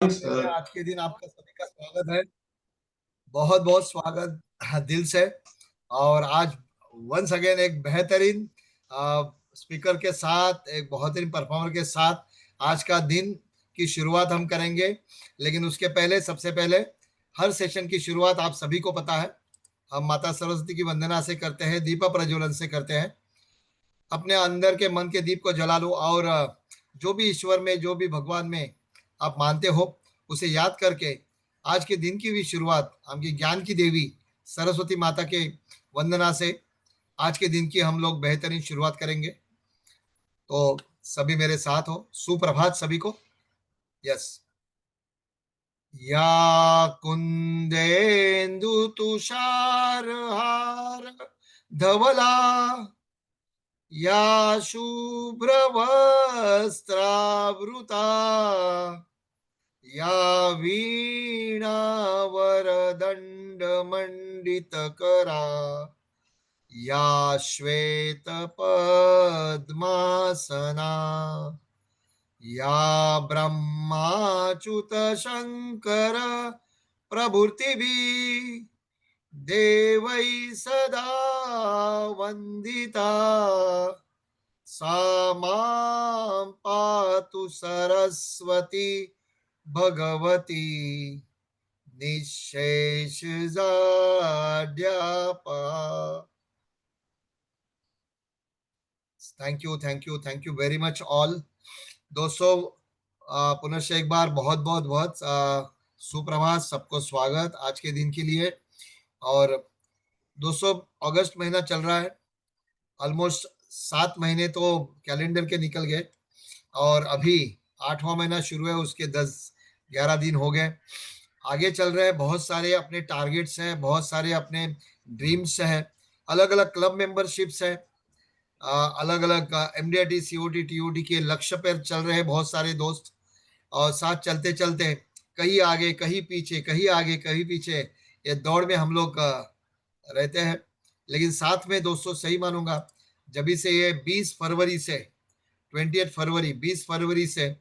में आज के दिन आपका सभी का स्वागत है। बहुत बहुत स्वागत दिल से। और आज वंस अगेन एक बेहतरीन स्पीकर के साथ, एक बेहतरीन परफॉर्मर के साथ आज का दिन की शुरुआत हम करेंगे। लेकिन उसके पहले, सबसे पहले, हर सेशन की शुरुआत आप सभी को पता है, हम माता सरस्वती की वंदना से करते हैं, दीप प्रज्वलन से करते हैं। अपने अंदर के मन के दीप को जला लो और जो भी ईश्वर में, जो भी भगवान में आप मानते हो, उसे याद करके आज के दिन की भी शुरुआत हमकी ज्ञान की देवी सरस्वती माता के वंदना से आज के दिन की हम लोग बेहतरीन शुरुआत करेंगे। तो सभी मेरे साथ हो। सुप्रभात सभी को। यस। या कुंदेन्दु तुषार हार धवला, या शुभ्रवस्त्रावृता, या वीणावरदण्डमण्डितकरा, या श्वेतपद्मासना, या ब्रह्माच्युतशङ्कर प्रभृतिभिः देवै सदा वन्दिता, सा मां पातु सरस्वती भगवती निःशेषजाड्यापा। Thank you very much all दोस्तों। पुनः एक बार बहुत बहुत बहुत सुप्रभात, सबको स्वागत आज के दिन के लिए। और दोस्तों, अगस्त महीना चल रहा है। ऑलमोस्ट 7 महीने तो कैलेंडर के निकल गए और अभी 8वां महीना शुरू है, उसके 10-11 दिन हो गए। आगे चल रहे हैं, बहुत सारे अपने टारगेट्स हैं, बहुत सारे अपने ड्रीम्स हैं, अलग अलग क्लब मेंबरशिप्स हैं, अलग अलग एमडीआईटी सीओटी टीओटी के लक्ष्य पर चल रहे हैं बहुत सारे दोस्त। और साथ चलते चलते कहीं आगे कहीं पीछे, कहीं आगे कहीं पीछे, ये दौड़ में हम लोग रहते हैं। लेकिन साथ में दोस्तों, सही मानूंगा, जब से ये 20 फरवरी से 20 फरवरी 20 फरवरी से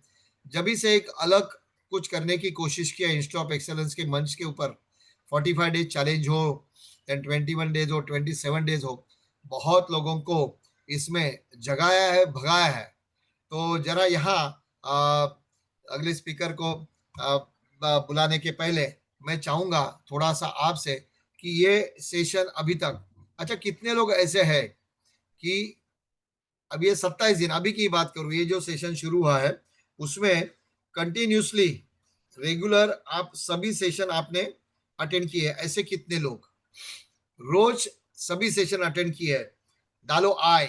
जब से एक अलग कुछ करने की कोशिश किया इंस्टीट्यूट ऑफ एक्सेलेंस के मंच के ऊपर, 45 डेज चैलेंज हो, देन 21 डेज हो, 27 डेज हो, बहुत लोगों को इसमें जगाया है, भगाया है। तो जरा यहाँ अगले स्पीकर को बुलाने के पहले मैं चाहूंगा थोड़ा सा आपसे कि ये सेशन अभी तक, अच्छा, कितने लोग ऐसे हैं कि अब ये 27 दिन अभी की बात करूं, ये जो सेशन शुरू हुआ है उसमें कंटिन्यूसली रेगुलर आप सभी सेशन आपने अटेंड किए हैं? ऐसे कितने लोग रोज सभी सेशन अटेंड किए हैं? डालो आय,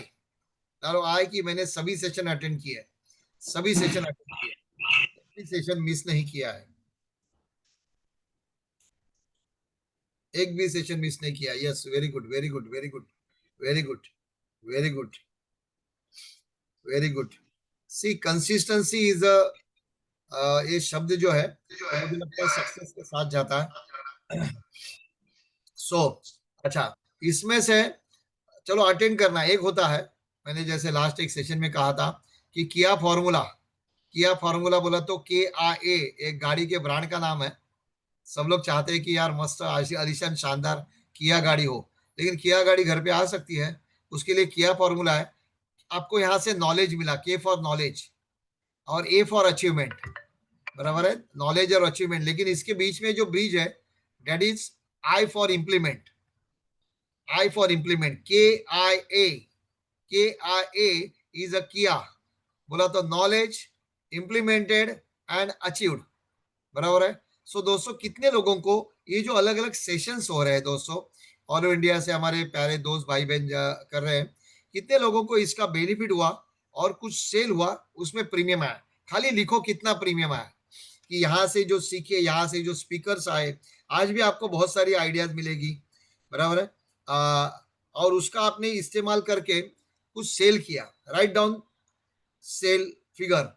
डालो आय कि मैंने सभी सेशन अटेंड किए हैं, सभी सेशन अटेंड किए, सभी सेशन मिस नहीं किया है, एक भी सेशन मिस नहीं किया। Yes, very good very good very good very good very good very good. See, consistency is a, ये शब्द जो है वो मुझे लगता है सक्सेस के साथ जाता है। सो अच्छा, इसमें से चलो अटेंड करना एक होता है। मैंने जैसे लास्ट एक सेशन में कहा था कि किया फॉर्मूला, किया फॉर्मूला बोला तो KIA एक गाड़ी के ब्रांड का नाम है। सब लोग चाहते हैं कि यार मस्त आलिशान शानदार किया गाड़ी हो, लेकिन किया गाड़ी घर पे आ सकती है, उसके लिए किया फॉर्मूला है। आपको यहाँ से नॉलेज मिला, K फॉर नॉलेज और A फॉर अचीवमेंट, बराबर है, नॉलेज और अचीवमेंट। लेकिन इसके बीच में जो ब्रिज है, that is I for implement, I for implement, KIA is a किया, बोला तो नॉलेज, इम्प्लीमेंटेड एंड अचीव्ड, बराबर है। सो दोस्तों, कितने लोगों को ये जो अलग अलग सेशंस हो रहे हैं दोस्तों, ऑल ओवर इंडिया से हमारे प्यारे दोस्त भाई बहन कर रहे हैं, कितने लोगों को इसका बेनिफिट हुआ और कुछ सेल हुआ, उसमें प्रीमियम आया? खाली लिखो कितना प्रीमियम आया, कि यहाँ से जो सीखे, यहाँ से जो स्पीकर्स आए, आज भी आपको बहुत सारी आइडियाज मिलेगी, बराबर है। और उसका आपने इस्तेमाल करके कुछ सेल किया, write down sale figure.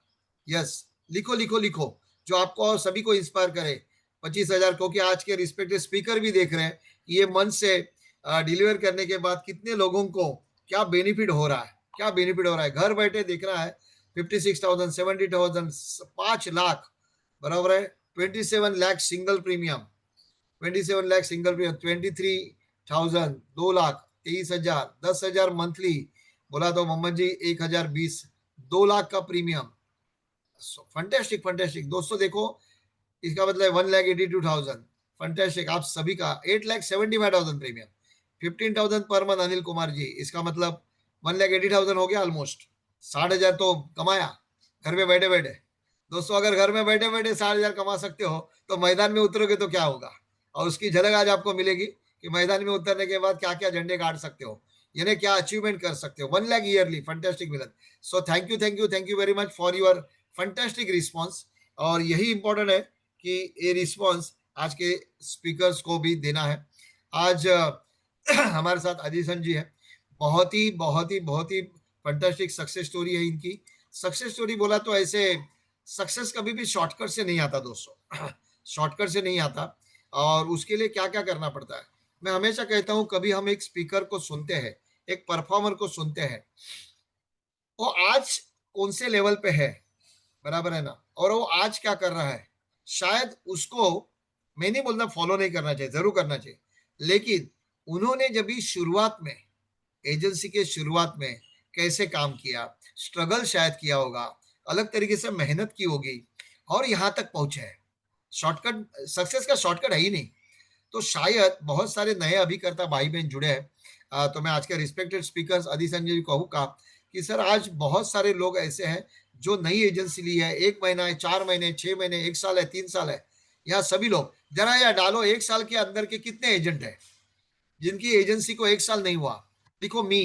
Yes, लिखो लिखो लिखो, जो आपको और सभी को इंस्पायर करे। 25,000, क्योंकि आज के रिस्पेक्टेड स्पीकर भी देख रहे हैं कि ये मंच से डिलीवर करने के बाद कितने लोगों को क्या बेनिफिट हो रहा है, क्या बेनिफिट हो रहा है। घर बैठे देख रहा है 56,000, 70,000, 5 लाख, बराबर है। 27 lakh single premium, 27 lakh single premium, 23,000, 2 lakh, 23,000, 10,000 monthly बोला तो मोहम्मद जी 1,020, 2 लाख का प्रीमियम। फंटेस्टिक फंटेस्टिक दोस्तों, देखो इसका मतलब 1,82,000, फंटेस्टिक। आप सभी का 8,75,000 premium, 15,000 per month Anil Kumar ji, इसका मतलब 1,80,000 हो गया ऑलमोस्ट। 60,000 तो कमाया घर में बैठे बैठे। दोस्तों अगर घर में बैठे बैठे 60,000 कमा सकते हो तो मैदान में उतरोगे तो क्या होगा, और उसकी झलक आज आपको मिलेगी कि मैदान में उतरने के बाद क्या क्या झंडे गाड़ सकते हो, यानी क्या अचीवमेंट कर सकते हो। 1 lakh yearly, fantastic Milan. So thank you thank you thank you very much for your fantastic response. और यही इंपॉर्टेंट है कि ये रिस्पॉन्स आज के स्पीकर्स को भी देना है। आज हमारे साथ अजीसन जी है, बहुत ही फंटास्टिक सक्सेस स्टोरी है इनकी। सक्सेस स्टोरी बोला तो ऐसे सक्सेस कभी भी शॉर्टकट से नहीं आता दोस्तों, शॉर्टकट से नहीं आता, और उसके लिए क्या क्या करना पड़ता है। मैं हमेशा कहता हूं, कभी हम एक स्पीकर को सुनते हैं, एक परफॉर्मर को सुनते हैं, वो आज कौन से लेवल पे है, बराबर है ना, और वो आज क्या कर रहा है, शायद उसको, मैं नहीं बोलता फॉलो नहीं करना चाहिए, जरूर करना चाहिए, लेकिन उन्होंने जब भी शुरुआत में, एजेंसी के शुरुआत में कैसे काम किया, स्ट्रगल शायद किया होगा, अलग तरीके से मेहनत की होगी, और यहां तक पहुंचे हैं। शॉर्टकट, सक्सेस का शॉर्टकट है ही नहीं। तो शायद बहुत सारे नए अभिकर्ता भाई बहन जुड़े हैं। तो मैं आज के रिस्पेक्टेड स्पीकर्स आदि संजय जी को कहूँगा कि सर आज बहुत सारे लोग ऐसे हैं जो नई एजेंसी ली है, 1 महीना है, 4 महीने, 6 महीने, 1 साल है, 3 साल है, यहाँ सभी लोग जरा यह डालो 1 साल के अंदर के कितने एजेंट है जिनकी एजेंसी को 1 साल नहीं हुआ। लिखो मी,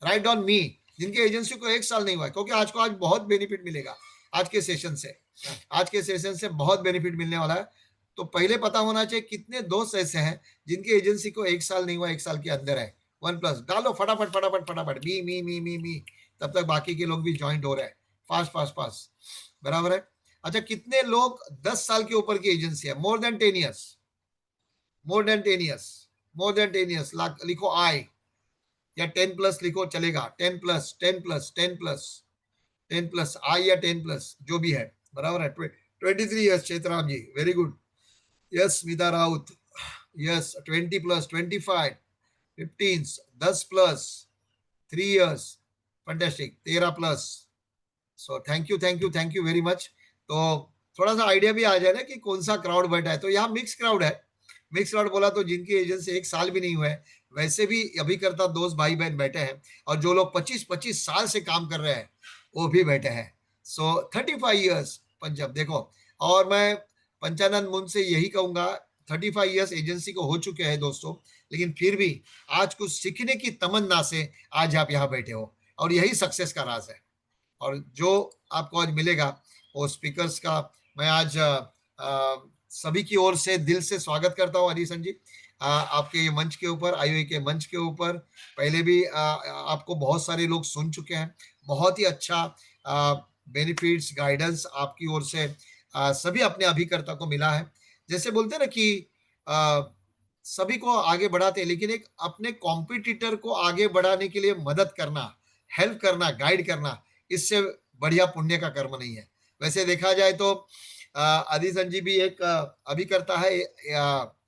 राइट डाउन मी, जिनकी एजेंसी को 1 साल नहीं हुआ, क्योंकि आज को आज बहुत बेनिफिट मिलेगा आज के सेशन से, आज के सेशन से बहुत बेनिफिट मिलने वाला है। तो पहले पता होना चाहिए कितने दोस्त ऐसे हैं जिनकी एजेंसी को 1 साल नहीं हुआ, 1 साल के अंदर है। 1+ डालो फटाफट फटाफट फटाफट, मी, तब तक बाकी के लोग भी ज्वाइंट हो रहे हैं, फास्ट फास्ट फास्ट, बराबर है। अच्छा, कितने लोग 10 साल के ऊपर की एजेंसी है, more than 10 years, more than 10 years, more than 10 years, लिखो आई, या 10+ लिखो चलेगा, 10+, 10+, 10+, 10+, आई या 10+, जो भी है, बराबर है। 23 years Chetram ji, very good. Yes Smita Raut, yes 20+, 25, 15, 10+, 3 years, fantastic, 13+। So thank you very much. तो थोड़ा सा आइडिया भी आ जाए ना कि कौन सा क्राउड बैठा है। तो यहाँ मिक्स क्राउड है। मिक्स क्राउड बोला तो जिनकी एजेंसी 1 साल भी नहीं हुआ है, वैसे भी अभिकर्ता दोस्त भाई बहन बैठे हैं, और जो लोग 25-25 साल से काम कर रहे हैं वो भी बैठे हैं। सो 35 ईयर्स पंजाब, देखो, और मैं पंचानंद मुन से यही कहूंगा, 35 ईयर्स एजेंसी को हो चुके हैं दोस्तों, लेकिन फिर भी आज कुछ सीखने की तमन्ना से आज आप यहाँ बैठे हो, और यही सक्सेस का राज है। और जो आपको आज मिलेगा वो स्पीकर्स का, मैं आज सभी की ओर से दिल से स्वागत करता हूँ हरीशन जी, आपके ये मंच के ऊपर, आईओए के मंच के ऊपर। पहले भी आपको बहुत सारे लोग सुन चुके हैं, बहुत ही अच्छा बेनिफिट्स गाइडेंस आपकी ओर से सभी अपने अभिकर्ता को मिला है। जैसे बोलते हैं ना कि आ, सभी को आगे बढ़ाते हैं, लेकिन एक अपने कॉम्पिटिटर को आगे बढ़ाने के लिए मदद करना, हेल्प करना, गाइड करना, इससे बढ़िया पुण्य का कर्म नहीं है। वैसे देखा जाए तो आदिसन जी भी एक अभिकर्ता है,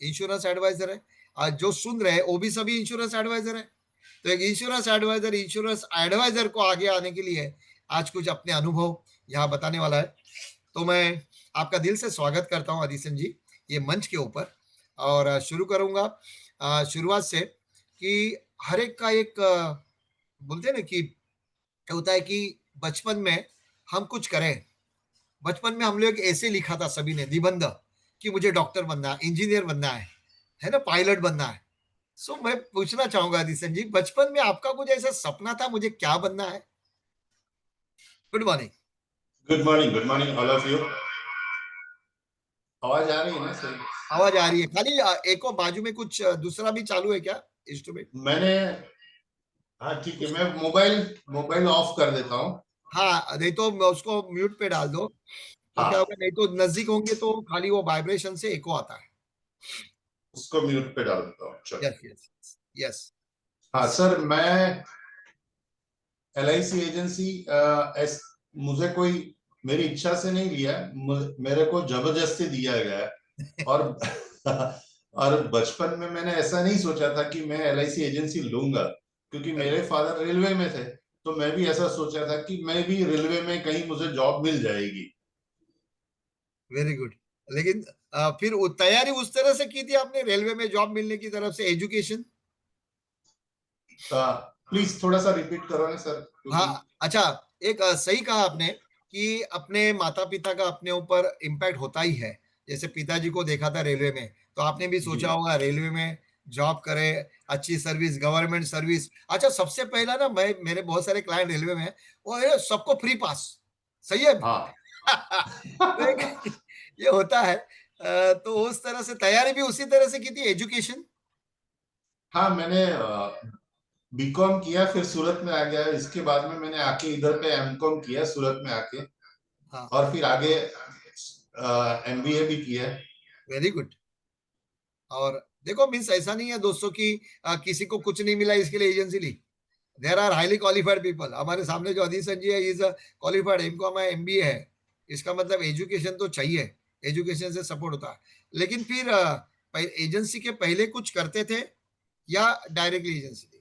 इंश्योरेंस एडवाइजर है। जो सुन रहे हैं वो भी सभी इंश्योरेंस एडवाइजर है। तो एक इंश्योरेंस एडवाइजर को आगे आने के लिए आज कुछ अपने अनुभव यहाँ बताने वाला है। तो मैं आपका दिल से स्वागत करता हूँ आदिसन जी ये मंच के ऊपर, और शुरू करूंगा शुरुआत से कि हर एक का एक बोलते हैं ना कि क्या होता है कि बचपन में हम कुछ करें। बचपन में हम लोग ऐसे लिखा था सभी ने निबंध कि मुझे डॉक्टर बनना है, इंजीनियर बनना है ना, पायलट बनना है। सो मैं पूछना चाहूंगा दिशन जी, बचपन में आपका कुछ ऐसा सपना था मुझे क्या बनना है? Good morning. Good morning all of you. आवाज आ रही है ना सही? आवाज आ रही है, खाली एक और बाजू में कुछ दूसरा भी चालू है क्या इंस्ट्रूमेंट? मैंने, हाँ ठीक है, मैं मोबाइल मोबाइल ऑफ कर देता हूँ। हाँ, नहीं तो उसको म्यूट पे डाल दो, तो क्या हाँ, होगा, नहीं तो नजदीक होंगे तो खाली वो वाइब्रेशन से एको आता है। उसको म्यूट पे डाल देता हूँ, चलो। Yes yes yes. हाँ सर, मैं LIC एजेंसी, मुझे कोई मेरी इच्छा से नहीं लिया, मेरे को जबरदस्ती दिया गया है। और और बचपन में मैंने ऐसा नहीं सोचा था कि मैं एलआईसी एजेंसी लूंगा, क्योंकि मेरे फादर रेलवे में थे। तो मैं भी ऐसा सोचा था कि मैं भी रेलवे में कहीं मुझे जॉब मिल जाएगी। Very good. लेकिन फिर वो तैयारी उस तरह से की थी आपने रेलवे में जॉब मिलने की तरफ से, एजुकेशन? प्लीज थोड़ा सा रिपीट करो ना सर, क्योंकि हाँ, अच्छा। एक सही कहा आपने कि अपने माता पिता का अपने ऊपर इम्पैक्ट होता ही है। जैसे पिताजी को देखा था रेलवे में, तो आपने भी जी सोचा होगा रेलवे में जॉब करे, अच्छी सर्विस, गवर्नमेंट सर्विस। अच्छा, सबसे पहला ना, मैं मेरे बहुत सारे क्लाइंट रेलवे में हैं, वो ये सबको फ्री पास। सही है। हाँ। तो एक ये होता है। तो उस तरह से तैयारी भी उसी तरह से की थी, एजुकेशन? हाँ, मैंने बीकॉम किया, फिर सूरत में आ गया। इसके बाद में मैंने आके इधर पे एमकॉम किया सूरत में आके, हाँ, और फिर आगे एमबीए भी किया। Very good. और देखो, मीन्स ऐसा नहीं है दोस्तों कि किसी को कुछ नहीं मिला इसके लिए एजेंसी ली। There are highly qualified people. हमारे सामने जो अधीसन जी है, इज क्वालिफाइड, इनको हमारा एमबीए है। इसका मतलब एजुकेशन तो चाहिए, एजुकेशन से सपोर्ट होता है। लेकिन फिर एजेंसी के पहले कुछ करते थे या डायरेक्टली एजेंसी थी?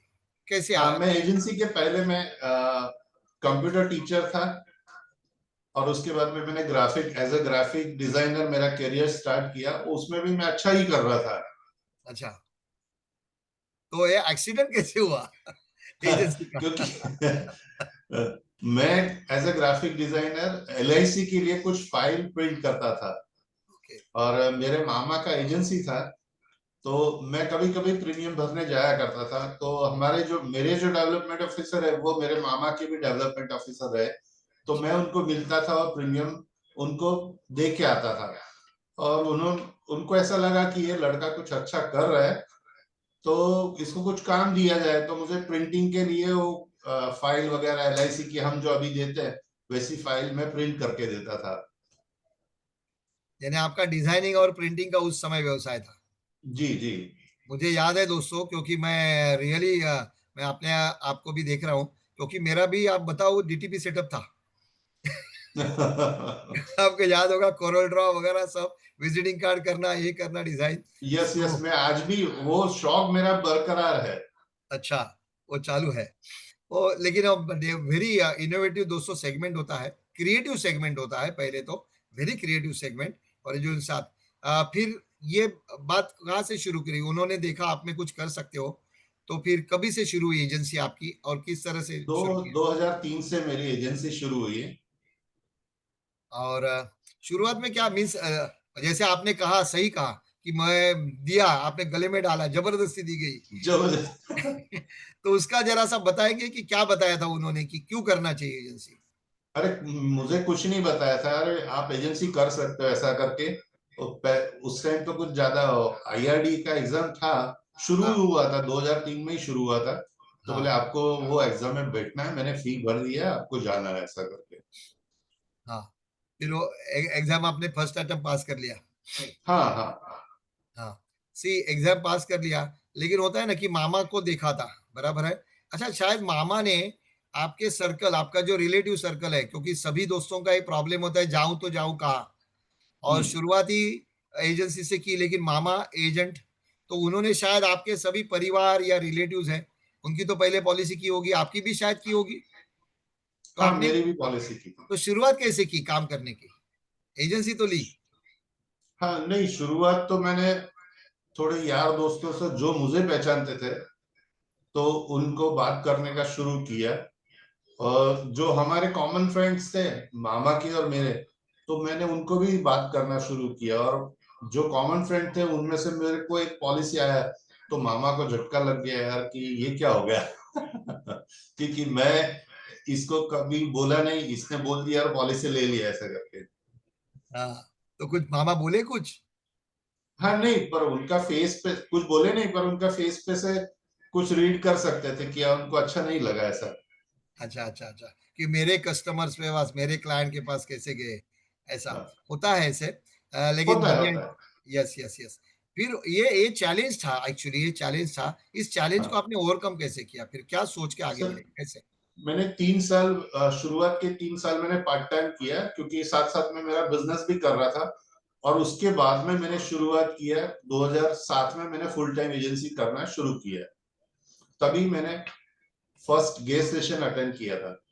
कैसे हाँ, आया? मैं एजेंसी के पहले मैं कंप्यूटर टीचर था, और उसके बाद में मैंने graphic as a graphic designer मेरा करियर स्टार्ट किया। उसमें भी मैं अच्छा ही कर रहा था। अच्छा, तो ये एक्सीडेंट कैसे हुआ एजेंसी का? क्योंकि मैं as a graphic designer LIC के लिए कुछ फाइल प्रिंट करता था, ओके। और मेरे मामा का एजेंसी था। तो मैं कभी कभी प्रीमियम भरने जाया करता था। तो मेरे जो डेवलपमेंट ऑफिसर है, वो मेरे मामा के भी डेवलपमेंट ऑफिसर है। तो मैं उनको मिलता था और प्रीमियम उनको दे के आता था। और उनको ऐसा लगा कि ये लड़का कुछ अच्छा कर रहा है, तो इसको कुछ काम दिया जाए। तो मुझे प्रिंटिंग के लिए वो फाइल वगैरह एलआईसी की हम जो अभी देते हैं, वैसी फाइल मैं प्रिंट करके देता था। यानी आपका डिजाइनिंग और प्रिंटिंग का उस समय व्यवसाय था? जी जी। मुझे याद है दोस्तों, क्योंकि मैं रियली मैं अपने आपको भी देख रहा हूँ, क्योंकि मेरा भी, आप बताओ, डीटीपी सेटअप था। आपको याद होगा, कोरल ड्रॉ वगैरह सब, विजिटिंग कार्ड करना, ये करना, डिजाइन। यस तो यस, मैं आज भी वो शौक मेरा बरकरार है। अच्छा, वो चालू है। वो लेकिन अब वेरी इनोवेटिव दोस्तों सेगमेंट होता है, क्रिएटिव सेगमेंट होता है पहले तो, वेरी क्रिएटिव सेगमेंट। और जो साथ फिर ये बात कहाँ से शुरू करी? उन्होंने देखा आप में कुछ कर सकते हो, तो फिर कभी से शुरू हुई एजेंसी आपकी और किस तरह से दो शुरू किया? 2003 से मेरी एजेंसी शुरू हुई है। और शुरुआत में क्या मीन्स, जैसे आपने कहा, सही कहा कि मैं दिया, आपने गले में डाला, जबरदस्ती दी गई। जो तो उसका जरा सा बताएंगे कि क्या बताया था उन्होंने कि क्यों करना चाहिए एजेंसी? अरे, मुझे कुछ नहीं बताया था, अरे आप एजेंसी कर सकते हो ऐसा करके। उस टाइम तो कुछ ज्यादा आईआरडी का एग्जाम था, शुरू ही हाँ, हुआ था, 2003 में ही शुरू हुआ था। तो बोले हाँ, आपको वो एग्जाम में बैठना है, मैंने फी भर दिया, आपको जाना है ऐसा करके। हाँ। फिर वो एग्जाम आपने फर्स्ट अटेम्प्ट पास कर लिया? हाँ हाँ। हाँ। सी, एग्जाम पास कर लिया, लेकिन होता है ना कि मामा को देखा था, बराबर है। अच्छा, शायद मामा ने आपके सर्कल, आपका जो रिलेटिव सर्कल है, क्योंकि सभी दोस्तों का ये प्रॉब्लम होता है, जाऊं तो जाऊं कहाँ। और हम्म। शुरुआती एजेंसी से की, लेकिन मामा एजेंट, तो उन्होंने शायद आपके सभी परिवार या रिलेटिव्स हैं, उनकी तो पहले पॉलिसी की होगी, आपकी भी शायद की होगी। तो हाँ, आपने, मेरी भी पॉलिसी की थी। तो शुरुआत कैसे की काम करने की? एजेंसी तो ली? हाँ, नहीं, शुरुआत तो मैंने थोड़े यार दोस्तों से जो मुझे पहचानते थे, तो उनको बात करने का शुरू किया। और जो हमारे कॉमन फ्रेंड्स थे, मामा के और मेरे, तो मैंने उनको भी बात करना शुरू किया। और जो कॉमन फ्रेंड थे उनमें से मेरे को एक पॉलिसी आया, तो मामा को झटका लग गया यार कि ये क्या हो गया। क्योंकि मैं इसको कभी बोला नहीं, इसने बोल दिया और पॉलिसी ले लिया ऐसा करके। हाँ, तो कुछ मामा बोले कुछ? हाँ, नहीं, पर उनका फेस पे कुछ बोले नहीं, पर उनका फेस पे से कुछ रीड कर सकते थे कि उनको अच्छा नहीं लगा ऐसा। अच्छा, अच्छा, अच्छा, कि मेरे कस्टमर्स के पास, मेरे क्लाइंट के पास कैसे गए, ऐसा हाँ, होता है ऐसे। लेकिन होता है बढ़िया। होता है। Yes, yes, yes. फिर ये चैलेंज था, एक्चुअली ये चैलेंज था, इस चैलेंज को हाँ आपने ओवरकम कैसे किया? फिर क्या सोच के आगे सर, बढ़े कैसे? मैंने 3 साल शुरुआत के 3 साल मैंने पार्ट टाइम किया, क्योंकि साथ साथ में मेरा बिजनेस भी कर रहा था। और उसके बाद में मैंने शुरुआत किया 2007 में, मैंने फुल टाइम एजेंसी करना शुरू किया। तभी मैंने फर्स्ट गेस्ट सेशन अटेंड किया था।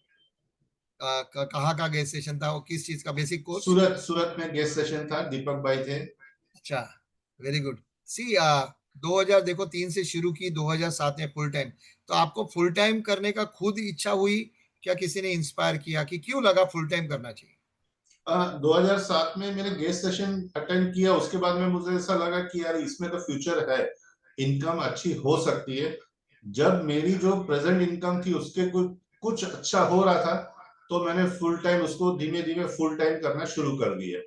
कहाँ का गेस्ट स्टेशन था, वो किस चीज का बेसिक कोर्स? सूरत, सूरत में गेस्ट सेशन था, दीपक भाई थे। अच्छा, वेरी गुड। सी 2000 देखो 3 से शुरू की, 2007 में फुल टाइम। तो आपको फुल टाइम करने का खुद इच्छा हुई, क्या किसी ने इंस्पायर किया, कि क्यों लगा फुल टाइम करना चाहिए? 2007 में मैंने गेस्ट सेशन अटेंड किया, उसके बाद में मुझे ऐसा लगा कि यार इसमें तो फ्यूचर है, इनकम अच्छी हो सकती है। जब मेरी जो प्रेजेंट इनकम थी उसके कुछ कुछ अच्छा हो रहा था, तो मैंने फुल टाइम उसको धीमे धीमे फुल टाइम करना शुरू कर दिया।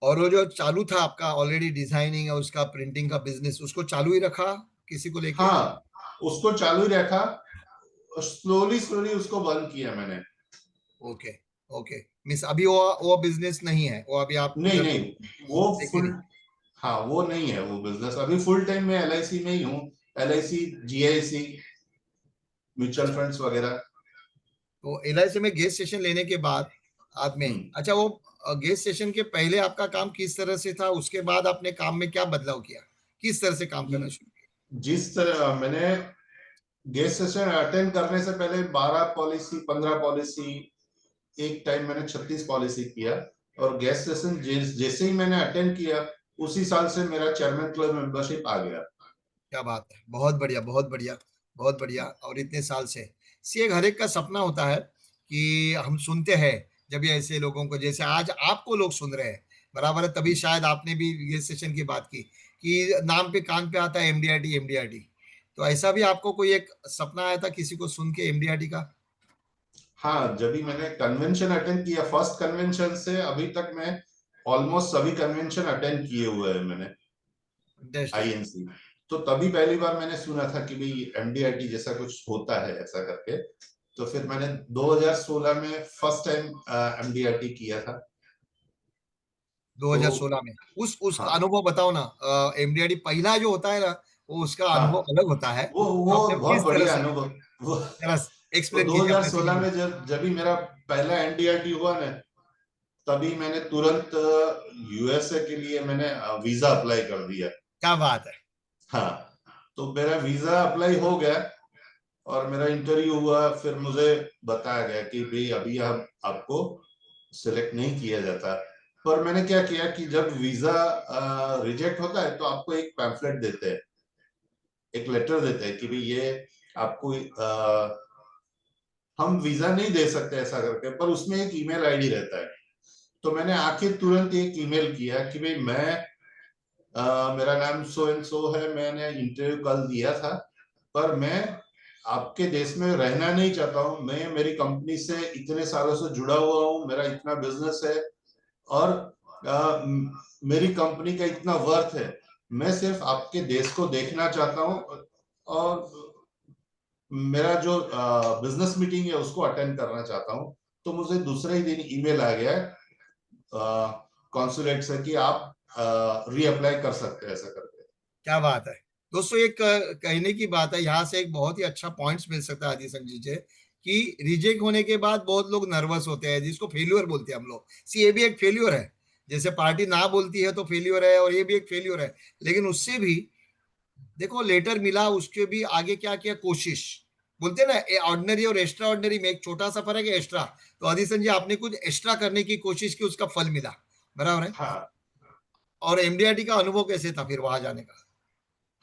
और वो जो चालू था आपका ऑलरेडी डिजाइनिंग और उसका प्रिंटिंग का बिजनेस, उसको चालू ही रखा किसी को लेके? हाँ, उसको चालू ही रखा, स्लोली स्लोली उसको बंद किया मैंने। Okay, okay. मिस अभी वो बिजनेस नहीं है, वो अभी आप नहीं उधर नहीं, वो देखे फुल, नहीं? हाँ वो नहीं है वो बिजनेस। अभी फुल टाइम में LIC में ही हूँ, LIC, GIC, म्यूचुअल अच्छा, फंड्स वगैरह। तो LIC में गेस्ट स्टेशन लेने के बाद आप में, हम्म। अच्छा वो गेस्ट स्टेशन के पहले आपका काम किस तरह से था, उसके बाद आपने काम में क्या बदलाव किया, किस तरह से काम करना शुरू किया? जिस तरह मैंने गेस्ट सेशन अटेंड करने से पहले 12 पॉलिसी, 15 पॉलिसी, एक टाइम मैंने 36 पॉलिसी किया। और गेस्ट सेशन जैसे ही मैंने अटेंड किया, उसी साल से मेरा चेयरमैन क्लब मेंबरशिप आ गया। क्या बात है, बहुत बढ़िया, बहुत बढ़िया, बहुत बढ़िया। और इतने साल से एक हर एक का सपना होता है कि हम सुनते हैं जब ये ऐसे लोगों को, जैसे आज आपको लोग सुन रहे हैं, बराबर है, तभी शायद आपने भी ये सेशन की बात की कि नाम पे कान पे आता है MDRT, MDRT। तो ऐसा भी आपको कोई एक सपना आया था किसी को सुन के MDRT का? हाँ, जब भी मैंने कन्वेंशन अटेंड किया, फर्स्ट कन्वेंशन से अभी तक मैं ऑलमोस्ट सभी कन्वेंशन अटेंड किए हुए हैं मैंने, इंटरेस्टिंग। INC। तो तभी पहली बार मैंने सुना था कि भाई MDRT जैसा कुछ होता है ऐसा करके। तो फिर मैंने 2016 में फर्स्ट टाइम MDRT किया था। तो 2016 में उसका हाँ, अनुभव बताओ ना। MDRT पहला जो होता है ना, वो उसका अनुभव हाँ, अलग होता है। वो तो आपने बहुत किस तरह बढ़िया से, अनुभव। वो जरा वो एक्सप्लेन कीजिए अपने 2016 सीनियर। में जब भी मेरा पहला MDRT हुआ ना, तभी मैंने तुरंत USA के लिए मैंने वीजा अप्लाई कर दिया। क्या बात है। हाँ, तो मेरा वीजा अप्लाई हो गया और मेरा इंटरव्यू हुआ। फिर मुझे बताया गया कि भाई अभी हम आपको सिलेक्ट नहीं किया जाता। पर मैंने क्या किया कि जब वीजा रिजेक्ट होता है तो आपको एक पैम्फलेट देते हैं, एक लेटर देते हैं कि भाई ये आपको हम वीजा नहीं दे सकते ऐसा करके, पर उसमें एक ईमेल आईडी रहता है। तो मैंने आके तुरंत एक ईमेल किया कि भाई मैं मेरा नाम सो एंड सो है, मैंने इंटरव्यू कल दिया था, पर मैं आपके देश में रहना नहीं चाहता हूँ। मैं मेरी कंपनी से इतने सालों से जुड़ा हुआ हूँ, मेरा इतना बिजनेस है, और मेरी कंपनी का इतना वर्थ है। मैं सिर्फ आपके देश को देखना चाहता हूँ, और मेरा जो बिजनेस मीटिंग है उसको अटेंड करना चाहता हूँ। तो मुझे दूसरे ही दिन ईमेल आ गया कॉन्सुलेट से कि आप रीअप्लाई कर सकते हैं ऐसा करके। क्या बात है। दोस्तों, एक कहने की बात है, यहाँ से एक बहुत ही अच्छा पॉइंट्स मिल सकता है आदि संजीव जी, कि रिजेक्ट होने के बाद बहुत लोग नर्वस होते हैं, जिसको फेल्यूर बोलते हैं हम लोग। सी ये भी एक फेल्यूर है। जैसे पार्टी ना बोलती है तो फेल्यूर है, और ये भी एक फेल्यूर है। लेकिन उससे भी देखो लेटर मिला, उसके भी आगे क्या किया, कोशिश। बोलते हैं ना, ऑर्डिनरी और एक्स्ट्रा ऑर्डिनरी में एक छोटा सा फर्क है, एक्स्ट्रा। तो आदिशन जी, आपने कुछ एक्स्ट्रा करने की कोशिश की, उसका फल मिला, बराबर है। हाँ, और MDRT का अनुभव कैसे था फिर वहां जाने का?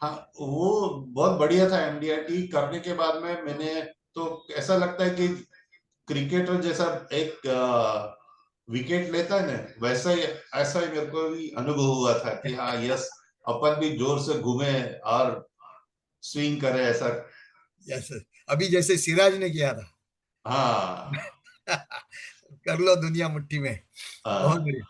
हाँ, वो बहुत बढ़िया था। MDRT करने के बाद में मैंने, तो ऐसा लगता है कि क्रिकेटर जैसा एक विकेट लेता है ना, वैसा ही, ऐसा ही मेरे को भी अनुभव हुआ था कि हाँ यस, अपन भी जोर से घूमे और स्विंग करे ऐसा। जैसे अभी जैसे सिराज ने किया था। हाँ, कर लो दुनिया मुट्ठी में। बहुत हाँ, बढ़िया।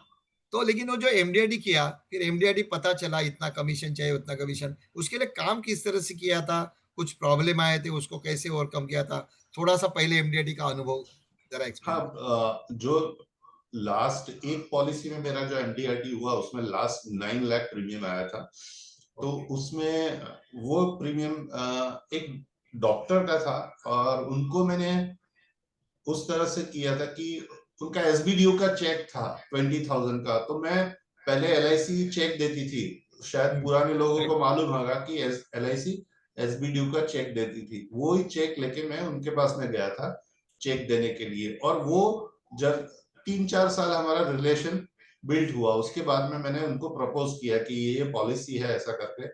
तो लेकिन वो जो MDRT किया, फिर MDRT पता चला इतना कमीशन चाहिए, उतना कमीशन, उसके लिए काम किस तरह से किया था, कुछ प्रॉब्लम आए थे, उसको कैसे ओवरकम किया था? थोड़ा सा पहले MDRT का अनुभव जरा हाँ। एक्सप्लेन कीजिए। जो लास्ट एक पॉलिसी में मेरा जो MDRT हुआ, उसमें लास्ट 9 लाख प्रीमियम आया था। तो ओके। उसमें वो प्रीमियम एक डॉक्टर का था, और उनको मैंने उस तरह से किया था कि उनका एसबीडीयू का चेक था 20,000 का। तो मैं पहले एलआईसी चेक देती थी, शायद पुराने लोगों राइट। को मालूम होगा कि एलआईसी एसबीडीयू का चेक देती थी। वो ही चेक लेके मैं उनके पास में गया था चेक देने के लिए। और वो जब 3-4 साल हमारा रिलेशन बिल्ड हुआ, उसके बाद में मैंने उनको प्रपोज किया कि ये पॉलिसी है ऐसा करके।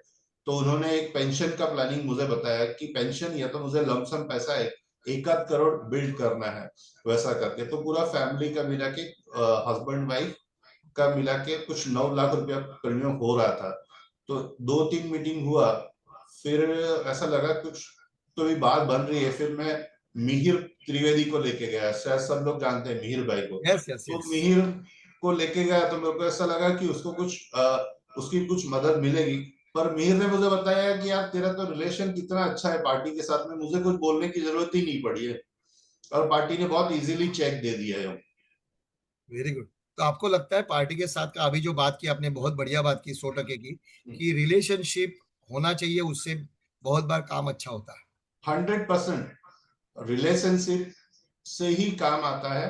तो उन्होंने एक पेंशन का प्लानिंग मुझे बताया कि पेंशन या तो मुझे लमसम पैसा 1-1.5 करोड़ बिल्ड करना है, वैसा करके। तो पूरा फैमिली का मिला के, हस्बैंड वाइफ का मिला के कुछ 9 लाख रुपया प्रीमियम हो रहा था। तो 2-3 मीटिंग हुआ, फिर ऐसा लगा कुछ तो भी बात बन रही है। फिर मैं मिहिर त्रिवेदी को लेके गया, शायद सब लोग जानते हैं मिहिर भाई को। यस यस तो यस। मिहिर को लेके गया तो मेरे को ऐसा लगा कि उसको कुछ उसकी कुछ मदद मिलेगी। पर मिहिर ने मुझे बताया कि यार तेरा तो रिलेशन कितना अच्छा है पार्टी के साथ में, मुझे कुछ बोलने की जरूरत ही नहीं पड़ी है, और पार्टी ने बहुत इजीली चेक दे दिया है। Very good. तो आपको लगता है पार्टी के साथ का अभी जो बात की आपने, बहुत बढ़िया बात की, 100% की, कि रिलेशनशिप होना चाहिए, उससे बहुत बार काम अच्छा होता है। 100% रिलेशनशिप से ही काम आता है,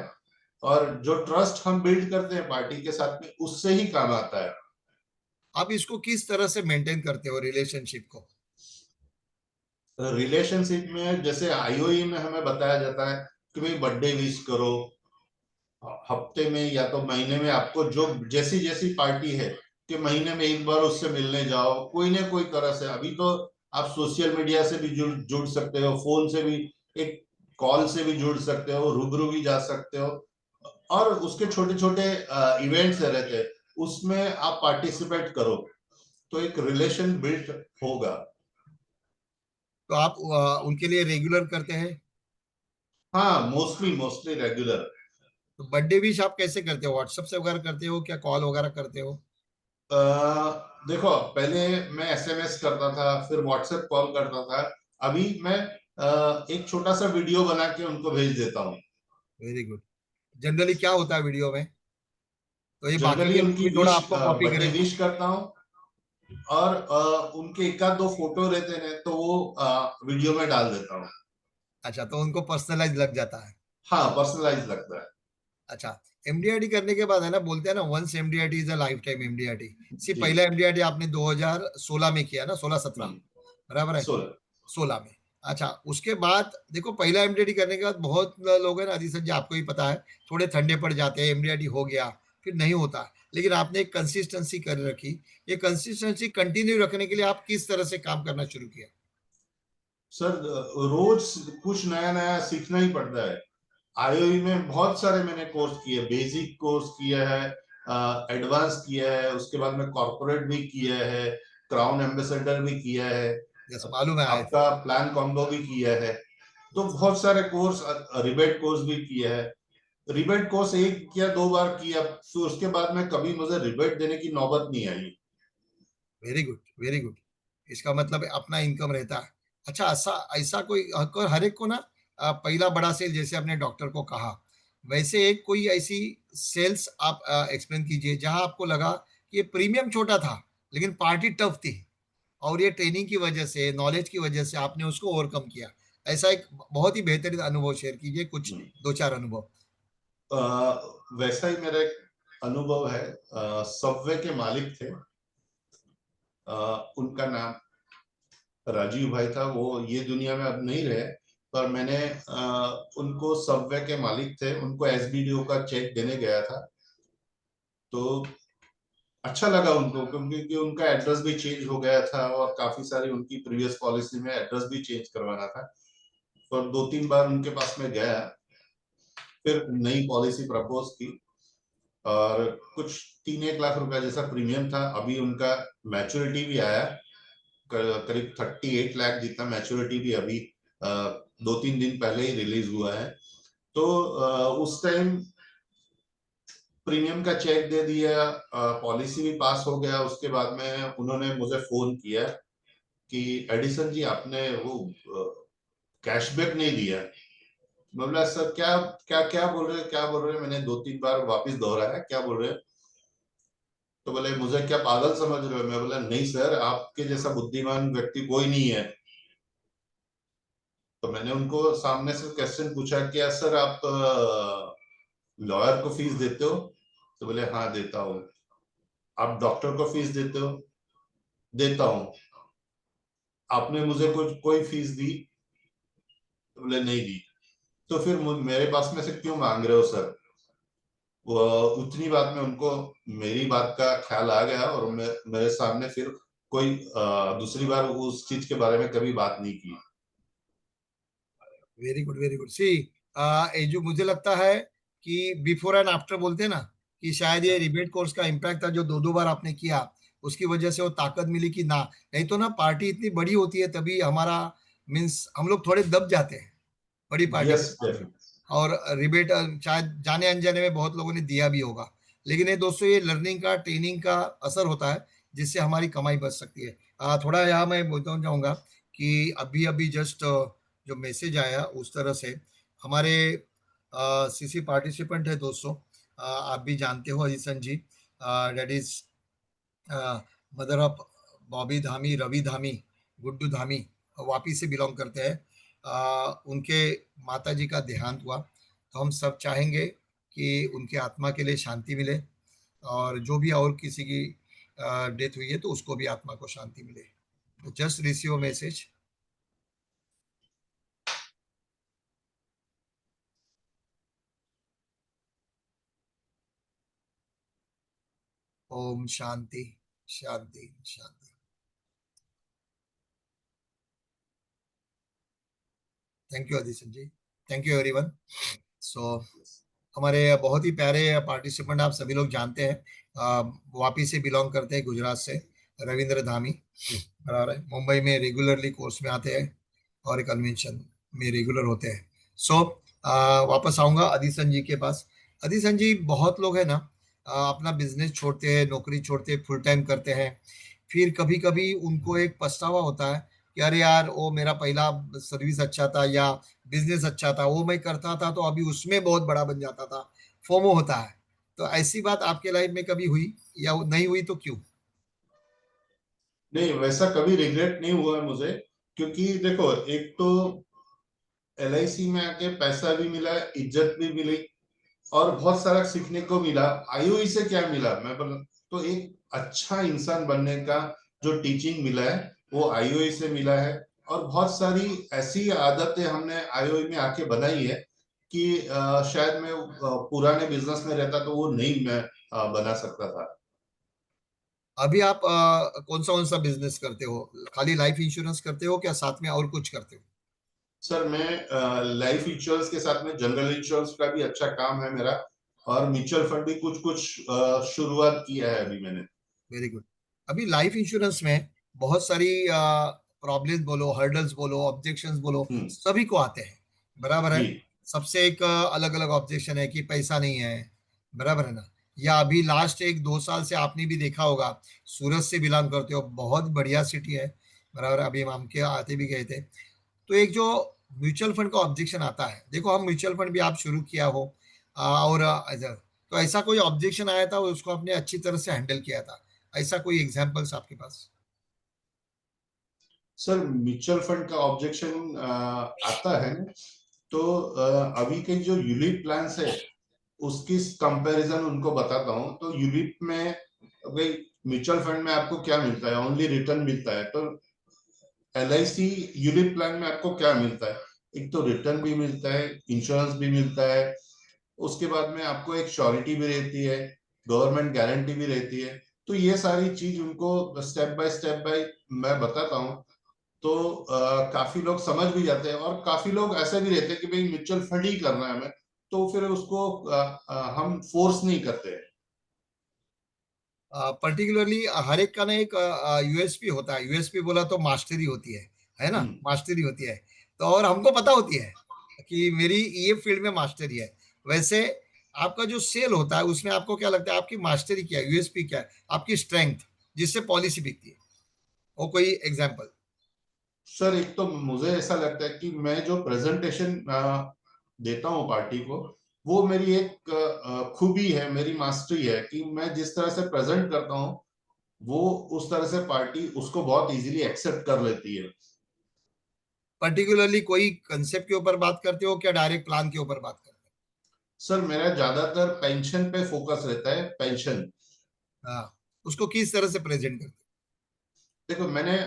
और जो ट्रस्ट हम बिल्ड करते हैं पार्टी के साथ में, उससे ही काम आता है। आप इसको किस तरह से मेंटेन करते हो रिलेशनशिप को? रिलेशनशिप में जैसे आईओई में हमें बताया जाता है कि भाई बर्थडे विश करो, हफ्ते में या तो महीने में, आपको जो जैसी जैसी पार्टी है कि महीने में एक बार उससे मिलने जाओ, कोई ना कोई तरह से। अभी तो आप सोशल मीडिया से भी जुड़ जुड़ सकते हो, फोन से भी, एक कॉल से भी जुड़ सकते हो, रूबरू भी जा सकते हो। और उसके छोटे छोटे इवेंट्स रहते हैं, उसमें आप पार्टिसिपेट करो, तो एक रिलेशन बिल्ड होगा। तो आप उनके लिए रेगुलर करते हैं? हाँ, मोस्टली मोस्टली रेगुलर। तो बर्थडे विश आप कैसे करते हो? व्हाट्सएप से वगैरह करते हो, क्या कॉल वगैरह करते हो? देखो, पहले मैं एसएमएस करता था, फिर व्हाट्सएप कॉल करता था। अभी मैं एक छोटा सा वीडियो बना के उनको भेज देता हूँ। Very good. जनरली क्या होता है वीडियो में? तो ये बाकी जनरली के लोग उनकी भी थोड़ा विश, आपको कॉपी बर्थडे करें। विश करता हूँ, और उनके एक आध दो फोटो रहते हैं तो वो वीडियो में डाल देता हूँ। अच्छा, तो उनको पर्सनलाइज लग जाता है। हाँ, पर्सनलाइज लगता है। अच्छा। एमडीआरटी करने के बाद है ना, बोलते हैं ना, once MDRT is a lifetime MDRT. सिर्फ जी। पहला एमडीआरटी आपने 2016 में किया ना, 16-17, हम्म। बराबर है? 16। 16 में। अच्छा, उसके बाद देखो, पहला एमडीआरटी करने के बाद बहुत लोग हैं ना, आदि संजय आपको ही पता है, थोड़े ठंडे पड़ जाते हैं, एमडीआरटी हो गया फिर नहीं होता। लेकिन आपने एक कंसिस्टेंसी कर रखी। ये कंसिस्टेंसी कंटिन्यू रखने के लिए आप किस तरह से काम करना शुरू किया? सर, रोज कुछ नया नया सीखना ही पड़ता है। आईओई में बहुत सारे मैंने कोर्स किए, बेसिक कोर्स किया है, एडवांस किया है, उसके बाद में कॉर्पोरेट भी किया है, क्राउन एम्बेसडर भी किया है, जैसे मालूम है, आए थे। आपका प्लान कॉम्बो भी किया है। तो बहुत सारे कोर्स, रिबेट कोर्स भी किया है। रिबेट कोर्स 1 या 2 बार किया, फिर उसके बाद में कभी मुझे रिबेट देने की नौबत नहीं आई। Very good, very good. इसका मतलब है अपना इनकम रहता है। अच्छा, ऐसा ऐसा कोई हर एक को ना, पहला बड़ा सेल जैसे आपने डॉक्टर को कहा, वैसे एक कोई ऐसी सेल्स आप एक्सप्लेन कीजिए जहां आपको लगा कि ये प्रीमियम छोटा था लेकिन पार्टी टफ थी, और ये ट्रेनिंग की वजह से, नॉलेज की वजह से आपने उसको ओवरकम किया। ऐसा एक बहुत ही बेहतरीन अनुभव शेयर कीजिए, कुछ हम्म। दो चार अनुभव। वैसा ही मेरा एक अनुभव है। सबवे के मालिक थे, उनका नाम राजीव भाई था। वो ये दुनिया में अब नहीं रहे, पर मैंने उनको, सबवे के मालिक थे, उनको एसबीडीओ का चेक देने गया था। तो अच्छा लगा उनको, क्योंकि उनका एड्रेस भी चेंज हो गया था, और काफी सारी उनकी प्रीवियस पॉलिसी में एड्रेस भी चेंज करवाना था। और 2-3 बार उनके पास में गया, फिर नई पॉलिसी प्रपोज की, और कुछ 3-1 लाख रुपया जैसा प्रीमियम था। अभी उनका मैच्योरिटी भी आया, करीब 38 लाख जितना मैच्योरिटी भी अभी 2-3 दिन पहले ही रिलीज हुआ है। तो उस टाइम प्रीमियम का चेक दे दिया, पॉलिसी भी पास हो गया। उसके बाद में उन्होंने मुझे फोन किया कि एडिसन जी, आपने वो कैशबैक नहीं दिया। मैं बोला, सर क्या क्या क्या बोल रहे हैं, क्या बोल रहे हैं? मैंने 2-3 बार वापस दोहराया, क्या बोल रहे हैं? तो बोले, मुझे क्या पागल समझ रहे हो? मैं बोला, नहीं सर, आपके जैसा बुद्धिमान व्यक्ति कोई नहीं है। तो मैंने उनको सामने से क्वेश्चन पूछा, क्या सर आप लॉयर को फीस देते हो? तो बोले हाँ देता हूँ। आप डॉक्टर को फीस देते हो? देता हूँ। आपने मुझे कोई फीस दी? तो बोले नहीं दी। तो फिर मेरे पास में से क्यों मांग रहे हो सर? वो उतनी बात में उनको मेरी बात का ख्याल आ गया, और मेरे सामने फिर कोई दूसरी बार उस चीज के बारे में कभी बात नहीं की। Very good, very good. See, ये जो मुझे लगता है कि बिफोर एंड आफ्टर बोलते हैं ना, कि शायद ये रिबेट कोर्स का इम्पैक्ट था, जो दो दो बार आपने किया, उसकी वजह से वो ताकत मिली कि ना, नहीं तो ना पार्टी इतनी बड़ी होती है तभी हमारा मीन्स हम लोग थोड़े दब जाते हैं बड़ी पार्टी के यस सामने। डेफिनेट। और रिबेट शायद जाने अनजाने में बहुत लोगों ने दिया भी होगा, लेकिन ये दोस्तों ये लर्निंग का, ट्रेनिंग का असर होता है, जिससे हमारी कमाई बढ़ सकती है। थोड़ा यहाँ मैं बोलता जाऊंगा कि अभी अभी जस्ट जो मैसेज आया उस तरह से हमारे सीसी पार्टिसिपेंट है दोस्तों, आप भी जानते हो Harishan ji, that is mother of Bobby Dhami, Ravi Dhami, Guddu Dhami, Vapi से बिलोंग करते हैं। उनके माता जी का देहांत हुआ, तो हम सब चाहेंगे कि उनकी आत्मा के लिए शांति मिले, और जो भी और किसी की डेथ हुई है तो उसको भी आत्मा को शांति मिले। Just receive message. ओम शांति, शांति, शांति। Thank you Aditya ji, thank you everyone. So हमारे बहुत ही प्यारे पार्टिसिपेंट आप सभी लोग जानते हैं, वापी से बिलोंग करते हैं, गुजरात से, रविंद्र धामी, बराबर है, मुंबई में रेगुलरली कोर्स में आते हैं और कन्वेंशन में रेगुलर होते हैं। सो वापस आऊंगा अदिशन जी के पास। अदिशन जी, बहुत लोग हैं ना, अपना बिजनेस छोड़ते हैं, नौकरी छोड़ते हैं, फुल टाइम करते हैं, फिर कभी कभी उनको एक पछतावा होता है कि अरे यार, वो मेरा पहला सर्विस अच्छा था या बिजनेस अच्छा था, वो मैं करता था तो अभी उसमें बहुत बड़ा बन जाता था, फोमो होता है। तो ऐसी बात आपके लाइफ में कभी हुई, या नहीं हुई तो क्यों? नहीं, वैसा कभी रिग्रेट नहीं हुआ मुझे, क्योंकि देखो, एक तो एलआईसी में आके पैसा भी मिला, इज्जत भी मिली, और बहुत सारा सीखने को मिला। आईओई से क्या मिला, मैं बोला तो एक अच्छा इंसान बनने का जो टीचिंग मिला है वो आईओई से मिला है। और बहुत सारी ऐसी आदतें हमने आईओई में आके बनाई है कि शायद मैं पुराने बिजनेस में रहता तो वो नहीं मैं बना सकता था। अभी आप कौन सा बिजनेस करते हो? खाली लाइफ इंश्योरेंस करते हो क्या, साथ में और कुछ करते हो? सर मैं लाइफ इंश्योरेंस के साथ में जनरल इंश्योरेंस का भी अच्छा काम है मेरा, और म्यूचुअल फंड भी कुछ कुछ शुरुआत किया है अभी मैंने। Very good. अभी लाइफ इंश्योरेंस में बहुत सारी प्रॉब्लम्स बोलो, हर्डल्स बोलो, ऑब्जेक्शंस बोलो, हम्म। सभी को आते हैं, बराबर है। जी। सबसे एक अलग अलग ऑब्जेक्शन है कि पैसा नहीं है, बराबर है ना। या अभी लास्ट एक दो साल से आपने भी देखा होगा, सूरत से बिलोंग करते हो, बहुत बढ़िया सिटी है, बराबर। अभी हम के आते भी गए थे, तो एक जो म्यूचुअल फंड का ऑब्जेक्शन आता है, देखो हम म्यूचुअल फंड भी आप शुरू किया हो, और तो ऐसा कोई ऑब्जेक्शन आया था, उसको आपने अच्छी तरह से हैंडल किया था, ऐसा कोई एग्जांपल्स आपके पास? सर म्यूचुअल फंड का ऑब्जेक्शन आता है ना, तो अभी के जो यूलिप प्लान्स है उसकी कंपैरिजन उनको बताता हूँ। तो यूलिप में भाई, म्यूचुअल फंड में आपको क्या मिलता है? ओनली रिटर्न मिलता है। तो एलआईसी यूलिप प्लान में आपको क्या मिलता है? एक तो रिटर्न भी मिलता है, इंश्योरेंस भी मिलता है, उसके बाद में आपको एक श्योरिटी भी रहती है, गवर्नमेंट गारंटी भी रहती है। तो ये सारी चीज उनको स्टेप बाय मैं बताता हूँ। तो काफी लोग समझ भी जाते हैं, और काफी लोग ऐसे भी रहते हैं कि भाई म्यूचुअल फंड ही करना है हमें, तो फिर उसको हम फोर्स नहीं करते हैं। पर्टिकुलरली हर एक का ना एक यूएसपी होता है, यूएसपी बोला तो मास्टरी होती है ना, हम्म। मास्टरी होती है। तो और हमको पता होती है कि मेरी ये फील्ड में मास्टरी है। वैसे आपका जो सेल होता है उसमें आपको क्या लगता है, आपकी मास्टरी क्या है, यूएसपी क्या है, आपकी स्ट्रेंथ, जिससे पॉलिसी बिकती है, वो कोई एग्जाम्पल? सर एक तो मुझे ऐसा लगता है कि मैं जो प्रेजेंटेशन देता हूँ पार्टी को, वो मेरी एक खूबी है, मेरी मास्टरी है कि मैं जिस तरह से प्रेजेंट करता हूँ वो उस तरह से पार्टी उसको बहुत इजीली एक्सेप्ट कर लेती है। पर्टिकुलरली कोई कंसेप्ट के ऊपर बात करते हो क्या डायरेक्ट प्लान के ऊपर बात करते सर मेरा ज्यादातर पेंशन पे फोकस रहता है, पेंशन। हो? हाँ, उसको किस तरह से प्रेजेंट करते देखो मैंने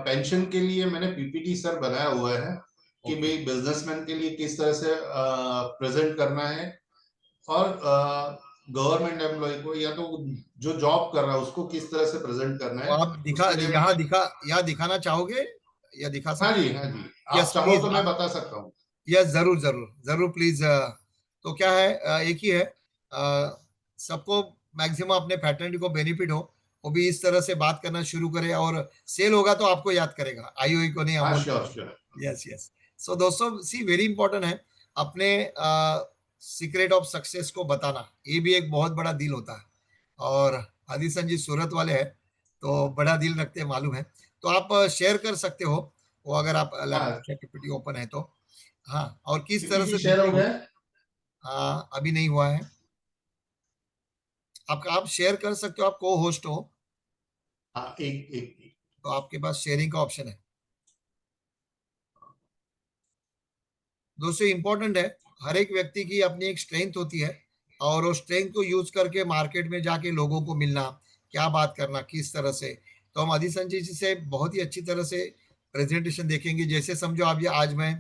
पेंशन के लिए मैंने पीपीटी सर बनाया हुआ है हो? कि ओके। भाई बिजनेसमैन के लिए किस तरह से प्रेजेंट करना है, और गवर्नमेंट एम्प्लॉय को या तो जो जॉब कर रहा है उसको किस तरह से प्रेजेंट करना तो है, आप दिखा उसके लिए यहाँ मैंने। दिखा यहाँ दिखाना चाहोगे या दिखा हाँ सकते जी, हो? हाँ जी, आप यस चाहो प्लीज। तो मैं बता सकता हूँ। यस, जरूर जरूर जरूर प्लीज। तो क्या है, एक ही है, सबको मैक्सिमम अपने फैटर्निटी को बेनिफिट हो, वो भी इस तरह से बात करना शुरू करे, और सेल होगा तो आपको याद करेगा, आई हुई को नहीं, हाँ, अमोल श्योर को। श्योर। Yes yes. सो दोस्तों, सी वेरी इंपॉर्टेंट है अपने सीक्रेट ऑफ सक्सेस को बताना, ये भी एक बहुत बड़ा डील होता है। और आदिसन जी सूरत वाले हैं, तो बड़ा डील रखते हैं, मालूम है। तो आप शेयर कर सकते हो, वो अगर आप हाँ, लैपटॉप या पीपीटी ओपन है तो। हाँ, और किस तरह पीपीटी से शेयर देखते हो हो? गया। हाँ, अभी नहीं हुआ है। आप शेयर कर सकते हो, आप को होस्ट हो, हाँ, एक तो आपके पास शेयरिंग का ऑप्शन है। दोस्तों, इंपॉर्टेंट है, हर एक व्यक्ति की अपनी एक स्ट्रेंथ होती है, और वो स्ट्रेंथ को यूज करके मार्केट में जाके लोगों को मिलना, क्या बात करना, किस तरह से। तो हम आदि संजय जी से बहुत ही अच्छी तरह से प्रेजेंटेशन देखेंगे। जैसे समझो आप, ये आज मैं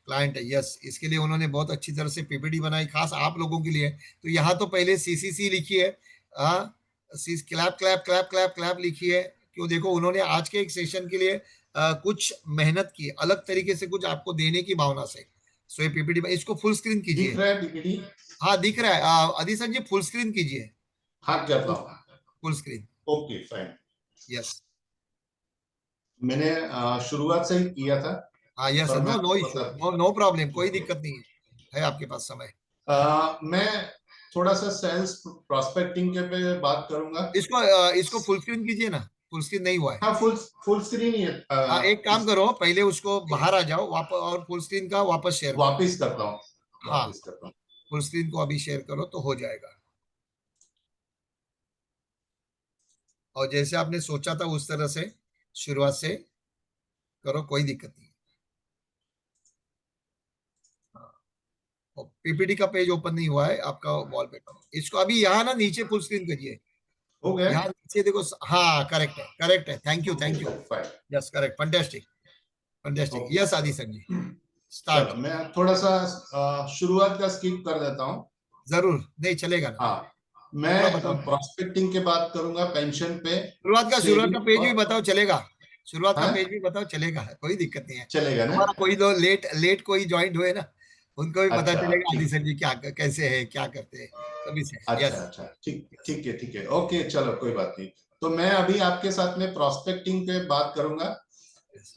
क्लाइंट है, यस, इसके लिए उन्होंने बहुत अच्छी तरह से पीपीटी बनाई खास आप लोगों के लिए। तो यहाँ तो पहले सीसीसी लिखी है, हाँ, clap clap clap clap clap लिखी है। क्यों? देखो, उन्होंने आज के एक सेशन के लिए कुछ मेहनत की, अलग तरीके से कुछ आपको देने की भावना से। सो ये पीपीटी, इसको फुल स्क्रीन दिख कीजिए। रहा है पीपीटी? हाँ, दिख रहा है। अदी सर जी, फुल स्क्रीन कीजिए। हाँ, करता हूँ। Full screen. Okay fine. Yes. मैंने शुरुआत से ही किया था, हाँ, यस, पर मैं नो नो आपको इशू, बता। नो नो प्रॉब्लम, कोई ओके। दिक्कत नहीं है आपके पास समय। मैं थोड़ा सा सेल्स प्रॉस्पेक्टिंग के पे बात करूंगा। इसको फुल स्क्रीन कीजिए ना, फुल स्क्रीन नहीं हुआ है। हाँ, फुल फुल स्क्रीन ही है। हाँ, एक काम इस करो, पहले उसको बाहर आ जाओ वापस, और फुल स्क्रीन का वापस शेयर करो। वापिस करता हूँ, हाँ, वापिस करता हूँ। फुल स्क्रीन को अभी शेयर करो तो हो जाएगा। और जैसे आपने सोचा था उस तरह से शुरुआत से करो, कोई दिक्कत नहीं। पीपीटी का पेज ओपन नहीं हुआ है आपका, वॉलपेपर, इसको अभी यहाँ ना नीचे फुल स्क्रीन करिए। हो गया। यहाँ नीचे देखो, हाँ, करेक्ट है, करेक्ट है, thank you okay thank you. Fine. Yes, correct, fantastic, fantastic. Okay yes आदि चलो। सर जी, चलो स्टार्ट। मैं थोड़ा सा शुरुआत का स्किप कर देता हूँ। जरूर, नहीं चलेगा ना, हाँ, पूरा मैं बताओ। प्रॉस्पेक्टिंग के बात करूंगा, पेंशन पे, शुरुआत का सेविंग पेज भी और। बताओ, चलेगा। शुरुआत का पेज हाँ, भी बताओ, चलेगा, कोई दिक्कत नहीं है। चलेगा ना? हमारा कोई लोग लेट लेट कोई ज्वाइन हुए ना, उनको भी पता अच्छा चलेगा आदि ठीक। सर जी क्या कैसे है, क्या करते हैं, तभी से। अच्छा यस। अच्छा, ठीक यस। ठीक है, ठीक है, ओके चलो कोई बात नहीं। तो मैं अभी आपके साथ में प्रॉस्पेक्टिंग पे बात करूंगा, यस।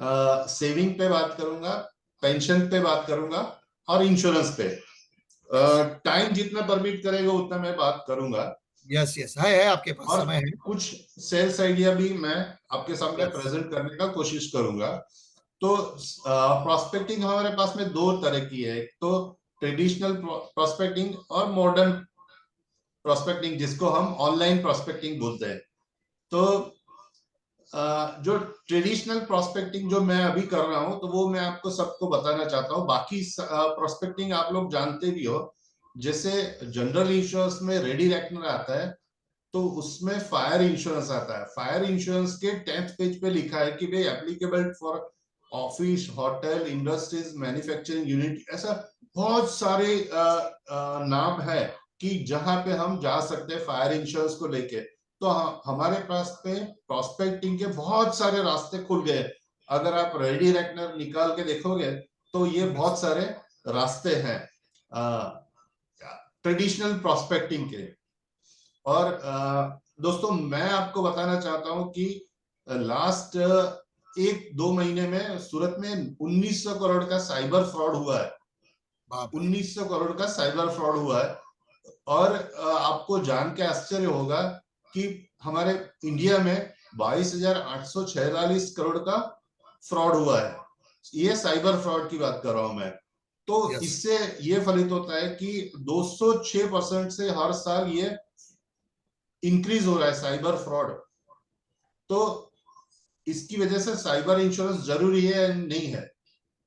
सेविंग पे बात करूंगा, पेंशन पे बात करूंगा, और इंश्योरेंस पे। यस। टाइम जितना परमिट करेगा उतना मैं बात करूंगा। यस यस, है आपके पास और समय है। कुछ सेल्स आइडिया भी मैं आपके सामने यस। प्रेजेंट करने का कोशिश करूंगा। तो प्रोस्पेक्टिंग हमारे पास में दो तरह की है, एक तो ट्रेडिशनल प्रोस्पेक्टिंग और मॉडर्न प्रोस्पेक्टिंग, जिसको हम ऑनलाइन प्रोस्पेक्टिंग बोलते हैं। तो जो ट्रेडिशनल प्रोस्पेक्टिंग जो मैं अभी कर रहा हूं, तो वो मैं आपको सबको बताना चाहता हूँ। बाकी प्रोस्पेक्टिंग आप लोग जानते भी हो। जैसे जनरल इंश्योरेंस में रेडी रेकनर आता है, तो उसमें फायर इंश्योरेंस आता है। फायर इंश्योरेंस के 10th पेज पे लिखा है कि भाई applicable for office, hotel, industries, manufacturing unit, ऐसा बहुत सारे नाम है कि जहां पे हम जा सकते हैं फायर इंश्योरेंस को लेके। तो हमारे पास पे प्रोस्पेक्टिंग के बहुत सारे रास्ते खुल गए। अगर आप रेडी रेकनर निकाल के देखोगे तो ये यस। बहुत सारे रास्ते हैं ट्रेडिशनल प्रोस्पेक्टिंग के। और दोस्तों मैं आपको बताना चाहता हूं कि लास्ट 1-2 महीने में सूरत में 1900 करोड़ का साइबर फ्रॉड हुआ है। बाप रे। 1900 करोड़ का साइबर फ्रॉड हुआ है। और आपको जान के आश्चर्य होगा कि हमारे इंडिया में 22,846 करोड़ का फ्रॉड हुआ है। ये साइबर फ्रॉड की बात कर रहा हूं मैं। तो यस। इससे ये फलित होता है कि 206% से हर साल ये इंक्रीज हो रहा है साइबर फ्रॉड। तो इसकी वजह से साइबर इंश्योरेंस जरूरी है या नहीं है?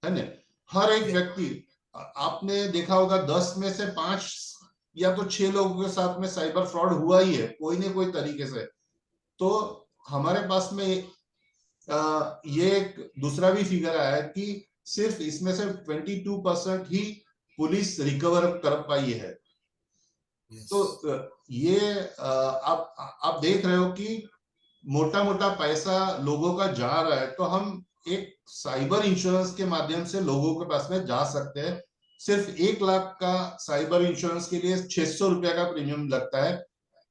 है ना। हर एक yes, व्यक्ति, आपने देखा होगा 10 में से 5 या तो 6 लोगों के साथ में साइबर फ्रॉड हुआ ही है, कोई ना कोई तरीके से। तो हमारे पास में ये एक दूसरा भी फिगर आया है कि सिर्फ इसमें से 22% ही पुलिस रिकवर कर पाई है। तो yes, ये आप देख रहे हो कि मोटा मोटा पैसा लोगों का जा रहा है, तो हम एक साइबर इंश्योरेंस के माध्यम से लोगों के पास में जा सकते हैं। सिर्फ 1 लाख का साइबर इंश्योरेंस के लिए 600 रुपया का प्रीमियम लगता है।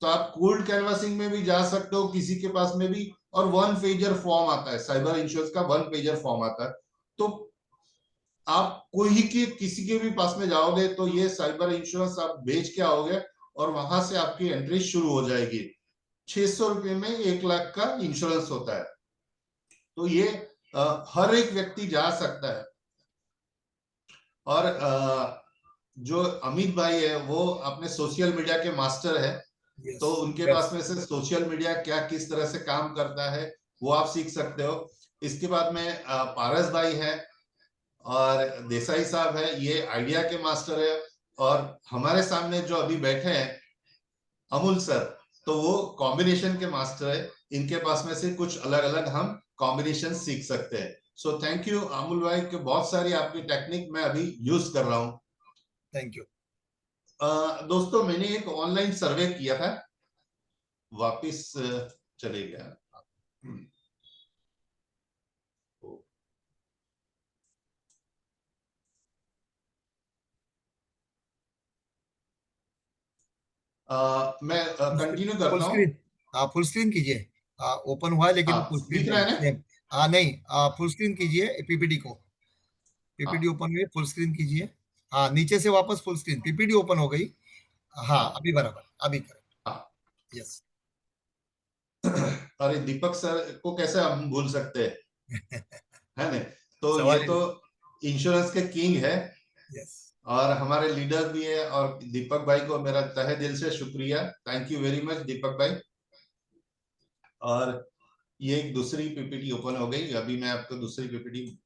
तो आप कोल्ड कैनवासिंग में भी जा सकते हो किसी के पास में भी, और 1 पेजर फॉर्म आता है, साइबर इंश्योरेंस का 1 पेजर फॉर्म आता है। तो आप कोई के किसी के भी पास में जाओगे तो ये साइबर इंश्योरेंस आप बेच के आओगे और वहां से आपकी एंट्री शुरू हो जाएगी। 600 रुपये में 1 लाख का इंश्योरेंस होता है। तो ये हर एक व्यक्ति जा सकता है। और जो अमित भाई है वो अपने सोशल मीडिया के मास्टर है, तो yes, उनके पास yes. में से सोशल मीडिया क्या किस तरह से काम करता है वो आप सीख सकते हो। इसके बाद में पारस भाई है और देसाई साहब है, ये आइडिया के मास्टर है। और हमारे सामने जो अभी बैठे हैं अमूल सर, तो वो कॉम्बिनेशन के मास्टर है। इनके पास में से कुछ अलग अलग हम कॉम्बिनेशन सीख सकते हैं। सो थैंक यू अमूल भाई के, बहुत सारी आपकी टेक्निक मैं अभी यूज कर रहा हूँ। Thank you. दोस्तों मैंने एक ऑनलाइन सर्वे किया था, वापिस चले गया। मैं कंटिन्यू फुल करता हूँ। स्क्रीन, हाँ फुल स्क्रीन कीजिए। ओपन हुआ है लेकिन हाँ फुल स्क्रीन दिख रहा नहीं है ना। सेम। हाँ नहीं, फुल स्क्रीन कीजिए पीपीटी को। पीपीटी हाँ ओपन हुई, फुल स्क्रीन कीजिए। हाँ नीचे से वापस फुल स्क्रीन, पीपीटी ओपन हो गई। हाँ हाँ अभी बराबर, अभी करेक्ट। हाँ। यस। अरे दीपक सर को कैसे हम भूल सकते हैं, है ना। तो ये सवाल ही तो नहीं। इंश्योरेंस के किंग है यस। और हमारे लीडर भी है। और दीपक भाई को मेरा तहे दिल से शुक्रिया, थैंक यू वेरी मच दीपक भाई। और ये एक दूसरी पीपीटी ओपन हो गई, अभी मैं आपको दूसरी पीपीटी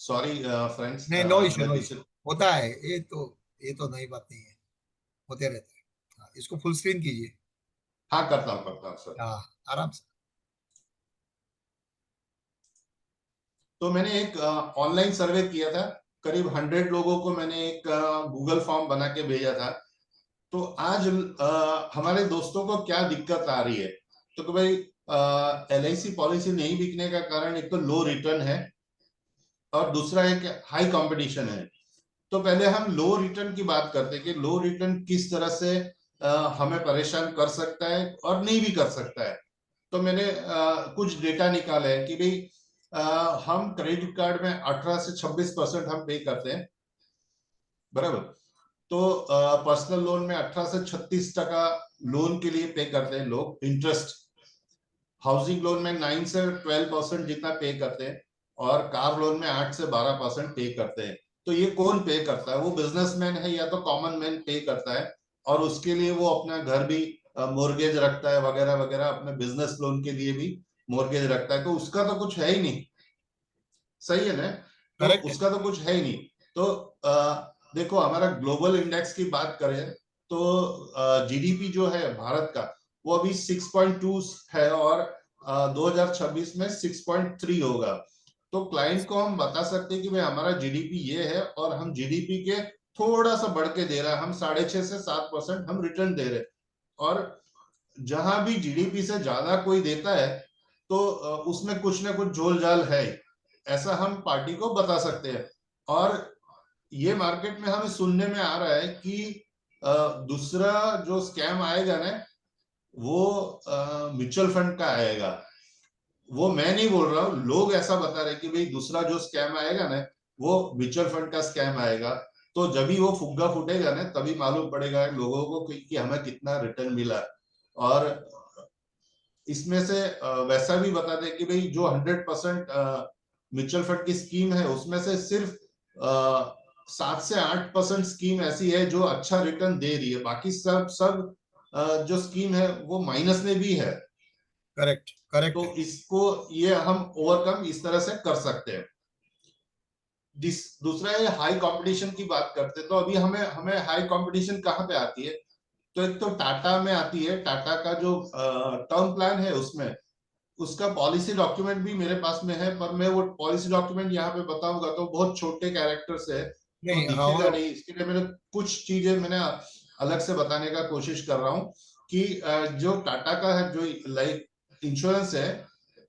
सॉरी फ्रेंड्स, नहीं, नो इशू, मैं नो इशू। दूसरी। होता है ये तो नई बात नहीं है, होते रहते हैं। हाँ, इसको फुल स्क्रीन कीजिए। हाँ करता हूँ सर। हाँ आराम से। तो मैंने एक ऑनलाइन सर्वे किया था, करीब 100 लोगों को मैंने एक गूगल फॉर्म बना के भेजा था। तो आज हमारे दोस्तों को क्या दिक्कत आ रही है, तो कि भाई LIC पॉलिसी नहीं बिकने का कारण एक तो लो रिटर्न है और दूसरा है कि हाई कंपटीशन है। तो पहले हम लो रिटर्न की बात करते हैं कि लो रिटर्न किस तरह से हमें परेशान कर सकता है और नहीं भी कर सकता है। तो मैंने कुछ डेटा निकाले हैं कि भाई हम क्रेडिट कार्ड में 18 से 26% हम पे करते हैं, बराबर। तो पर्सनल लोन में 18 से 36% लोन के लिए पे करते हैं लोग इंटरेस्ट। हाउसिंग लोन में 9 से 12% जितना पे करते हैं और कार लोन में 8 से 12% पे करते हैं। तो ये कौन पे करता है, वो बिजनेसमैन है या तो कॉमन मैन पे करता है। और उसके लिए वो अपना घर भी मोर्गेज रखता है वगैरह वगैरह, अपने बिजनेस लोन के लिए भी मोर्गेज रखता है, तो उसका तो कुछ है ही नहीं। सही है ना। तो करेक्ट है। उसका तो कुछ है ही नहीं। तो देखो हमारा ग्लोबल इंडेक्स की बात करें तो GDP जो है भारत का वो अभी 6.2 है और 2026 में 6.3 होगा। तो क्लाइंट को हम बता सकते हैं कि भाई हमारा GDP ये है और हम GDP के थोड़ा सा बढ़ के दे रहा है, हम 6.5 से 7% हम रिटर्न दे रहे हैं। और जहां भी GDP से ज्यादा कोई देता है तो उसमें कुछ ना कुछ झोल झाल है, ऐसा हम पार्टी को बता सकते हैं। और ये मार्केट में हमें सुनने में आ रहा है कि दूसरा जो स्कैम आएगा ना वो म्यूचुअल फंड का आएगा। वो मैं नहीं बोल रहा हूँ, लोग ऐसा बता रहे कि भाई दूसरा जो स्कैम आएगा ना वो म्यूचुअल फंड का स्कैम आएगा। तो जब भी वो फुग्गा फूटेगा ना तभी मालूम पड़ेगा लोगों को कि हमें कितना रिटर्न मिला। और इसमें से वैसा भी बता दें कि भाई जो 100% म्यूचुअल फंड की स्कीम है उसमें से सिर्फ 7 से 8% स्कीम ऐसी है जो अच्छा रिटर्न दे रही है, बाकी सब सब जो स्कीम है वो माइनस में भी है। करेक्ट करेक्ट तो है। इसको ये हम ओवरकम इस तरह से कर सकते हैं। दूसरा है हाई कंपटीशन की बात करते हैं, तो अभी हमें हमें हाई कंपटीशन कहाँ पे आती है? तो एक तो टाटा में आती है। टाटा का जो टर्म प्लान है उसमें उसका पॉलिसी डॉक्यूमेंट भी मेरे पास में है, पर मैं वो पॉलिसी डॉक्यूमेंट यहाँ पे बताऊंगा तो बहुत छोटे कैरेक्टर से है, तो नहीं हाँ दिखेगा वो नहीं। इसके लिए मैंने कुछ चीजें मैंने अलग से बताने का कोशिश कर रहा हूँ कि जो टाटा का है जो लाइफ इंश्योरेंस है,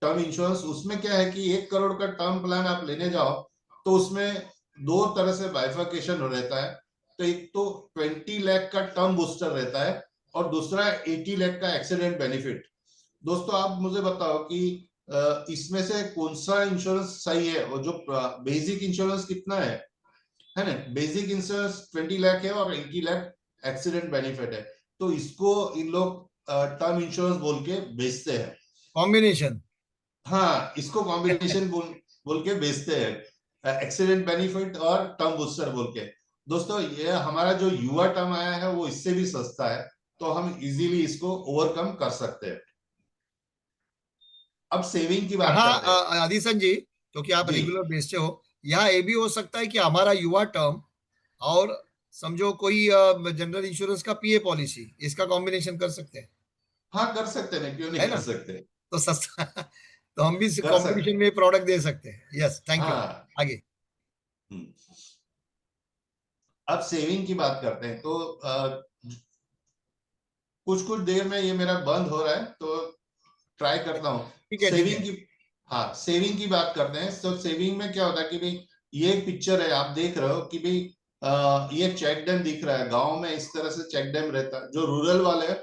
टर्म इंश्योरेंस, उसमें क्या है कि 1 करोड़ का टर्म प्लान आप लेने जाओ तो उसमें दो तरह से बाइफर्केशन रहता है। तो एक तो 20 लाख का टर्म बूस्टर रहता है और दूसरा 80 लाख का एक्सीडेंट बेनिफिट। दोस्तों आप मुझे बताओ कि इसमें से कौन सा इंश्योरेंस सही है? और जो बेसिक इंश्योरेंस कितना है ना? बेसिक इंश्योरेंस 20 लाख है और 80 लाख एक्सीडेंट बेनिफिट है। तो इसको इन लोग टर्म इंश्योरेंस बोल के बेचते हैं। कॉम्बिनेशन। हाँ, इसको कॉम्बिनेशन बोल के बेचते हैं, एक्सीडेंट बेनिफिट और टर्म बूस्टर बोल के। दोस्तों ये हमारा जो युवा टर्म आया है वो इससे भी सस्ता है, तो हम इजीली इसको ओवरकम कर सकते हैं। अब सेविंग की बात यहाँ करते हैं। आदिशन जी, क्योंकि आप जी रेगुलर बेचते हो, यहाँ ये भी हो सकता है कि हमारा युवा टर्म और समझो कोई जनरल इंश्योरेंस का पीए पॉलिसी, इसका कॉम्बिनेशन कर सकते हैं, हाँ, कर सकते हैं ना, क्यों है नहीं ना? कर सकते? तो सस्ता तो हम भी कर सकते। कॉम्पिटिशन में प्रोडक्ट दे सकते हैं। Yes, thank you. हाँ। आगे। हम्म। अब सेविंग की बात करते हैं, तो कुछ कुछ देर में ये मेरा बंद हो रहा है तो ट्राई करता हूँ। ठीक है ठीक है। सेविंग की, हाँ सेविंग की बात करते हैं। तो सेविंग में क्या होता है कि भाई ये एक पिक्चर है, आप देख रहे हो कि भाई ये चेक डैम दिख रहा है। गांव में इस तरह से चेक डैम रहता है, जो रूरल वाले हैं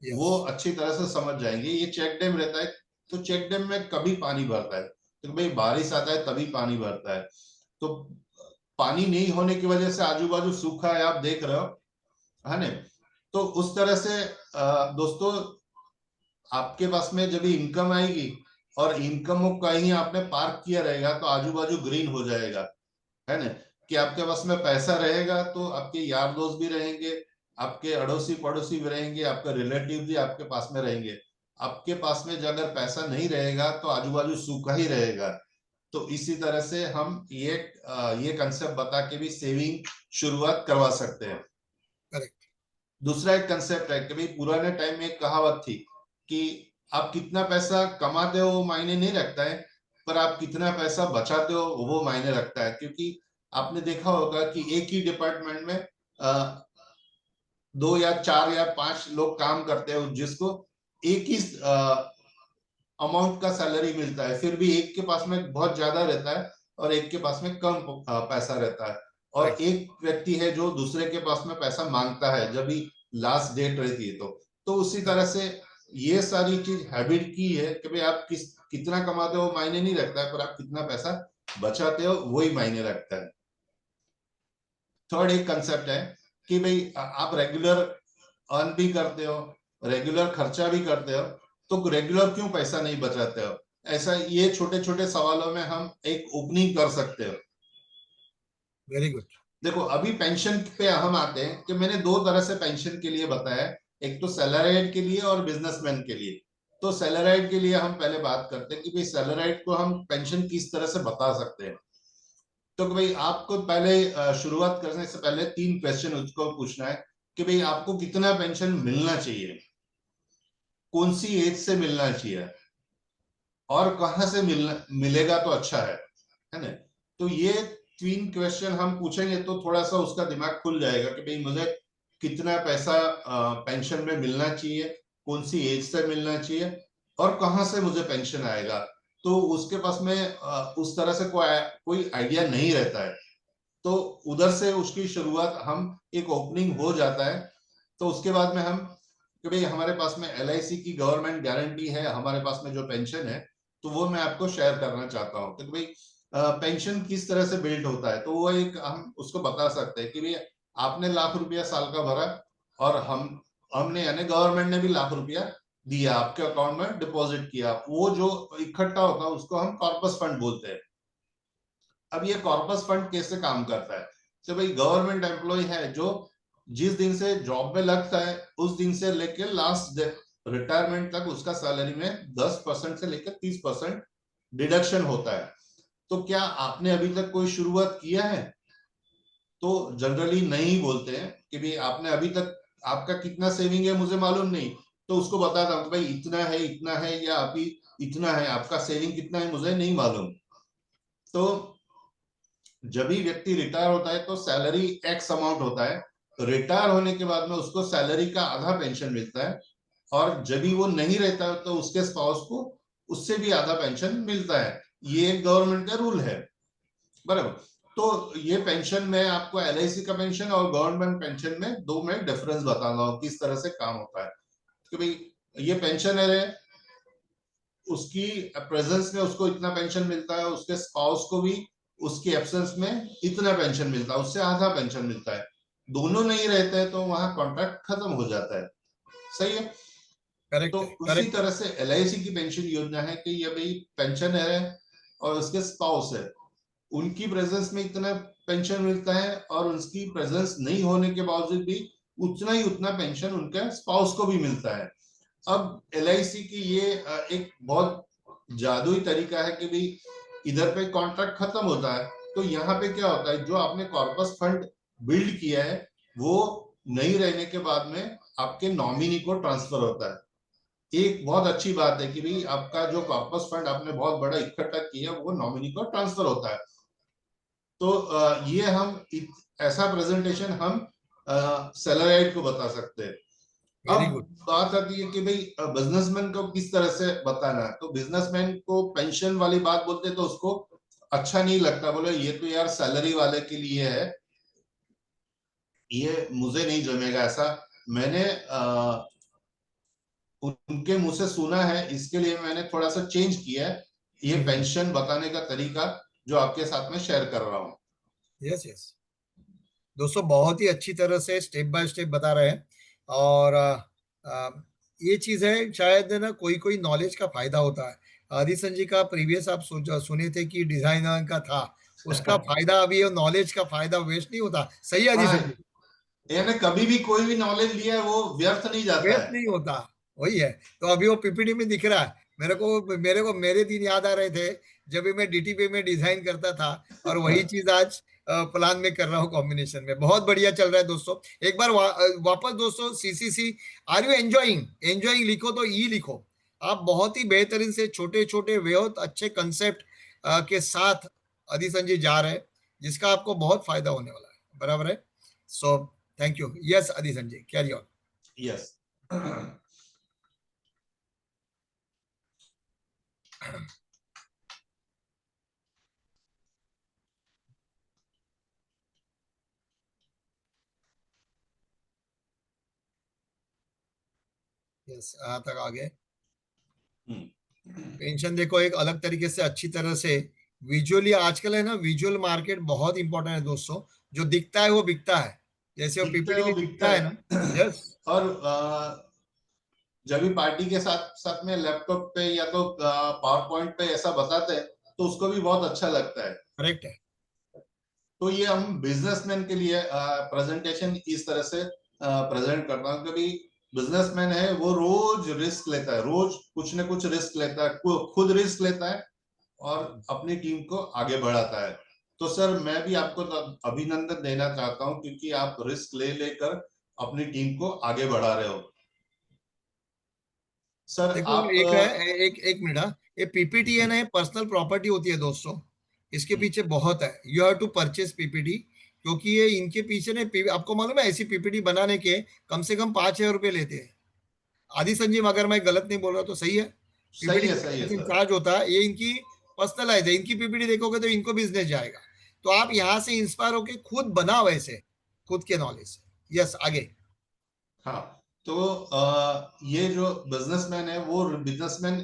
यस। वो अच्छी तरह से समझ जाएंगे। ये चेक डैम रहता है, तो चेक डैम में कभी पानी भरता है, तो भाई बारिश आता है तभी पानी भरता है। तो पानी नहीं होने की वजह से आजू बाजू सूखा है, आप देख रहे हो, है ना? तो उस तरह से दोस्तों आपके पास में जब इनकम आएगी और इनकम को कहीं आपने पार्क किया रहेगा तो आजू बाजू ग्रीन हो जाएगा, है ना? कि आपके पास में पैसा रहेगा तो आपके यार दोस्त भी रहेंगे, आपके अड़ोसी पड़ोसी भी रहेंगे, आपके रिलेटिव भी आपके पास में रहेंगे। आपके पास में जब अगर पैसा नहीं रहेगा तो आजू बाजू सूखा ही रहेगा। तो इसी तरह से हम ये कंसेप्ट बता के भी सेविंग शुरुआत करवा सकते हैं। करेक्ट। दूसरा एक कंसेप्ट है कि भाई पुराने टाइम में एक कहावत थी कि आप कितना पैसा कमाते हो वो मायने नहीं रखता है, पर आप कितना पैसा बचाते हो वो मायने रखता है। क्योंकि आपने देखा होगा कि एक ही डिपार्टमेंट में दो या चार या पांच लोग काम करते हैं, जिसको एक ही अमाउंट का सैलरी मिलता है, फिर भी एक के पास में बहुत ज्यादा रहता है और एक के पास में कम पैसा रहता है। और करेक्ट। एक व्यक्ति है जो दूसरे के पास में पैसा मांगता है जब भी लास्ट डेट रहती है। तो उसी तरह से ये सारी चीज हैबिट की है कि भाई आप कितना कमाते हो मायने नहीं रखता है, पर आप कितना पैसा बचाते हो वही मायने रखता है। थर्ड एक कंसेप्ट है कि भाई आप रेगुलर अर्न भी करते हो, रेगुलर खर्चा भी करते हो, तो रेगुलर क्यों पैसा नहीं बचाते हो? ऐसा ये छोटे छोटे सवालों में हम एक ओपनिंग कर सकते हो। Very good. देखो अभी पेंशन पे हम आते हैं कि मैंने दो तरह से पेंशन के लिए बताया, एक तो सैलराइड के लिए और बिजनेसमैन के लिए। तो सैलराइड के लिए हम पहले बात करते हैं कि भाई सैलराइड को हम पेंशन किस तरह से बता सकते हैं। तो भाई आपको पहले शुरुआत करने से पहले 3 क्वेश्चन उसको पूछना है कि भाई आपको कितना पेंशन मिलना चाहिए, कौन सी एज से मिलना चाहिए, और कहाँ से मिलेगा तो अच्छा है ना? तो ये 3 क्वेश्चन हम पूछेंगे तो थोड़ा सा उसका दिमाग खुल जाएगा कि भाई मुझे कितना पैसा पेंशन में मिलना चाहिए, कौन सी एज से मिलना चाहिए, और कहाँ से मुझे पेंशन आएगा। तो उसके पास में उस तरह से कोई आइडिया नहीं रहता है। तो उधर से उसकी शुरुआत हम एक ओपनिंग हो जाता है। तो उसके बाद में हम कि भाई हमारे पास में LIC की गवर्नमेंट गारंटी है, हमारे पास में जो पेंशन है, तो वो मैं आपको शेयर करना चाहता हूँ कि भाई पेंशन किस तरह से बिल्ड होता है। तो वो एक हम उसको बता सकते हैं कि भाई आपने ₹1,00,000 साल का भरा और हमने यानी गवर्नमेंट ने भी ₹1,00,000 दिया आपके अकाउंट में डिपॉजिट किया, वो जो इकट्ठा होता है उसको हम कॉर्पस फंड बोलते हैं। अब ये कॉर्पस फंड कैसे काम करता है? तो भाई गवर्नमेंट एम्प्लॉय है जो जिस दिन से जॉब में लगता है उस दिन से लेकर लास्ट रिटायरमेंट तक उसका सैलरी में 10% से लेकर 30% डिडक्शन होता है। तो क्या आपने अभी तक कोई शुरुआत किया है? तो जनरली नहीं बोलते हैं कि भाई आपने अभी तक आपका कितना सेविंग है मुझे मालूम नहीं, तो उसको बताता हूँ भाई इतना है या अभी इतना है, आपका सेविंग कितना है मुझे नहीं मालूम। तो जब भी व्यक्ति रिटायर होता है तो सैलरी एक्स अमाउंट होता है, रिटायर होने के बाद में उसको सैलरी का आधा पेंशन मिलता है, और जब भी वो नहीं रहता है तो उसके स्पाउस को उससे भी आधा पेंशन मिलता है। ये एक गवर्नमेंट का रूल है, बराबर। तो ये पेंशन में आपको एलआईसी का पेंशन और गवर्नमेंट पेंशन में दो में डिफरेंस बताना हो किस तरह से काम होता है कि भाई ये पेंशन है, उसकी प्रेजेंस में उसको इतना पेंशन मिलता है, उसके स्पाउस को भी उसकी एब्सेंस में इतना पेंशन मिलता है, उससे आधा पेंशन मिलता है। दोनों नहीं रहते हैं तो वहां कॉन्ट्रैक्ट खत्म हो जाता है। सही है। तो करेक्ट है, उसी करेक्ट है। तरह से एलआईसी की पेंशन योजना है कि ये भाई पेंशन है और उसके स्पाउस है, उनकी प्रेजेंस में इतना पेंशन मिलता है, और उसकी प्रेजेंस नहीं होने के बावजूद भी उतना ही उतना पेंशन उनके स्पाउस को भी मिलता है। अब एलआईसी की ये एक बहुत जादुई तरीका है कि भाई इधर पे कॉन्ट्रैक्ट खत्म होता है तो यहाँ पे क्या होता है, जो आपने कॉर्पस फंड बिल्ड किया है वो नहीं रहने के बाद में आपके नॉमिनी को ट्रांसफर होता है। एक बहुत अच्छी बात है कि भाई आपका जो कॉर्पस फंड आपने बहुत बड़ा इकट्ठा किया वो नॉमिनी को ट्रांसफर होता है। तो ये ऐसा प्रेजेंटेशन हम सैलराइड को बता सकते हैं। अब वेरी गुड। बात आती है कि भाई बिजनेसमैन को किस तरह से बताना है, तो बिजनेसमैन को पेंशन वाली बात बोलते तो उसको अच्छा नहीं लगता, बोले ये तो यार सैलरी वाले के लिए है, ये मुझे नहीं जमेगा ऐसा। मैंने उनके मुंह से सुना है, इसके लिए मैंने थोड़ा सा चेंज किया है ये पेंशन बताने का तरीका, जो आपके साथ में शेयर कर रहा हूँ। Yes, yes. दोस्तों बहुत ही अच्छी तरह से स्टेप बाय स्टेप बता रहे हैं। और ये चीज है, शायद ना कोई कोई नॉलेज का फायदा होता है। आदिसन जी का प्रीवियस आप सुने थे कि डिजाइनर का था, उसका फायदा अभी नॉलेज का फायदा वेस्ट नहीं होता। सही है हाँ, आदिसन जी? यानी कभी भी कोई भी नॉलेज लिया है वो व्यर्थ नहीं जाता वेस्ट है। नहीं होता। वही है। तो अभी वो पीपीटी में दिख रहा है। मेरे को मेरे दिन याद आ रहे थे जब भी मैं डीटीपी में डिजाइन करता था। और वही चीज आज प्लान में कर रहा हूँ कॉम्बिनेशन में। बहुत बढ़िया चल रहा है दोस्तों। एक बार वापस दोस्तों CCC, are you enjoying? Enjoying लिखो तो ई लिखो। आप बहुत ही बेहतरीन से छोटे छोटे बहुत अच्छे कंसेप्ट के साथ अधी संजय जा रहे हैं, जिसका आपको बहुत फायदा होने वाला है। बराबर है। सो थैंक यू। यस अधी Sanjay, carry on. Yes. Yes, यहाँ तक आ गए। पेंशन देखो एक अलग तरीके से अच्छी तरह से विजुअली आजकल है ना, विजुअल मार्केट बहुत इंपॉर्टेंट है दोस्तों। जो दिखता है वो बिकता है। जैसे वो दिखता है पीपीटी वो में बिकता दिखता है ना। है। यस। और जब भी पार्टी के साथ साथ में लैपटॉप पे या तो पावर पॉइंट पे ऐसा बताते हैं तो उसको भी बहुत अच्छा लगता है। करेक्ट है। तो ये हम बिजनेसमैन के लिए प्रेजेंटेशन इस तरह से प्रेजेंट करता हूँ, क्योंकि बिजनेसमैन है वो रोज रिस्क लेता है, रोज कुछ न कुछ रिस्क लेता है, खुद रिस्क लेता है और अपनी टीम को आगे बढ़ाता है। तो सर मैं भी आपको अभिनंदन देना चाहता हूँ क्योंकि आप रिस्क ले लेकर अपनी टीम को आगे बढ़ा रहे हो। सर देखो आप एक है, एक एक मिनट। हाँ, ये पीपीटी है ना, ये पर्सनल प्रॉपर्टी होती है दोस्तों। इसके पीछे बहुत है। You have to purchase PPT. क्योंकि ये इनके पीछे ने आपको मालूम है ऐसी पीपीटी बनाने के कम से कम 5,000 रुपये लेते हैं। आदि संजीव, अगर मैं गलत नहीं बोल रहा तो सही है? पीपीटी सही है सर। चार्ज होता है। ये इनकी पर्सनलाइज है। इनकी पीपीटी देखोगे तो इनको बिजनेस जाएगा। तो आप यहाँ से इंस्पायर होके खुद बनाओ ऐसे, खुद के नॉलेज से। यस, आगे। हाँ, तो ये जो बिजनेसमैन है वो बिजनेसमैन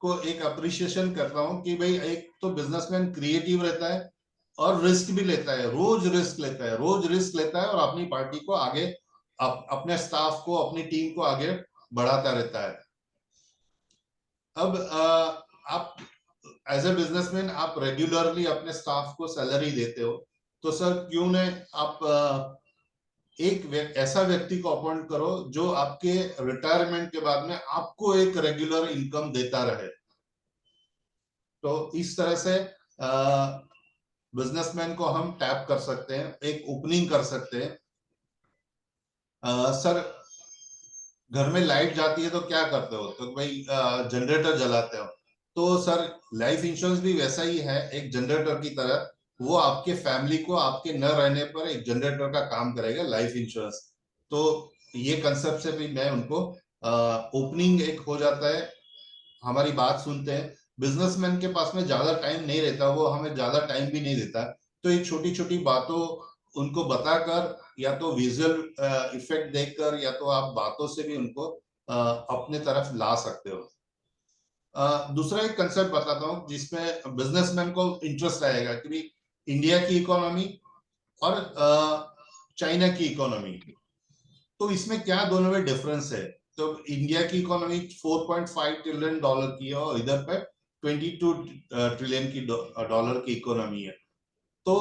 को एक अप्रिशिएशन करता हूँ कि भाई एक तो बिजनेसमैन क्रिएटिव रहता है और रिस्क भी लेता है, रोज रिस्क लेता है, रोज रिस्क लेता है और अपनी पार्टी को आगे अपने स्टाफ को अपनी टीम को आगे बढ़ाता रहता है। अब आप एज ए बिजनेसमैन आप रेगुलरली अपने स्टाफ को सैलरी देते हो, तो सर क्यों ने आप ऐसा व्यक्ति को अपॉइंट करो जो आपके रिटायरमेंट के बाद में आपको एक रेगुलर इनकम देता रहे। तो इस तरह से बिजनेसमैन को हम टैप कर सकते हैं, एक ओपनिंग कर सकते हैं। सर, घर में लाइट जाती है तो क्या करते हो? तो भाई जनरेटर जलाते हो। तो सर, लाइफ इंश्योरेंस भी वैसा ही है, एक जनरेटर की तरह। वो आपके फैमिली को आपके न रहने पर एक जनरेटर का काम करेगा, लाइफ इंश्योरेंस। तो ये कंसेप्ट से भी मैं उनको ओपनिंग एक हो जाता है, हमारी बात सुनते हैं। बिजनेसमैन के पास में ज्यादा टाइम नहीं रहता, वो हमें ज्यादा टाइम भी नहीं देता। तो ये छोटी छोटी बातों उनको बताकर, या तो विजुअल इफेक्ट देकर, या तो आप बातों से भी उनको अपने तरफ ला सकते हो। दूसरा एक कंसेप्ट बताता हूँ जिसमें बिजनेसमैन को इंटरेस्ट आएगा कि भाई इंडिया की इकोनॉमी और चाइना की इकोनॉमी, तो इसमें क्या दोनों में डिफरेंस है। तो इंडिया की इकोनॉमी 4.5 ट्रिलियन डॉलर की है, और इधर पे 22 ट्रिलियन की डॉलर की इकोनॉमी है। तो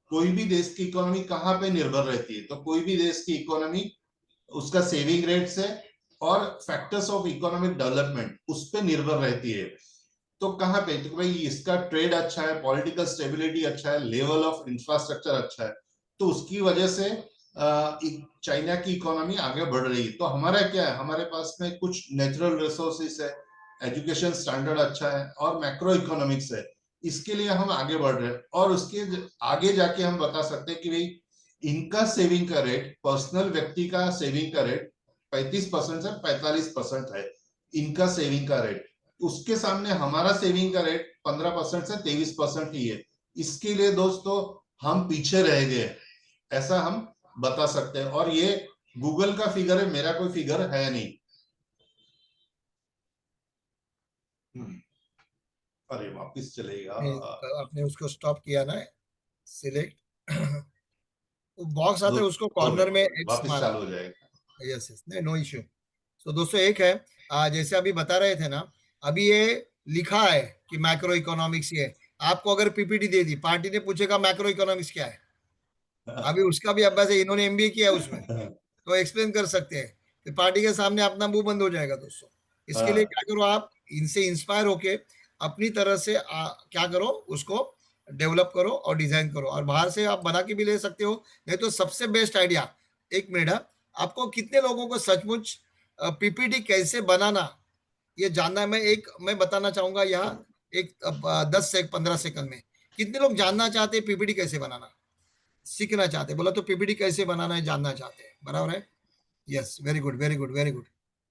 कोई भी देश की इकोनॉमी कहाँ पे निर्भर रहती है? तो कोई भी देश की इकोनॉमी उसका सेविंग रेट से और फैक्टर्स ऑफ इकोनॉमिक डेवलपमेंट उस पर निर्भर रहती है। तो कहाँ पे? तो भाई इसका ट्रेड अच्छा है, पॉलिटिकल स्टेबिलिटी अच्छा है, लेवल ऑफ इंफ्रास्ट्रक्चर अच्छा है, तो उसकी वजह से चाइना की इकोनॉमी आगे बढ़ रही है। तो हमारा क्या है, हमारे पास में कुछ नेचुरल रिसोर्सेस है, एजुकेशन स्टैंडर्ड अच्छा है, और मैक्रो इकोनॉमिक्स है, इसके लिए हम आगे बढ़ रहे हैं। और उसके आगे जाके हम बता सकते हैं कि भाई इनका सेविंग का रेट, पर्सनल व्यक्ति का सेविंग का रेट 35% से 45% है, इनका सेविंग का रेट। उसके सामने हमारा सेविंग का रेट 15% से 23% ही है। इसके लिए दोस्तों हम पीछे रह गए, ऐसा हम बता सकते हैं। और ये गूगल का फिगर है, मेरा कोई फिगर है नहीं। अरे वापिस चलेगा। आपने उसको स्टॉप किया ना, सिलेक्ट वो बॉक्स आता है, उसको हो गया, कॉर्नर में एक्स वापिस मारा। चालू हो जाएगा। यस यस, नहीं, नो इश्यू। तो दोस्तों एक है, जैसे अभी बता रहे थे ना, अभी ये लिखा है कि मैक्रो इकोनॉमिक्स ये है। आपको अगर पीपीटी दे दी, पार्टी ने पूछेगा मैक्रो इकोनॉमिक्स क्या है, अभी उसका भी अभ्यास है, इन्होंने एमबीए किया है उसमें, तो एक्सप्लेन कर सकते हैं। तो पार्टी के सामने अपना मुंह बंद हो जाएगा दोस्तों। इसके लिए क्या करो, आप इनसे इंस्पायर होके अपनी तरह से क्या करो, उसको डेवलप करो और डिजाइन करो, और बाहर से आप बना के भी ले सकते हो। नहीं तो सबसे बेस्ट आइडिया, एक मिनट है, आपको कितने लोगों को सचमुच पीपीटी कैसे बनाना ये जानना है। मैं बताना चाहूंगा यहाँ, एक 10 से 15 सेकंड में, कितने लोग जानना चाहते हैं पीपीटी कैसे बनाना, सीखना चाहते हैं? बोला तो पीपीटी कैसे बनाना है जानना चाहते हैं, बराबर है। Yes, very good very good very good.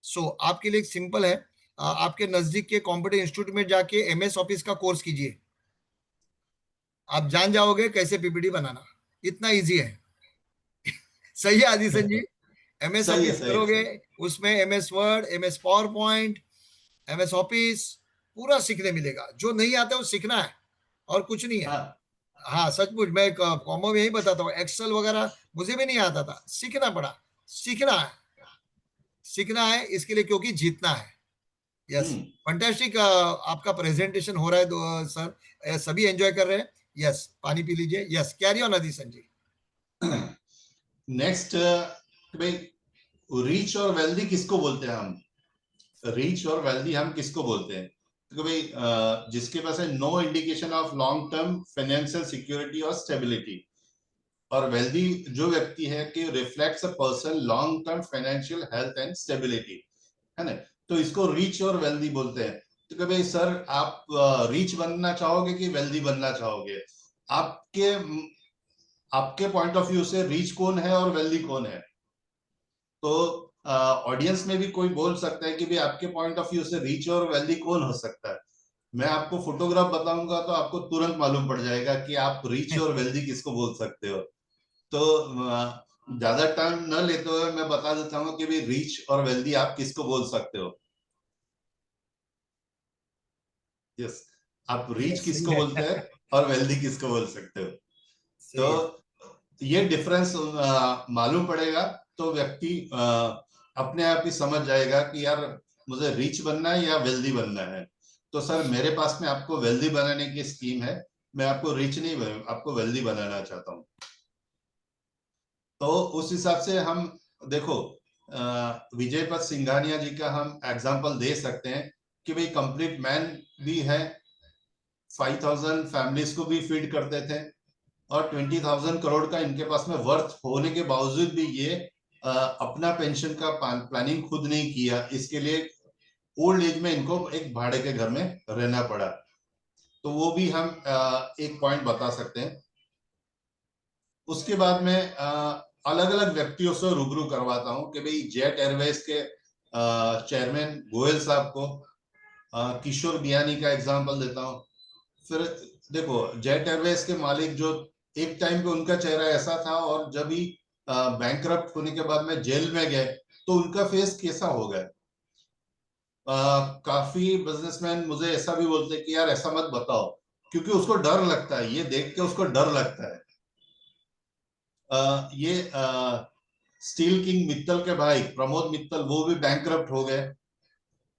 So आपके लिए सिंपल है, आपके नजदीक के कॉम्पिटेटिव इंस्टीट्यूट में जाके एमएस ऑफिस का कोर्स कीजिए, आप जान जाओगे कैसे पीपीटी बनाना, इतना इजी है। सही है आदिशन जी? एमएस सही है, ऑफिस सही है, करोगे, सही। उसमें MS word, MS power point, MS office पूरा सीखने मिलेगा। जो नहीं आता है वो सीखना है, और कुछ नहीं है। हाँ। हाँ सचमुच, मैं कॉमो में यही बताता हूँ, एक्सेल वगैरह मुझे भी नहीं आता था, सीखना पड़ा। सीखना है, सीखना है इसके लिए, क्योंकि जीतना है। यस, हम्म। फंटेस्टिक। आपका प्रेजेंटेशन हो रहा है सर, सभी एंजॉय कर रहे हैं। यस, पानी पी लीजिए। Yes, carry on Adishan ji. Next, भाई रीच और वेल्दी किसको बोलते हैं हम? रिच और वेल्दी हम किसको बोलते हैं? तो भाई जिसके पास है no indication of long term financial security और स्टेबिलिटी। और वेल्दी जो व्यक्ति है कि reflects a person long term financial health and stability, है ना? तो इसको रिच और वेल्दी बोलते हैं। तो भाई सर, आप रिच बनना चाहोगे कि वेल्दी बनना चाहोगे? आपके आपके पॉइंट ऑफ व्यू से रिच कौन है और वेल्दी कौन है? तो ऑडियंस में भी कोई बोल सकता है कि भाई आपके पॉइंट ऑफ व्यू से रिच और वेल्दी कौन हो सकता है। मैं आपको फोटोग्राफ बताऊंगा तो आपको तुरंत मालूम पड़ जाएगा कि आप रिच और वेल्दी किसको बोल सकते हो। तो ज्यादा टाइम न लेते हुए मैं बता देता हूँ कि भाई रिच और वेल्दी आप किसको बोल सकते हो। यस, आप रिच यस, सही किसको है। बोलते हैं और वेल्दी किसको बोल सकते हो। तो सही है। ये डिफरेंस मालूम पड़ेगा, तो व्यक्ति अपने आप ही समझ जाएगा कि यार मुझे रिच बनना है या वेल्दी बनना है। तो सर, मेरे पास में आपको वेल्दी बनाने की स्कीम है। मैं आपको रिच नहीं, आपको वेल्दी बनाना चाहता हूँ। तो उस हिसाब से हम देखो, विजयपत सिंघानिया जी का हम एग्जाम्पल दे सकते हैं कि भाई कंप्लीट मैन भी है, 5,000 फैमिलीज को भी फीड करते थे, और 20,000 करोड़ का इनके पास में वर्थ होने के बावजूद भी ये अपना पेंशन का प्लानिंग खुद नहीं किया। इसके लिए ओल्ड एज में इनको एक भाड़े के घर में रहना पड़ा। तो वो भी हम एक पॉइंट बता सकते हैं। उसके बाद में अलग अलग व्यक्तियों से रूबरू करवाता हूं कि भाई जेट एयरवेज के चेयरमैन गोयल साहब को, किशोर बियानी का एग्जांपल देता हूं। फिर देखो, जेट एयरवेज के मालिक जो एक टाइम पे उनका चेहरा ऐसा था, और जब ही बैंकरप्ट होने के बाद में जेल में गए तो उनका फेस कैसा हो गया। काफी बिजनेसमैन मुझे ऐसा भी बोलते हैं कि यार ऐसा मत बताओ, क्योंकि उसको डर लगता है, ये देख के उसको डर लगता है। ये स्टील किंग मित्तल के भाई प्रमोद मित्तल, वो भी बैंकरप्ट हो गए।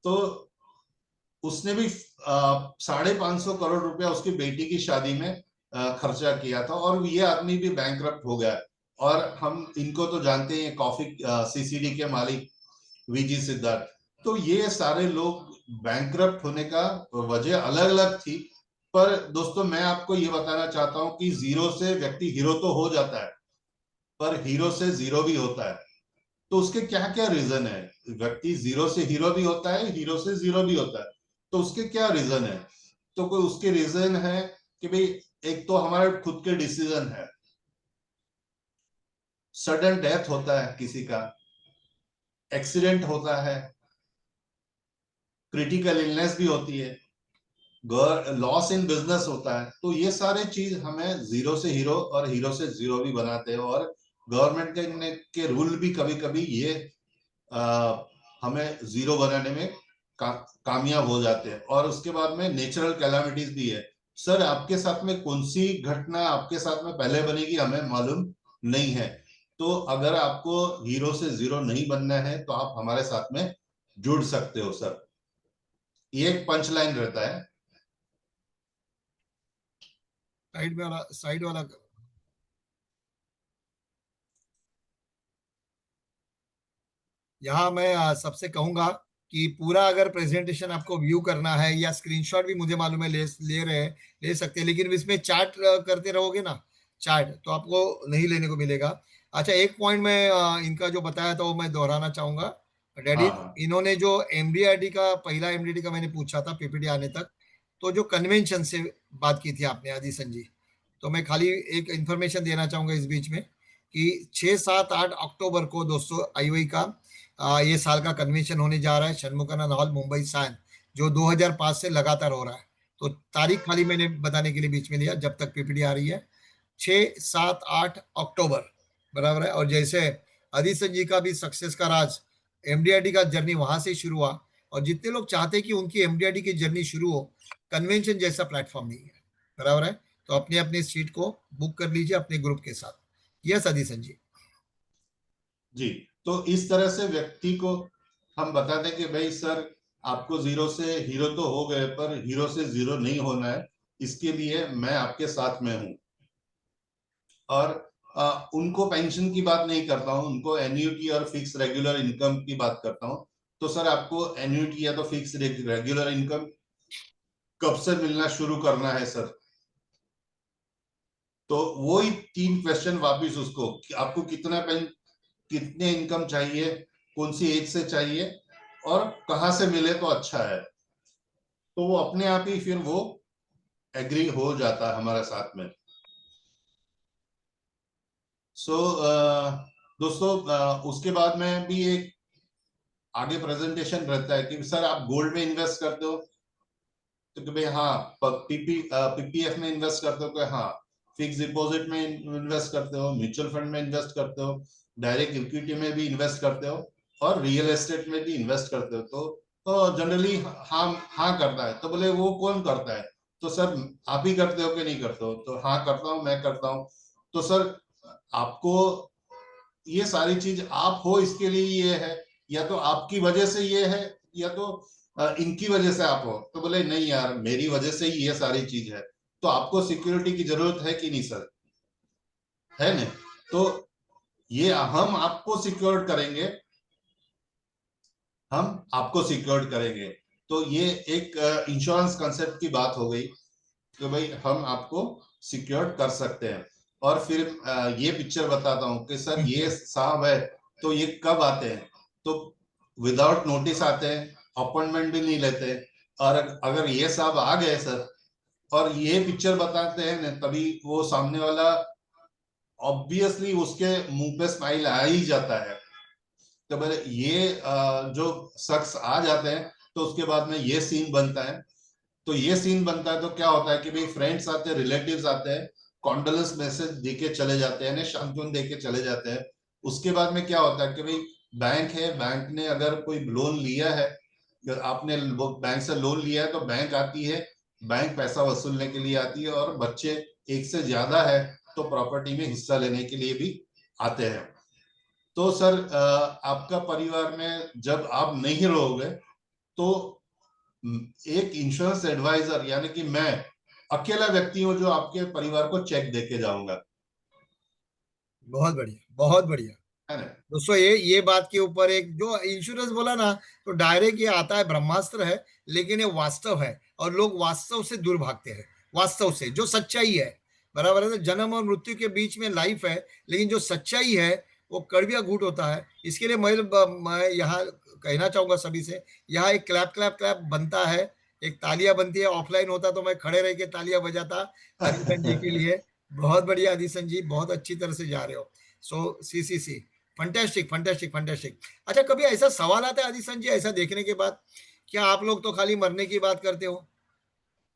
तो उसने भी 550 करोड़ रुपया उसकी बेटी की शादी में खर्चा किया था, और ये आदमी भी बैंकरप्ट हो गया। और हम इनको तो जानते हैं, कॉफी सीसीडी के मालिक वीजी सिद्धार्थ। तो ये सारे लोग बैंकरप्ट होने का वजह अलग अलग थी। पर दोस्तों, मैं आपको ये बताना चाहता हूं कि जीरो से व्यक्ति हीरो तो हो जाता है, पर हीरो से जीरो भी होता है। तो उसके क्या क्या रीजन है। व्यक्ति जीरो से हीरो भी होता है, हीरो से जीरो भी होता है। तो उसके क्या रीजन है। तो कोई उसके रीजन है कि भाई, एक तो हमारे खुद के डिसीजन है, सडन डेथ होता है किसी का, एक्सीडेंट होता है, क्रिटिकल इलनेस भी होती है, लॉस इन बिजनेस होता है। तो ये सारे चीज हमें जीरो से हीरो और हीरो से जीरो भी बनाते हैं। और गवर्नमेंट के रूल भी कभी कभी ये हमें जीरो बनाने में कामयाब हो जाते हैं। और उसके बाद में नेचुरल कैलामिटीज भी है। सर, आपके साथ में कौन सी घटना आपके साथ में पहले बनेगी हमें मालूम नहीं है। तो अगर आपको हीरो से जीरो नहीं बनना है तो आप हमारे साथ में जुड़ सकते हो सर। ये एक पंच लाइन रहता है। साइड वाला यहाँ मैं सबसे कहूंगा कि पूरा अगर प्रेजेंटेशन आपको व्यू करना है या स्क्रीनशॉट भी मुझे मालूम है ले सकते हैं, लेकिन इसमें चार्ट करते रहोगे ना, चार्ट तो आपको नहीं लेने को मिलेगा। अच्छा, एक पॉइंट मैं इनका जो बताया था वो मैं दोहराना चाहूंगा डैडी। हाँ हाँ इन्होंने जो एमडीआरडी का पहला एमडीडी का मैंने पूछा था पीपीटी आने तक, तो जो कन्वेंशन से बात की थी आपने आदि संजी, तो मैं खाली एक इंफॉर्मेशन देना चाहूंगा इस बीच में कि 6, 7, 8 अक्टूबर को दोस्तों आईओई का ये साल का कन्वेंशन होने जा रहा है, षणमुखानंद हॉल मुंबई साइन, जो 2005 से लगातार हो रहा है। तो तारीख खाली मैंने बताने के लिए बीच में लिया जब तक पीपीटी आ रही है, 6, 7, 8 अक्टूबर, बराबर है। और जैसे अधीसन जी का भी सक्सेस का राज, एमडीआरडी का जर्नी वहां से शुरू हुआ, और जितने लोग चाहते हैं कि उनकी एमडीआरडी की जर्नी शुरू हो, कन्वेंशन जैसा प्लेटफॉर्म नहीं है, बराबर है। तो अपने अपने सीट को बुक कर लीजिए अपने ग्रुप के साथ। यस अधीसन जी। जी। तो इस तरह से व्यक्ति को हम बता दें कि भाई सर, आपको जीरो से हीरो तो हो गए, पर हीरो से जीरो नहीं होना है, इसके लिए मैं आपके साथ में हूं। और उनको पेंशन की बात नहीं करता हूं, उनको एन्युटी और फिक्स रेगुलर इनकम की बात करता हूं। तो सर, आपको एन्युटी या तो फिक्स रेगुलर इनकम कब से मिलना शुरू करना है सर। तो वो ही 3 क्वेश्चन वापिस उसको, कि आपको कितने इनकम चाहिए, कौन सी एज से चाहिए, और कहां से मिले तो अच्छा है। तो वो अपने आप ही फिर वो एग्री हो जाता है हमारे साथ में। सो दोस्तों, उसके बाद में भी एक आगे प्रेजेंटेशन रहता है कि सर आप गोल्ड में इन्वेस्ट करते हो, तो कि भाई हाँ, पीपीएफ में इन्वेस्ट करते हो, कि हाँ फिक्स डिपॉजिट में इन्वेस्ट करते हो, म्यूचुअल फंड में इन्वेस्ट करते हो, डायरेक्ट इक्विटी में भी इन्वेस्ट करते हो, और रियल एस्टेट में भी इन्वेस्ट करते हो। तो जनरली हाँ हाँ करता है। तो बोले वो कौन करता है। तो सर, आप ही करते हो कि नहीं करते हो। तो हाँ करता हूँ, मैं करता हूँ। तो सर, आपको ये सारी चीज आप हो इसके लिए ये है, या तो आपकी वजह से ये है, या तो इनकी वजह से आप हो। तो बोले नहीं यार, मेरी वजह से ही ये सारी चीज है। तो आपको सिक्योरिटी की जरूरत है कि नहीं सर, है ना। तो ये हम आपको सिक्योर करेंगे, हम आपको सिक्योर करेंगे। तो ये एक इंश्योरेंस कंसेप्ट की बात हो गई कि भाई हम आपको सिक्योर कर सकते हैं। और फिर ये पिक्चर बताता हूँ कि सर ये साहब है, तो ये कब आते हैं, तो विदाउट नोटिस आते हैं, अपॉइंटमेंट भी नहीं लेते। और अगर ये साहब आ गए सर और ये पिक्चर बताते हैं ना, तभी वो सामने वाला ऑब्वियसली उसके मुंह पे स्माइल आ ही जाता है। तो मेरे ये जो शख्स आ जाते हैं, तो उसके बाद में ये सीन बनता है। तो ये सीन बनता है तो क्या होता है कि भाई फ्रेंड्स आते हैं, रिलेटिव्स आते हैं, कॉन्डोलेंस मैसेज देके चले जाते हैं, सांत्वन देके चले जाते हैं। उसके बाद में क्या होता है कि भाई बैंक है, बैंक ने अगर कोई लोन लिया है, अगर आपने बैंक से लोन लिया है, तो बैंक आती है, बैंक पैसा वसूलने के लिए आती है। और बच्चे एक से ज्यादा है तो प्रॉपर्टी में हिस्सा लेने के लिए भी आते हैं। तो सर आपका परिवार में जब आप नहीं रहोगे, तो एक इंश्योरेंस एडवाइजर यानी कि मैं अकेला व्यक्ति हूं जो आपके परिवार को चेक देके जाऊंगा। बहुत बढ़िया, बहुत बढ़िया। है ना? दोस्तों ये बात के ऊपर एक जो इंश्योरेंस बोला ना, तो डायरेक्ट ये आता है, ब्रह्मास्त्र है, लेकिन ये वास्तव है और लोग वास्तव से दूर भागते हैं। वास्तव से जो सच्चाई है, बराबर है ना, जन्म और मृत्यु के बीच में लाइफ है, लेकिन जो सच्चाई है वो कड़विया घूट होता है। इसके लिए मैं यहाँ कहना चाहूंगा सभी से, यहाँ एक क्लैप क्लैप क्लैप बनता है, एक तालियां बनती है। ऑफलाइन होता तो मैं खड़े रह के तालियां बजाता अधिसन जी के लिए। बहुत बढ़िया अधिसन जी, बहुत अच्छी तरह से जा रहे हो। सो सी फंटेस्टिक फंटेस्टिक फंटेस्टिक। अच्छा, कभी ऐसा सवाल आता है आदिशन जी, ऐसा देखने के बाद, क्या आप लोग तो खाली मरने की बात करते हो?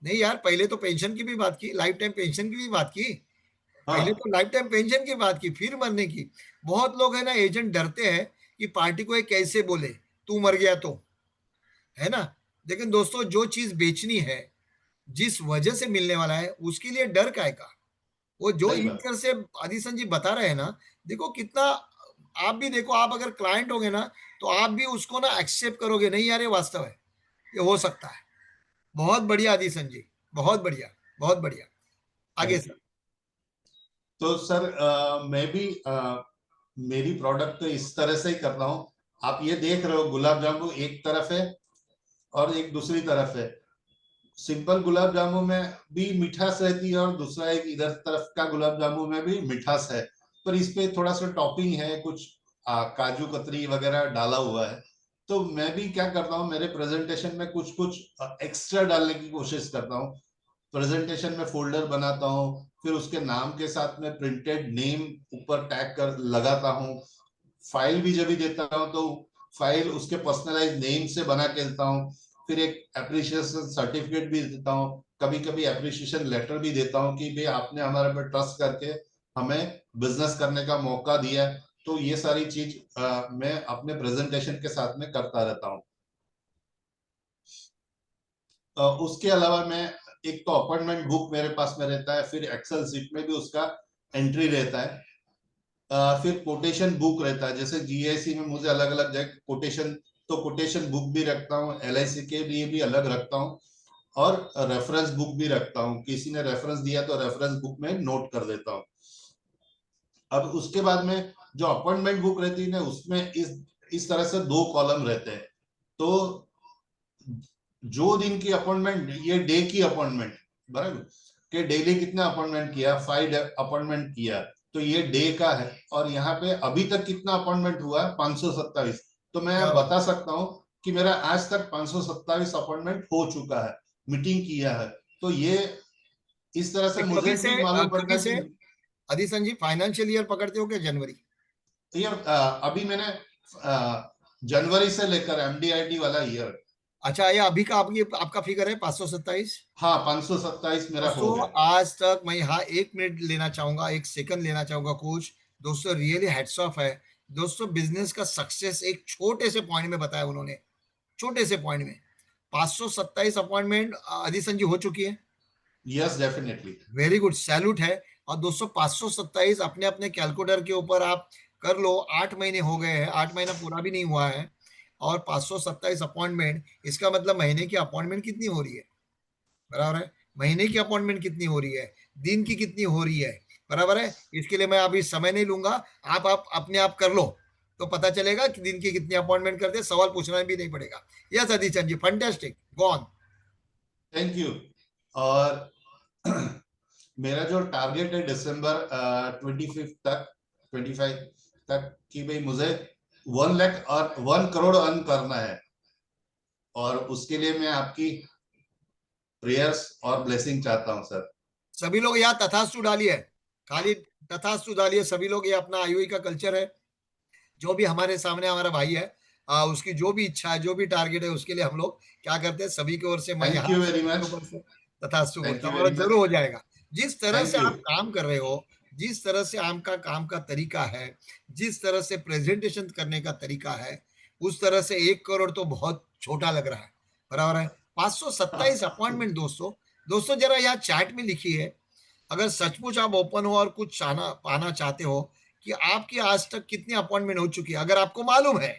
नहीं यार, पहले तो पेंशन की भी बात की, लाइफ टाइम पेंशन की भी बात की। पहले हाँ, तो लाइफ टाइम पेंशन की बात की, फिर मरने की। बहुत लोग है ना, एजेंट डरते हैं कि पार्टी को ये कैसे बोले, तू मर गया तो, है ना। लेकिन दोस्तों, जो चीज बेचनी है, जिस वजह से मिलने वाला है, उसके लिए डर काय का? वो जो सही इस बात। तरह से आदिशन जी बता रहे हैं ना, देखो कितना, आप भी देखो, आप अगर क्लाइंट होंगे ना, तो आप भी उसको ना एक्सेप्ट करोगे, नहीं यार ये वास्तव है, ये हो सकता है। बहुत बढ़िया आदिशन जी, बहुत बढ़िया, बहुत बढ़िया। आगे थैंक यू। सर। तो सर मैं भी मेरी प्रोडक्ट तो इस तरह से ही कर रहा हूँ। आप ये देख रहे हो गुलाब जामुन एक तरफ है और एक दूसरी तरफ है। सिंपल गुलाब जामुन में भी मिठास रहती है और दूसरा एक इधर तरफ का गुलाब जामुन में भी मिठास है। पर इस पे थोड़ा सा टॉपिंग है, कुछ काजू कतरी वगैरह डाला हुआ है। तो मैं भी क्या करता हूँ, मेरे प्रेजेंटेशन में कुछ कुछ एक्स्ट्रा डालने की कोशिश करता हूँ। प्रेजेंटेशन में फोल्डर बनाता हूँ, फिर उसके नाम के साथ में प्रिंटेड नेम ऊपर टैग कर लगाता हूँ। फाइल भी जब भी देता हूँ तो फाइल उसके पर्सनलाइज नेम से बना के देता हूँ। फिर एक अप्रिशिएशन सर्टिफिकेट भी देता हूँ, कभी कभी अप्रिशिएशन लेटर भी देता हूँ कि भाई आपने हमारे पे ट्रस्ट करके हमें बिजनेस करने का मौका दिया। तो ये सारी चीज मैं अपने प्रेजेंटेशन के साथ में करता रहता हूँ। उसके अलावा मैं एक तो अपॉइंटमेंट बुक मेरे पास में रहता है, फिर एक्सेल सीट में भी उसका एंट्री रहता है। फिर कोटेशन बुक रहता है, जैसे जीआईसी में मुझे अलग अलग जगह कोटेशन, तो कोटेशन बुक भी रखता हूँ, एलआईसी के लिए भी अलग रखता हूँ। और रेफरेंस बुक भी रखता हूँ, किसी ने रेफरेंस दिया तो रेफरेंस बुक में नोट कर देता हूँ। अब उसके बाद में जो अपॉइंटमेंट बुक रहती है ना, उसमें इस तरह से दो कॉलम रहते हैं। तो जो दिन की अपॉइंटमेंट, ये डे की अपॉइंटमेंट, बराबर, कि डेली कितना अपॉइंटमेंट किया, 5 अपॉइंटमेंट किया, तो ये डे का है। और यहाँ पे अभी तक कितना अपॉइंटमेंट हुआ है, 527। तो मैं क्या बात। बता सकता हूँ कि मेरा आज तक 527 अपॉइंटमेंट हो चुका है, मीटिंग किया है। तो ये इस तरह से ये मुझे भी मालूम पड़ता कभी है से कि आदिशन जी फाइनेंशियल ईयर पकड़ते हो क्या, जनवरी? ये अभी मैंने जनवरी से लेकर एमडीआईटी वाला ईयर। अच्छा, ये अभी का आपकी आपका फिगर है 527? हाँ, 527 मेरा हो दोस्तों, गया। आज तक मैं यहाँ 1 मिनट लेना चाहूंगा, 1 सेकंड लेना चाहूंगा कुछ। दोस्तों रियली हेड्स ऑफ है। दोस्तों, बिजनेस का सक्सेस एक छोटे से पॉइंट में बताया उन्होंने, छोटे से पॉइंट में। 527 अपॉइंटमेंट अधिसन जी हो चुकी है। Yes, definitely. Very good, salute है। और दोस्तों 527 अपने अपने कैलकुलेटर के ऊपर आप कर लो, 8 महीने हो गए हैं, 8 महीना पूरा भी नहीं हुआ है। और 527 अपॉइंटमेंट, इसका मतलब महीने की अपॉइंटमेंट कितनी हो रही है, बराबर है? महीने की अपॉइंटमेंट कितनी हो रही है, दिन की कितनी हो रही है, बराबर है। इसके लिए मैं अभी समय नहीं लूंगा, आप अपने आप कर लो, तो पता चलेगा कि दिन की कितनी अपॉइंटमेंट करते हैं, सवाल पूछना भी नहीं पड़ेगा। Yes Adhichand ji, fantastic, go on. Thank you. और मेरा जो टारगेट है दिसंबर 25 तक, 25 तक, कि भाई मुझे 1 लाख और 1 करोड़ अर्न करना है, और उसके लिए मैं आपकी प्रेयर्स और ब्लेसिंग चाहता हूं सर। सभी लोग यहाँ तथास्तु डालिए, खाली तथास्तु डालिए सभी लोग। ये अपना आईओई का कल्चर है। जो भी हमारे सामने हमारा भाई है, उसकी जो भी इच्छा है, जो भी टारगेट है, उसके लिए हम लोग क्या करते हैं, सभी की ओर से मैं थैंक यहाँ यू वेरी सबके मच। ऊपर से तथास्तु थैंक बोलता यू हूँ, वेरी और जरूर मच। हो जाएगा। जिस तरह से थैंक यू। आप काम कर रहे हो, जिस तरह से आपका काम का तरीका है, जिस तरह से प्रेजेंटेशन करने का तरीका है, उस तरह से 1 करोड़ तो बहुत छोटा लग रहा है। बराबर है। 527 अपॉइंटमेंट दोस्तों। दोस्तों जरा यहाँ चैट में लिखिए, अगर सचमुच आप ओपन हो और कुछ चाहना पाना चाहते हो कि आपकी आज तक कितनी अपॉइंटमेंट हो चुकी है, अगर आपको मालूम है।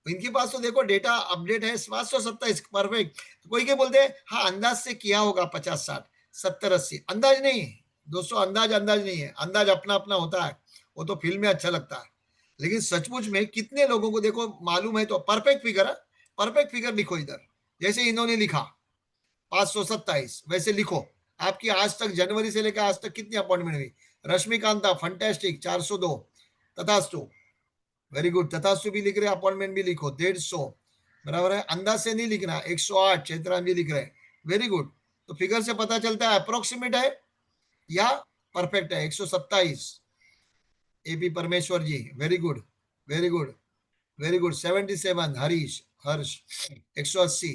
इनके पास तो देखो डेटा अपडेट है, 527 परफेक्ट। तो कोई के बोलते हैं हाँ अंदाज से किया होगा 50 60 70 80, अंदाज नहीं दोस्तों, अंदाज अंदाज नहीं है, अंदाज अपना अपना होता है, वो तो फिल्म में अच्छा लगता है। लेकिन सचमुच में कितने लोगों को देखो मालूम है, तो परफेक्ट फिगर है, परफेक्ट फिगर लिखो इधर। जैसे इन्होंने लिखा 527, वैसे लिखो आपकी आज तक जनवरी से लेकर आज तक कितनी अपॉइंटमेंट हुई। रश्मिकांता फंटेस्टिक 402, तथास्तु, वेरी गुड, तथास्तु भी लिख रहे हैं, अपॉइंटमेंट भी लिखो 150, बराबर है। अंदाज से नहीं लिखना, 108 चैत्रान भी लिख रहे हैं, वेरी गुड। तो फिगर से पता चलता है अप्रोक्सीमेट है या परफेक्ट है। 127 A P Parmeshwar ji, very good, very good, very good. 77 Harish Harsh, 180,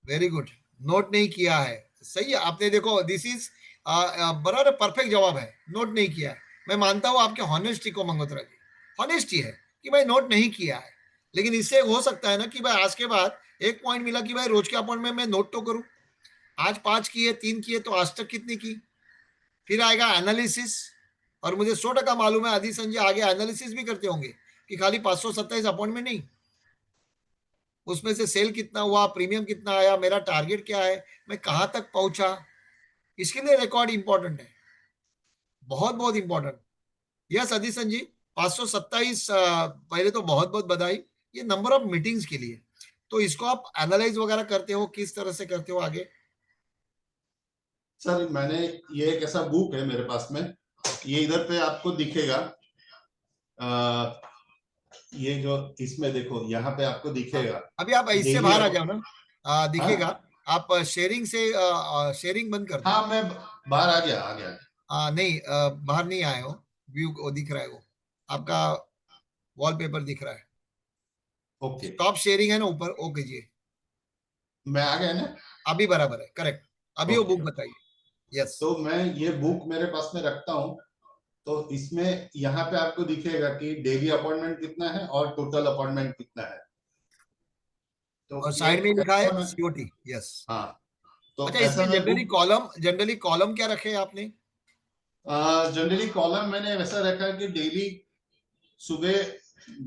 very good. Note नहीं किया है, सही है आपने, देखो दिस इज बराबर परफेक्ट जवाब है, नोट नहीं किया है। मैं मानता हूं आपके हॉनेस्टी को मंगोत्रा जी, हॉनेस्टी है कि भाई नोट नहीं किया है। लेकिन इससे हो सकता है ना कि भाई आज के बाद एक पॉइंट मिला कि भाई रोज के अपॉइंटमेंट में नोट तो करूं। आज 5 किए, 3 किए, तो आज तक कितनी की। फिर आएगा एनालिसिस, और मुझे 100% मालूम है आदि संजय आगे एनालिसिस भी करते होंगे कि खाली 527 अपॉइंटमेंट नहीं, उसमें से सेल कितना हुआ, प्रीमियम कितना आया, मेरा टारगेट क्या है, मैं कहां तक पहुंचा। इसके लिए रिकॉर्ड इंपॉर्टेंट है, बहुत बहुत इंपॉर्टेंट। यस अदिशन जी, 527 पहले तो बहुत बहुत बधाई, ये नंबर ऑफ मीटिंग्स के लिए। तो इसको आप एनालाइज वगैरह करते हो, किस तरह से करते हो आगे। सर मैंने, ये एक ऐसा बुक है मेरे पास में, ये इधर पे आपको दिखेगा। आ, ये जो इसमें देखो, यहाँ पे आपको हाँ, दिखेगा अभी आप इससे डेली बाहर आ अप। जाओ ना, दिखेगा। हाँ आप शेयरिंग से शेयरिंग बंद कर दो। हाँ, मैं बाहर आ गया, आ गया। नहीं, बाहर नहीं आए हो, व्यू को दिख रहा है वो, आपका वॉलपेपर दिख रहा है। ओके, स्टॉप शेयरिंग है ना ऊपर, ओके जी। मैं आ गया ना। अभी बराबर है, करेक्ट। अभी वो ओके, बुक बताइए। यस। तो मैं ये बुक मेरे पास में रखता हूँ। तो इसमें यहाँ पे आपको दिखेगा कि डेली अपॉइंटमेंट कितना है और टोटल अपॉइंटमेंट कितना है। तो और ये साइड में लिखा है ऐसा मैं, सीओटी, यस। हाँ, तो अच्छा, ऐसा इसमें मैं बुक, जनरली कॉलम क्या रखे हैं आपने। जनरली कॉलम मैंने वैसा रखा है कि डेली सुबह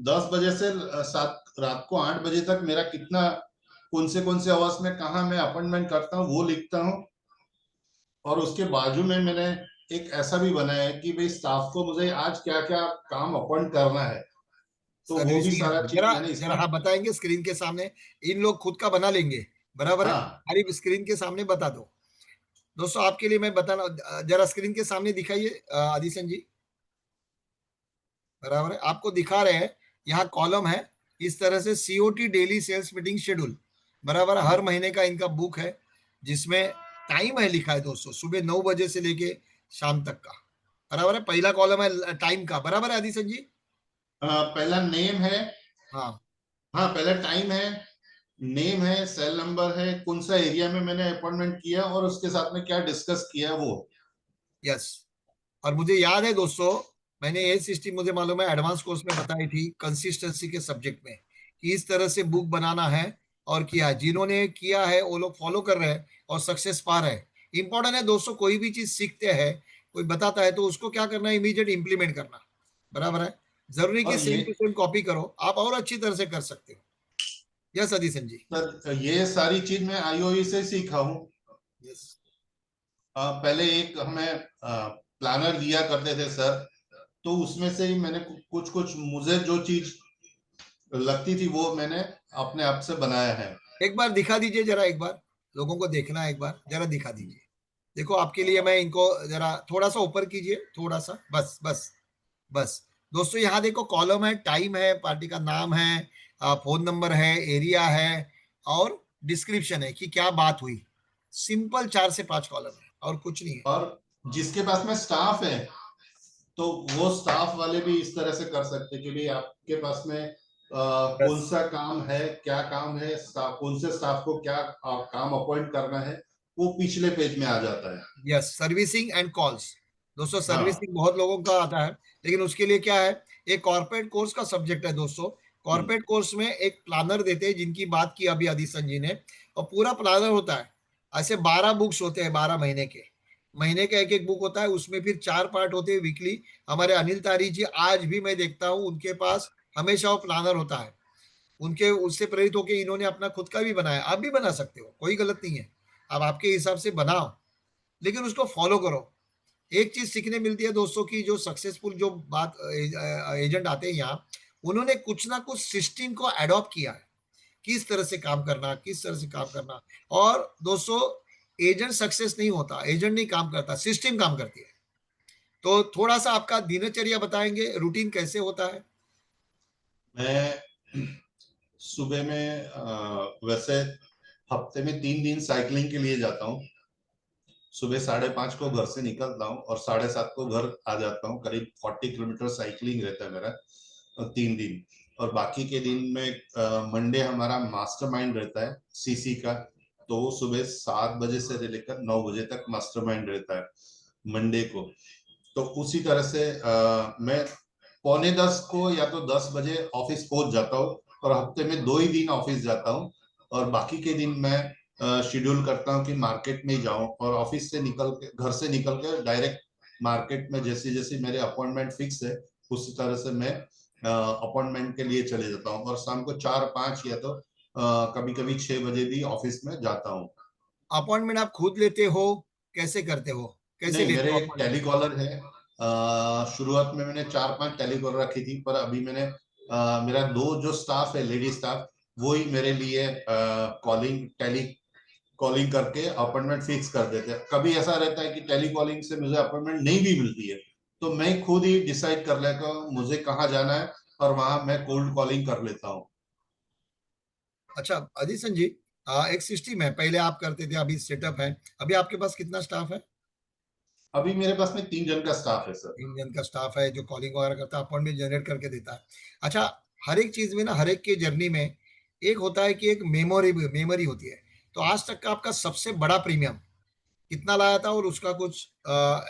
10 बजे से सात रात को 8 बजे तक मेरा कितना, कौन से आवर्स में कहा मैं अपॉइंटमेंट करता हूँ वो लिखता हूँ। और उसके बाजू में मैंने एक ऐसा भी बनाया है कि भाई स्टाफ को मुझे आज क्या क्या काम अपॉइंट करना है, तो वो भी सर्विसिंग सारा है चीज जरा, मैंने जरा इसमें। हाँ बताएंगे स्क्रीन के सामने। इन लोग खुद का बना लेंगे, बराबर है। हाँ, अरे स्क्रीन के सामने बता दो दोस्तों, आपके लिए मैं बताना, जरा स्क्रीन के सामने दिखाइए आदिशन जी, बराबर है, आपको दिखा रहे हैं। यहाँ कॉलम है, इस तरह से COT daily sales meeting schedule, बराबर है। हर महीने का इनका बुक है, जिसमें टाइम है लिखा है दोस्तों, सुबह 9 बजे से लेके शाम तक का, बराबर है। पहला कॉलम है टाइम का, बराबर है आदिशन जी। पहला नेम है। हाँ, हाँ, पहला टाइम है, नेम है, सेल नंबर है, कौन सा एरिया में मैंने अपॉइंटमेंट किया और उसके साथ में क्या डिस्कस किया वो। यस। और मुझे याद है दोस्तों, मैंने ये सिस्टम मुझे मालूम है एडवांस कोर्स में बताई थी कंसिस्टेंसी के सब्जेक्ट में, कि इस तरह से बुक बनाना है। और किया है, जिन्होंने किया है वो लोग फॉलो कर रहे हैं और सक्सेस पा रहे हैं। इंपॉर्टेंट है दोस्तों, कोई भी चीज सीखते हैं, कोई बताता है तो उसको क्या करना है, इमीडिएट इंप्लीमेंट करना, बराबर है। जरूरी कि और ये सेम टू सेम कॉपी करो, आप और अच्छी तरह से कर सकते हो। यस अदिशन जी। सर, ये सारी चीज मैं आईओई से सीखा हूँ। यस। पहले एक हमें प्लानर दिया करते थे सर, तो उसमें से ही मैंने कुछ कुछ मुझे जो चीज लगती थी वो मैंने अपने आप से बनाया है। एक बार दिखा दीजिए जरा, एक बार लोगों को देखना है, एक बार जरा दिखा दीजिए। देखो आपके लिए मैं इनको जरा थोड़ा सा ऊपर कीजिए, थोड़ा सा, बस बस बस। दोस्तों यहाँ देखो, कॉलम है, टाइम है, पार्टी का नाम है, फोन नंबर है, एरिया है, और डिस्क्रिप्शन है कि क्या बात हुई। सिंपल 4 से 5 कॉलम है और कुछ नहीं है। और जिसके पास में स्टाफ है तो वो स्टाफ वाले भी इस तरह से कर सकते हैं कि भाई आपके पास में कौन बस। सा काम है, क्या काम है, स्टाफ कौन से स्टाफ को क्या काम अपॉइंट करना है, वो पिछले पेज में आ जाता है। Yes, servicing and calls. दोस्तों हाँ। सर्विसिंग बहुत लोगों का आता है, लेकिन उसके लिए क्या है, एक कॉर्पोरेट कोर्स का सब्जेक्ट है दोस्तों। हम्म। कॉर्पोरेट कोर्स में एक प्लानर देते हैं, जिनकी बात की अभी आदिसन जी ने, और पूरा प्लानर होता है। ऐसे 12 बुक्स होते हैं, 12 महीने के। महीने का एक एक बुक होता है, उसमें फिर 4 पार्ट होते हैं वीकली। हमारे अनिल तारी जी, आज भी मैं देखता हूँ उनके पास हमेशा वो प्लानर होता है। उनके उससे प्रेरित होकर इन्होंने अपना खुद का भी बनाया, आप भी बना सकते हो, कोई गलत नहीं है। आप आपके हिसाब से बनाओ, लेकिन उसको फॉलो करो। एक चीज सीखने मिलती है दोस्तों की, जो सक्सेसफुल जो बात एजेंट आते हैं यहाँ, उन्होंने कुछ ना कुछ सिस्टम को अडॉप्ट किया है, किस तरह से काम करना, किस तरह से काम करना। और दोस्तों, एजेंट सक्सेस नहीं होता, एजेंट नहीं काम करता, सिस्टम काम करती है। तो थोड़ा सा आपका दिनचर्या बताएंगे, रूटीन कैसे होता है? मैं सुबह में वैसे हफ्ते में 3 दिन साइकिलिंग के लिए जाता हूँ। सुबह 5:30 को घर से निकलता हूँ और 7:30 को घर आ जाता हूँ। करीब 40 किलोमीटर साइकिलिंग रहता है मेरा 3 दिन। और बाकी के दिन में मंडे हमारा मास्टरमाइंड रहता है सीसी का, तो वो सुबह 7 बजे से लेकर 9 बजे तक मास्टरमाइंड रहता है मंडे को। तो उसी तरह से मैं 9:45 को या तो 10 बजे ऑफिस पहुंच जाता हूँ, और हफ्ते में 2 ही दिन ऑफिस जाता हूँ। और बाकी के दिन मैं शेड्यूल करता हूँ कि मार्केट में ही जाऊं, और ऑफिस से निकल के, घर से निकल के डायरेक्ट मार्केट में जैसे जैसे मेरे अपॉइंटमेंट फिक्स है उसी तरह से मैं अपॉइंटमेंट के लिए चले जाता हूँ। और शाम को 4-5 या तो कभी कभी 6 बजे भी ऑफिस में जाता हूँ। अपॉइंटमेंट आप खुद लेते हो, कैसे करते हो, कैसे नहीं, लेते मेरे हो एक अपॉइंटमेंट? टेलीकॉलर है। शुरुआत में मैंने 4-5 टेलीकॉलर रखी थी, पर अभी मैंने मेरा 2 जो स्टाफ है, लेडी स्टाफ, वो ही मेरे लिए कॉलिंग टेली कॉलिंग करके अपॉइंटमेंट फिक्स कर देते हैं। कभी ऐसा रहता है कि टेली कॉलिंग से मुझे अपॉइंटमेंट नहीं भी मिलती है, तो मैं खुद ही डिसाइड कर लेता हूँ मुझे कहाँ जाना है, और वहां मैं कोल्ड कॉलिंग कर लेता हूँ। अच्छा अजीसन जी, एक सिस्टम है, पहले आप करते थे, अभी सेटअप है। अभी आपके पास कितना स्टाफ है? अभी मेरे पास में 3 जन का स्टाफ है सर। 3 जन का स्टाफ है, जो कॉलिंग वगैरह करता है, अपॉइंटमेंट जनरेट करके देता है। अच्छा, हर एक चीज में ना, हर एक की जर्नी में एक होता है कि एक मेमोरी मेमोरी होती है। तो आज तक का आपका सबसे बड़ा प्रीमियम कितना लाया था, और उसका कुछ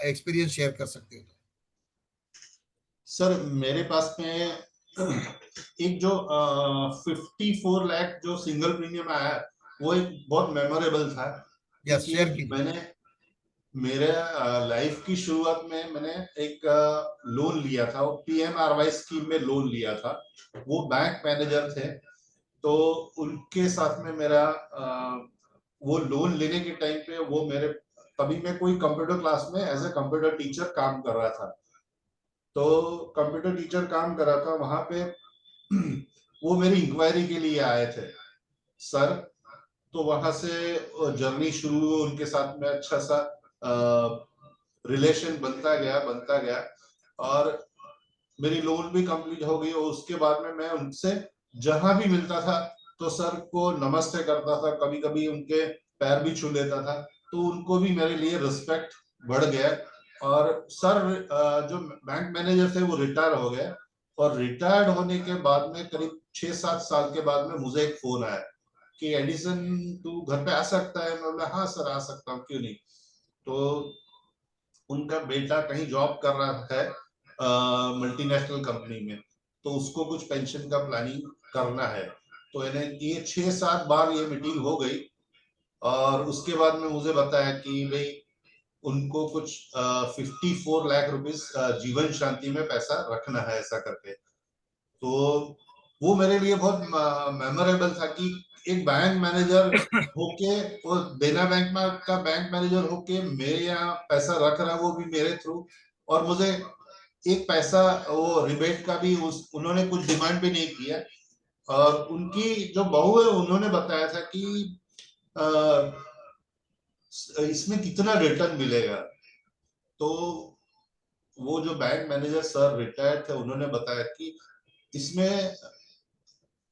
एक्सपीरियंस शेयर कर सकते हो तो? सर मेरे पास में एक जो 54 लाख जो सिंगल प्रीमियम आया है, वो एक बहुत मेमोरेबल था। यस, क्योंकि शेयर कीजिए। मैंने मेरे लाइफ की शुरुआत में मैंने एक लोन लिया था, वो PMRY स्कीम में लोन लिया था। वो बैंक मैनेजर थे, तो उनके साथ में मेरा वो लोन लेने के टाइम पे वो मेरे, तभी मैं कोई कंप्यूटर क्लास में एज ए कंप्यूटर टीचर काम कर रहा था। तो कंप्यूटर टीचर काम कर रहा था वहां पे वो मेरी इंक्वायरी के लिए आए थे सर। तो वहां से जर्नी शुरू हुई उनके साथ में, अच्छा सा रिलेशन बनता गया। और मेरी लोन भी कंप्लीट हो गई, और उसके बाद में मैं उनसे जहां भी मिलता था तो सर को नमस्ते करता था, कभी कभी उनके पैर भी छू लेता था। तो उनको भी मेरे लिए रिस्पेक्ट बढ़ गया। और सर जो बैंक मैनेजर थे वो रिटायर हो गए, और रिटायर्ड होने के बाद में करीब 6-7 साल के बाद में मुझे एक फोन आया कि एडिसन तू घर पे आ सकता है। मैं बोला हाँ सर आ सकता हूँ, क्यों नहीं। तो उनका बेटा कहीं जॉब कर रहा है मल्टीनेशनल कंपनी में, तो उसको कुछ पेंशन का प्लानिंग करना है। तो इन्हें ये 6-7 बार ये मीटिंग हो गई, और उसके बाद में मुझे बताया कि भाई उनको कुछ 54 लाख रुपीस जीवन शांति में पैसा रखना है, ऐसा करके। तो वो मेरे लिए बहुत मेमोरेबल था कि एक बैंक मैनेजर होके, वो देना बैंक में का बैंक मैनेजर होके मेरे यहाँ पैसा रख रहा है, वो भी मेरे थ्रू। और मुझे एक पैसा वो रिबेट का भी उस उन्होंने कुछ डिमांड भी नहीं किया। और उनकी जो बहू है उन्होंने बताया था कि अ, इसमें कितना रिटर्न मिलेगा। तो वो जो बैंक मैनेजर सर रिटायर्ड थे, उन्होंने बताया कि इसमें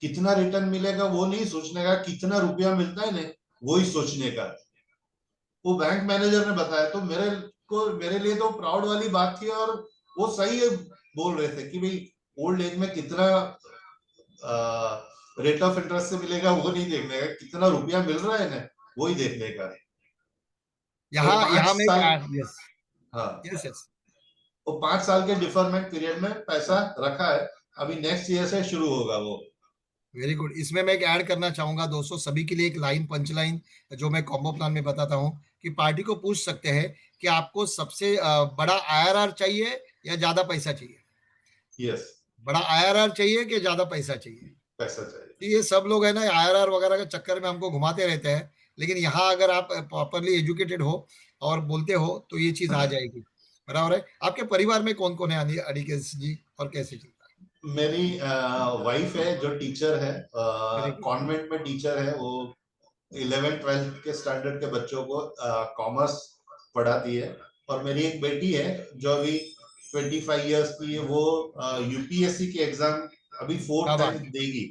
कितना रिटर्न मिलेगा वो नहीं सोचने का, कितना रुपया मिलता है ना वो ही सोचने का। वो बैंक मैनेजर ने बताया तो मेरे लिए तो प्राउड वाली बात थी। और वो सही है, बोल रहे थे कि भाई ओल्ड एज में कितना रेट ऑफ इंटरेस्ट से मिलेगा वो नहीं देखने का, कितना रुपया मिल रहा है ना वो ही देखने का। और यहाँ पांच यहाँ में साल यस, हाँ, यस, यस। वो 5 साल के डिफरमेंट पीरियड में पैसा रखा है। अभी नेक्स्ट ईयर से शुरू होगा वो। Very good. इसमें मैं एक ऐड करना चाहूंगा दोस्तों सभी के लिए एक लाइन, पंच लाइन, जो मैं कॉम्बो प्लान में बताता हूँ कि पार्टी को पूछ सकते हैं कि आपको सबसे बड़ा आईआरआर चाहिए या ज्यादा पैसा चाहिए। यस, बड़ा आईआरआर चाहिए कि ज्यादा पैसा चाहिए। पैसा चाहिए। तो ये सब लोग है ना आईआरआर वगैरह के चक्कर में हमको घुमाते रहते हैं, लेकिन यहाँ अगर आप प्रॉपरली एजुकेटेड हो और बोलते हो तो ये चीज आ जाएगी। बराबर है। आपके परिवार में कौन कौन है अनिकेत जी, और कैसे चलता है? मेरी वाइफ है जो टीचर है, वेरी गुड। कॉन्वेंट में टीचर है वो। 11th 12th के स्टैंडर्ड के बच्चों को कॉमर्स पढ़ाती है। और मेरी एक बेटी है जो अभी 25 इयर्स की है, वो यूपीएससी के एग्जाम अभी क्या फोर्थ टाइम बात है। देगी।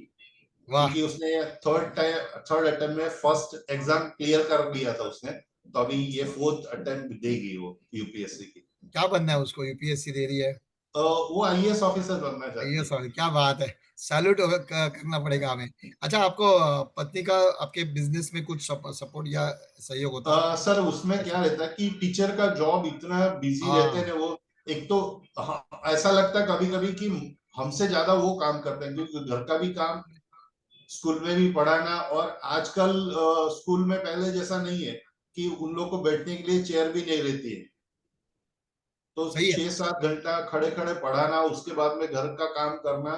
वाह। क्योंकि उसने थर्ड अटेम्प्ट में फर्स्ट एग्जाम क्लियर कर लिया था उसने, तो अभी ये फोर्थ अटेम्प्ट देगी वो यूपीएससी की। क्या बनना है उसको, यूपीएससी दे रही है? वो आईएएस ऑफिसर बनना ये चाहती है। सॉरी, क्या बात है। सैल्यूट करना पड़ेगा हमें। अच्छा, आपको पत्नी का आपके बिजनेस में कुछ सपोर्ट या सहयोग होता है? सर उसमें क्या रहता है कि टीचर का जॉब इतना बिजी रहते हैं हाँ, ना वो। एक तो हाँ, ऐसा लगता है कभी कभी कि हमसे ज्यादा वो काम करते हैं, क्योंकि घर का भी काम, स्कूल में भी पढ़ाना। और आजकल स्कूल में पहले जैसा नहीं है कि उन लोग को बैठने के लिए चेयर भी नहीं रहती है। तो सही है। 6-7 घंटा खड़े खड़े पढ़ाना, उसके बाद में घर का काम करना,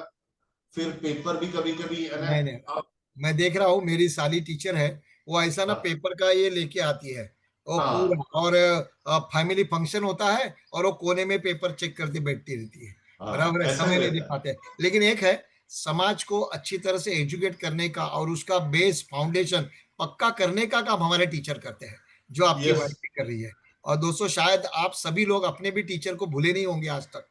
फिर पेपर भी कभी कभी है ना। नहीं नहीं, आप मैं देख रहा हूँ मेरी साली टीचर है, वो ऐसा ना हाँ, पेपर का ये लेके आती है, वो हाँ, पूरा, और फैमिली फंक्शन होता है और वो कोने में पेपर चेक करती बैठती रहती है। हाँ, बराबर है, ऐसा ही समय नहीं दे रहता है। पाते। लेकिन एक है, समाज को अच्छी तरह से एजुकेट करने का और उसका बेस फाउंडेशन पक्का करने का काम हमारे टीचर करते हैं, जो आपकी यस, वाइफ भी कर रही है। और दोस्तों शायद आप सभी लोग अपने भी टीचर को भूले नहीं होंगे आज तक,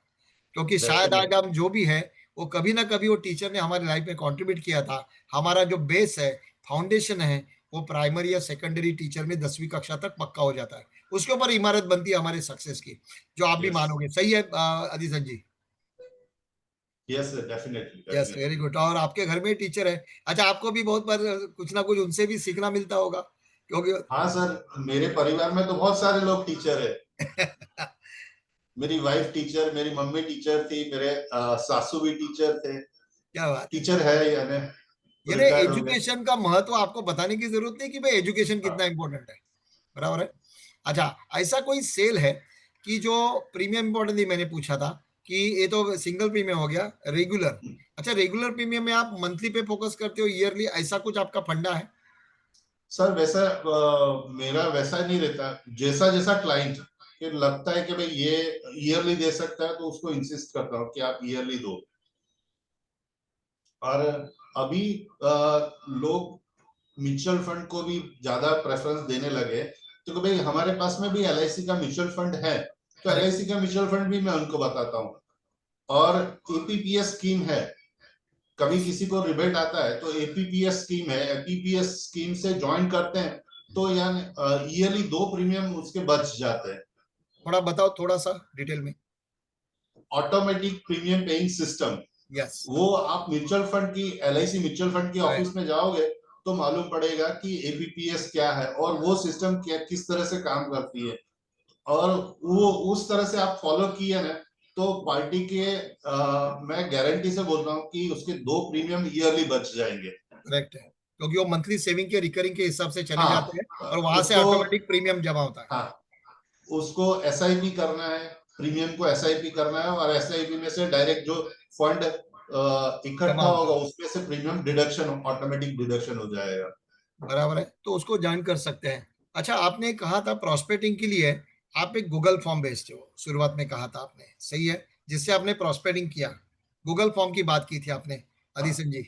क्योंकि शायद आज डेफिनेटली। हम जो भी है वो कभी ना कभी वो टीचर ने हमारी लाइफ में कंट्रीब्यूट किया था। हमारा जो बेस है, फाउंडेशन है, वो प्राइमरी या सेकेंडरी टीचर में 10वीं कक्षा तक पक्का हो जाता है। उसके ऊपर इमारत बनती है हमारे सक्सेस की, जो आप भी यस, मानोगे। सही है Adishan ji? Yes, definitely, yes, very definitely. Good. और आपके घर में टीचर है? अच्छा, आपको भी बहुत बार कुछ ना कुछ उनसे भी सीखना मिलता होगा, क्योंकि हाँ सर, मेरे परिवार में तो बहुत सारे लोग टीचर है। मेरी वाइफ टीचर, मेरी मम्मी टीचर थी, मेरे सासू भी टीचर थे। क्या बात है। टीचर है यानी यानी रिटायर्ड हो गए। एजुकेशन का महत्व आपको बताने की जरूरत नहीं कि भाई एजुकेशन कितना हाँ, इंपॉर्टेंट है। बराबर है। अच्छा, ऐसा कोई सेल है कि जो प्रीमियम इंपॉर्टेंट थी, मैंने पूछा था कि ये तो सिंगल प्रीमियम हो गया, रेगुलर। अच्छा, रेगुलर प्रीमियम में आप मंथली पे फोकस करते हो, ईयरली, ऐसा कुछ आपका फंडा है? सर वैसा मेरा वैसा नहीं रहता। जैसा जैसा क्लाइंट के लगता है कि भाई ये ईयरली दे सकता है, तो उसको इंसिस्ट करता हूँ कि आप ईयरली दो। और अभी लोग म्यूचुअल फंड को भी ज्यादा प्रेफरेंस देने लगे। तो भाई हमारे पास में भी एलआईसी का म्यूचुअल फंड है, तो करेक्ट। एलआईसी का म्यूचुअल फंड भी मैं उनको बताता हूँ। और एपीपीएस स्कीम है, कभी किसी को रिबेट आता है तो एपीपीएस स्कीम है, एपीपीएस स्कीम से ज्वाइन करते हैं तो यानी ईयरली 2 प्रीमियम उसके बच जाते हैं। थोड़ा बताओ, थोड़ा सा डिटेल में। Automatic premium paying system. Yes. वो आप म्यूचुअल फंड की, एलआईसी म्यूचुअल फंड की राइट। ऑफिस में जाओगे तो मालूम पड़ेगा कि एपीपीएस क्या है और वो सिस्टम क्या किस तरह से काम करती है। और वो उस तरह से आप फॉलो किए ना, तो पार्टी के मैं गारंटी से बोल रहा हूँ कि उसके 2 प्रीमियम ईयरली बच जाएंगे। करेक्ट है, क्योंकि वो मंथली सेविंग के रिकरिंग के हिसाब से चले हाँ, जाते हैं और वहां से उसको ऑटोमेटिक प्रीमियम जमा होता है। हाँ, उसको एसआईपी करना है, प्रीमियम को एसआईपी करना है, और एसआईपी में से डायरेक्ट जो फंड इकट्ठा जमा होगा। होगा, उसमें से प्रीमियम डिडक्शन, ऑटोमेटिक डिडक्शन हो जाएगा। बराबर है, तो उसको ज्वाइन कर सकते हैं। अच्छा, आपने कहा था प्रॉस्पेक्टिंग के लिए आप एक गूगल फॉर्म भेजते हो, शुरुआत में कहा था आपने, सही है, जिससे आपने प्रॉस्पेक्टिंग किया। गूगल फॉर्म की बात की थी आपने, हाँ अधीसन जी,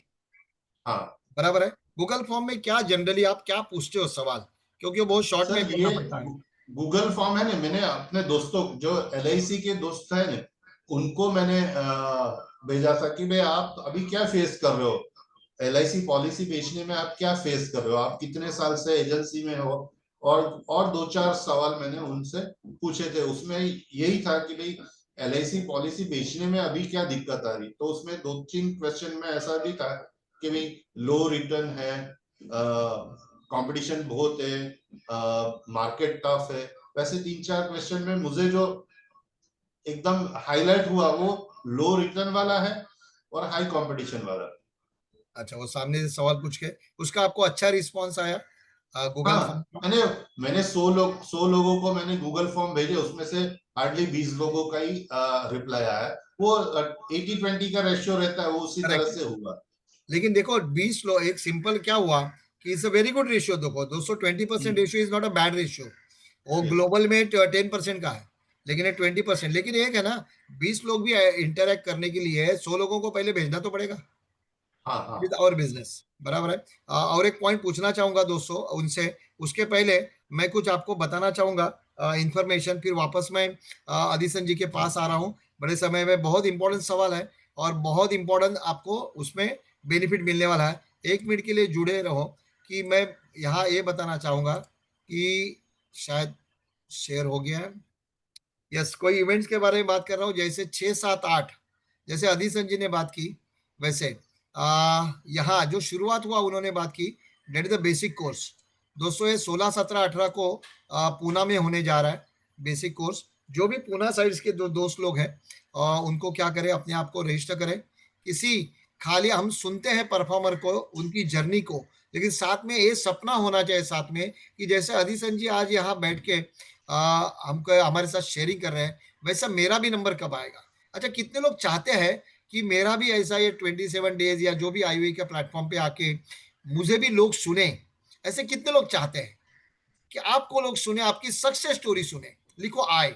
हाँ बराबर है। गूगल फॉर्म में क्या जनरली आप क्या पूछते हो सवाल, क्योंकि वो बहुत शॉर्ट में सर, करना ये पड़ता है। गूगल फॉर्म है ना, मैंने अपने दोस्तों जो LIC के दोस्त है ना, उनको मैंने भेजा था कि भाई आप अभी क्या फेस कर रहे हो, LIC पॉलिसी बेचने में आप क्या फेस कर रहे हो, आप कितने साल से एजेंसी में हो, और दो चार सवाल मैंने उनसे पूछे थे। उसमें यही था कि भाई LIC पॉलिसी बेचने में अभी क्या दिक्कत आ रही, तो उसमें दो तीन क्वेश्चन में ऐसा भी था कि भाई लो रिटर्न है, कंपटीशन बहुत है, मार्केट टफ है। वैसे तीन चार क्वेश्चन में मुझे जो एकदम हाईलाइट हुआ वो लो रिटर्न वाला है और हाई कंपटीशन वाला। अच्छा, वो सामने से सवाल पूछ के उसका आपको अच्छा रिस्पॉन्स आया गूगल फॉर्म हाँ, का? मैंने 100 लोगों को मैंने गूगल फॉर्म भेजे, उसमें से हार्डली 20 लोगों का ही रिप्लाई आया है। वो 80-20 का रेशियो रहता है, वो उसी तरह करेक्ट। से हुआ। लेकिन देखो 20 लोग, एक सिंपल क्या हुआ कि it's a very good ratio. देखो 220% hmm, ratio is not a bad ratio. वो यस। ग्लोबल में 10% का है, लेकिन ये 20%। लेकिन एक है ना, 20 लोग भी इंटरेक्ट करने के लिए 100 लोगों को पहले भेजना तो पड़ेगा हाँ हाँ विद आवर बिजनेस, बराबर है। और एक पॉइंट पूछना चाहूंगा दोस्तों उनसे, उसके पहले मैं कुछ आपको बताना चाहूंगा इंफॉर्मेशन, फिर वापस मैं अधीसन जी के पास आ रहा हूँ। बड़े समय में बहुत इंपॉर्टेंट सवाल है और बहुत इंपॉर्टेंट आपको उसमें बेनिफिट मिलने वाला है। 1 मिनट के लिए जुड़े रहो कि मैं यहाँ ये बताना चाहूंगा कि शायद शेयर हो गया है। यस, कोई इवेंट्स के बारे में बात कर रहा हूँ, जैसे 6 7 8, जैसे अधीसन जी ने बात की, वैसे यहाँ जो शुरुआत हुआ उन्होंने बात की, that is the basic course. दोस्तों ये 16 17 18 को पूना में होने जा रहा है बेसिक कोर्स। जो भी पूना साइड्स के दोस्त लोग हैं उनको क्या करें, अपने आप को रजिस्टर करें। किसी, खाली हम सुनते हैं परफॉर्मर को, उनकी जर्नी को, लेकिन साथ में ये सपना होना चाहिए साथ में कि जैसे अधीसन जी आज यहाँ बैठ के हमको हमारे साथ शेयरिंग कर रहे हैं, वैसा मेरा भी नंबर कब आएगा। अच्छा, कितने लोग चाहते हैं कि मेरा भी ऐसा ये 27 डेज या जो भी IOE के प्लेटफॉर्म पे आके मुझे भी लोग सुने। ऐसे कितने लोग चाहते हैं कि आपको लोग सुने, आपकी सक्सेस स्टोरी सुने। लिखो आए,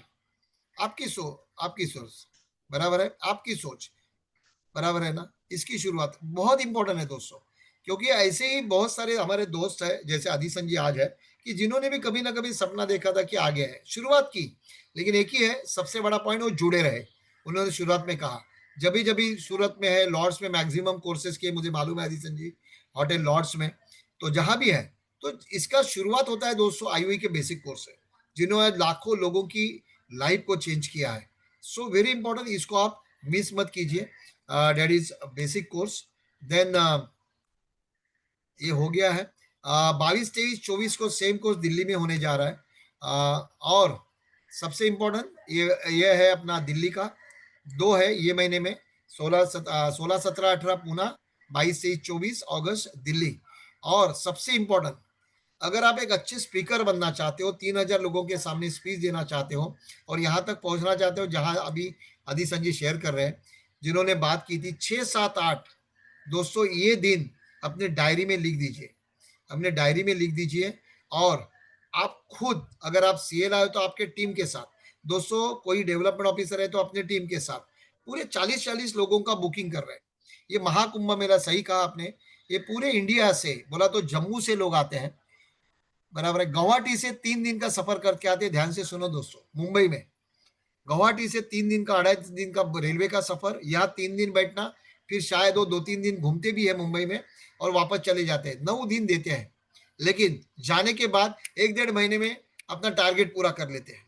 आपकी सो आपकी सोच, बराबर है, आपकी सोच, बराबर है ना। इसकी शुरुआत बहुत इंपॉर्टेंट है दोस्तों, क्योंकि ऐसे ही बहुत सारे हमारे दोस्त हैं जैसे आदिसन जी आज है, कि जिन्होंने भी कभी ना कभी सपना देखा था कि आगे है, शुरुआत की। लेकिन एक ही है सबसे बड़ा पॉइंट, वो जुड़े रहे। उन्होंने शुरुआत में कहा, जब भी सूरत में है, लॉर्ड्स में मैक्सिमम कोर्सेज किए, मुझे मालूम है आदिसन जी, होटल लॉर्ड्स में, तो जहां भी है, तो इसका शुरुआत होता है दोस्तों IOE के बेसिक कोर्स से, जिन्होंने लाखों लोगों की लाइफ को चेंज किया है। सो वेरी इंपॉर्टेंट, इसको आप मिस मत कीजिए। That is basic course. Then ये हो गया है। 22 23 24 को सेम कोर्स दिल्ली में होने जा रहा है। और सबसे इम्पोर्टेंट ये है अपना दिल्ली का, दो है ये महीने में, 16 17 18 पूना, 22 23 24 अगस्त दिल्ली। और सबसे इम्पोर्टेंट, अगर आप एक अच्छे स्पीकर बनना चाहते हो, 3,000 लोगों के सामने स्पीच देना चाहते हो, और यहाँ तक पहुँचना चाहते हो जहाँ अभी अदी संजी शेयर कर रहे हैं, जिन्होंने बात की थी 6 7 8, दोस्तों ये दिन अपने डायरी में लिख दीजिए, अपने डायरी में लिख दीजिए। और आप खुद, अगर आप CL आए तो आपके टीम के साथ, दोस्तों कोई डेवलपमेंट ऑफिसर है तो अपने टीम के साथ, पूरे 40 40 लोगों का बुकिंग कर रहे हैं। ये महाकुंभ मेला, सही कहा आपने, ये पूरे इंडिया से, बोला तो जम्मू से लोग आते हैं, बराबर है। गुवाहाटी से 3 दिन का सफर करके आते हैं, ध्यान से सुनो दोस्तों, मुंबई में गुवाहाटी से 3 दिन का, 2.5 दिन का रेलवे का सफर, यहाँ 3 दिन बैठना, फिर शायद वो 2 3 दिन घूमते भी है मुंबई में और वापस चले जाते हैं, 9 दिन देते हैं। लेकिन जाने के बाद 1 1.5 महीने में अपना टारगेट पूरा कर लेते हैं।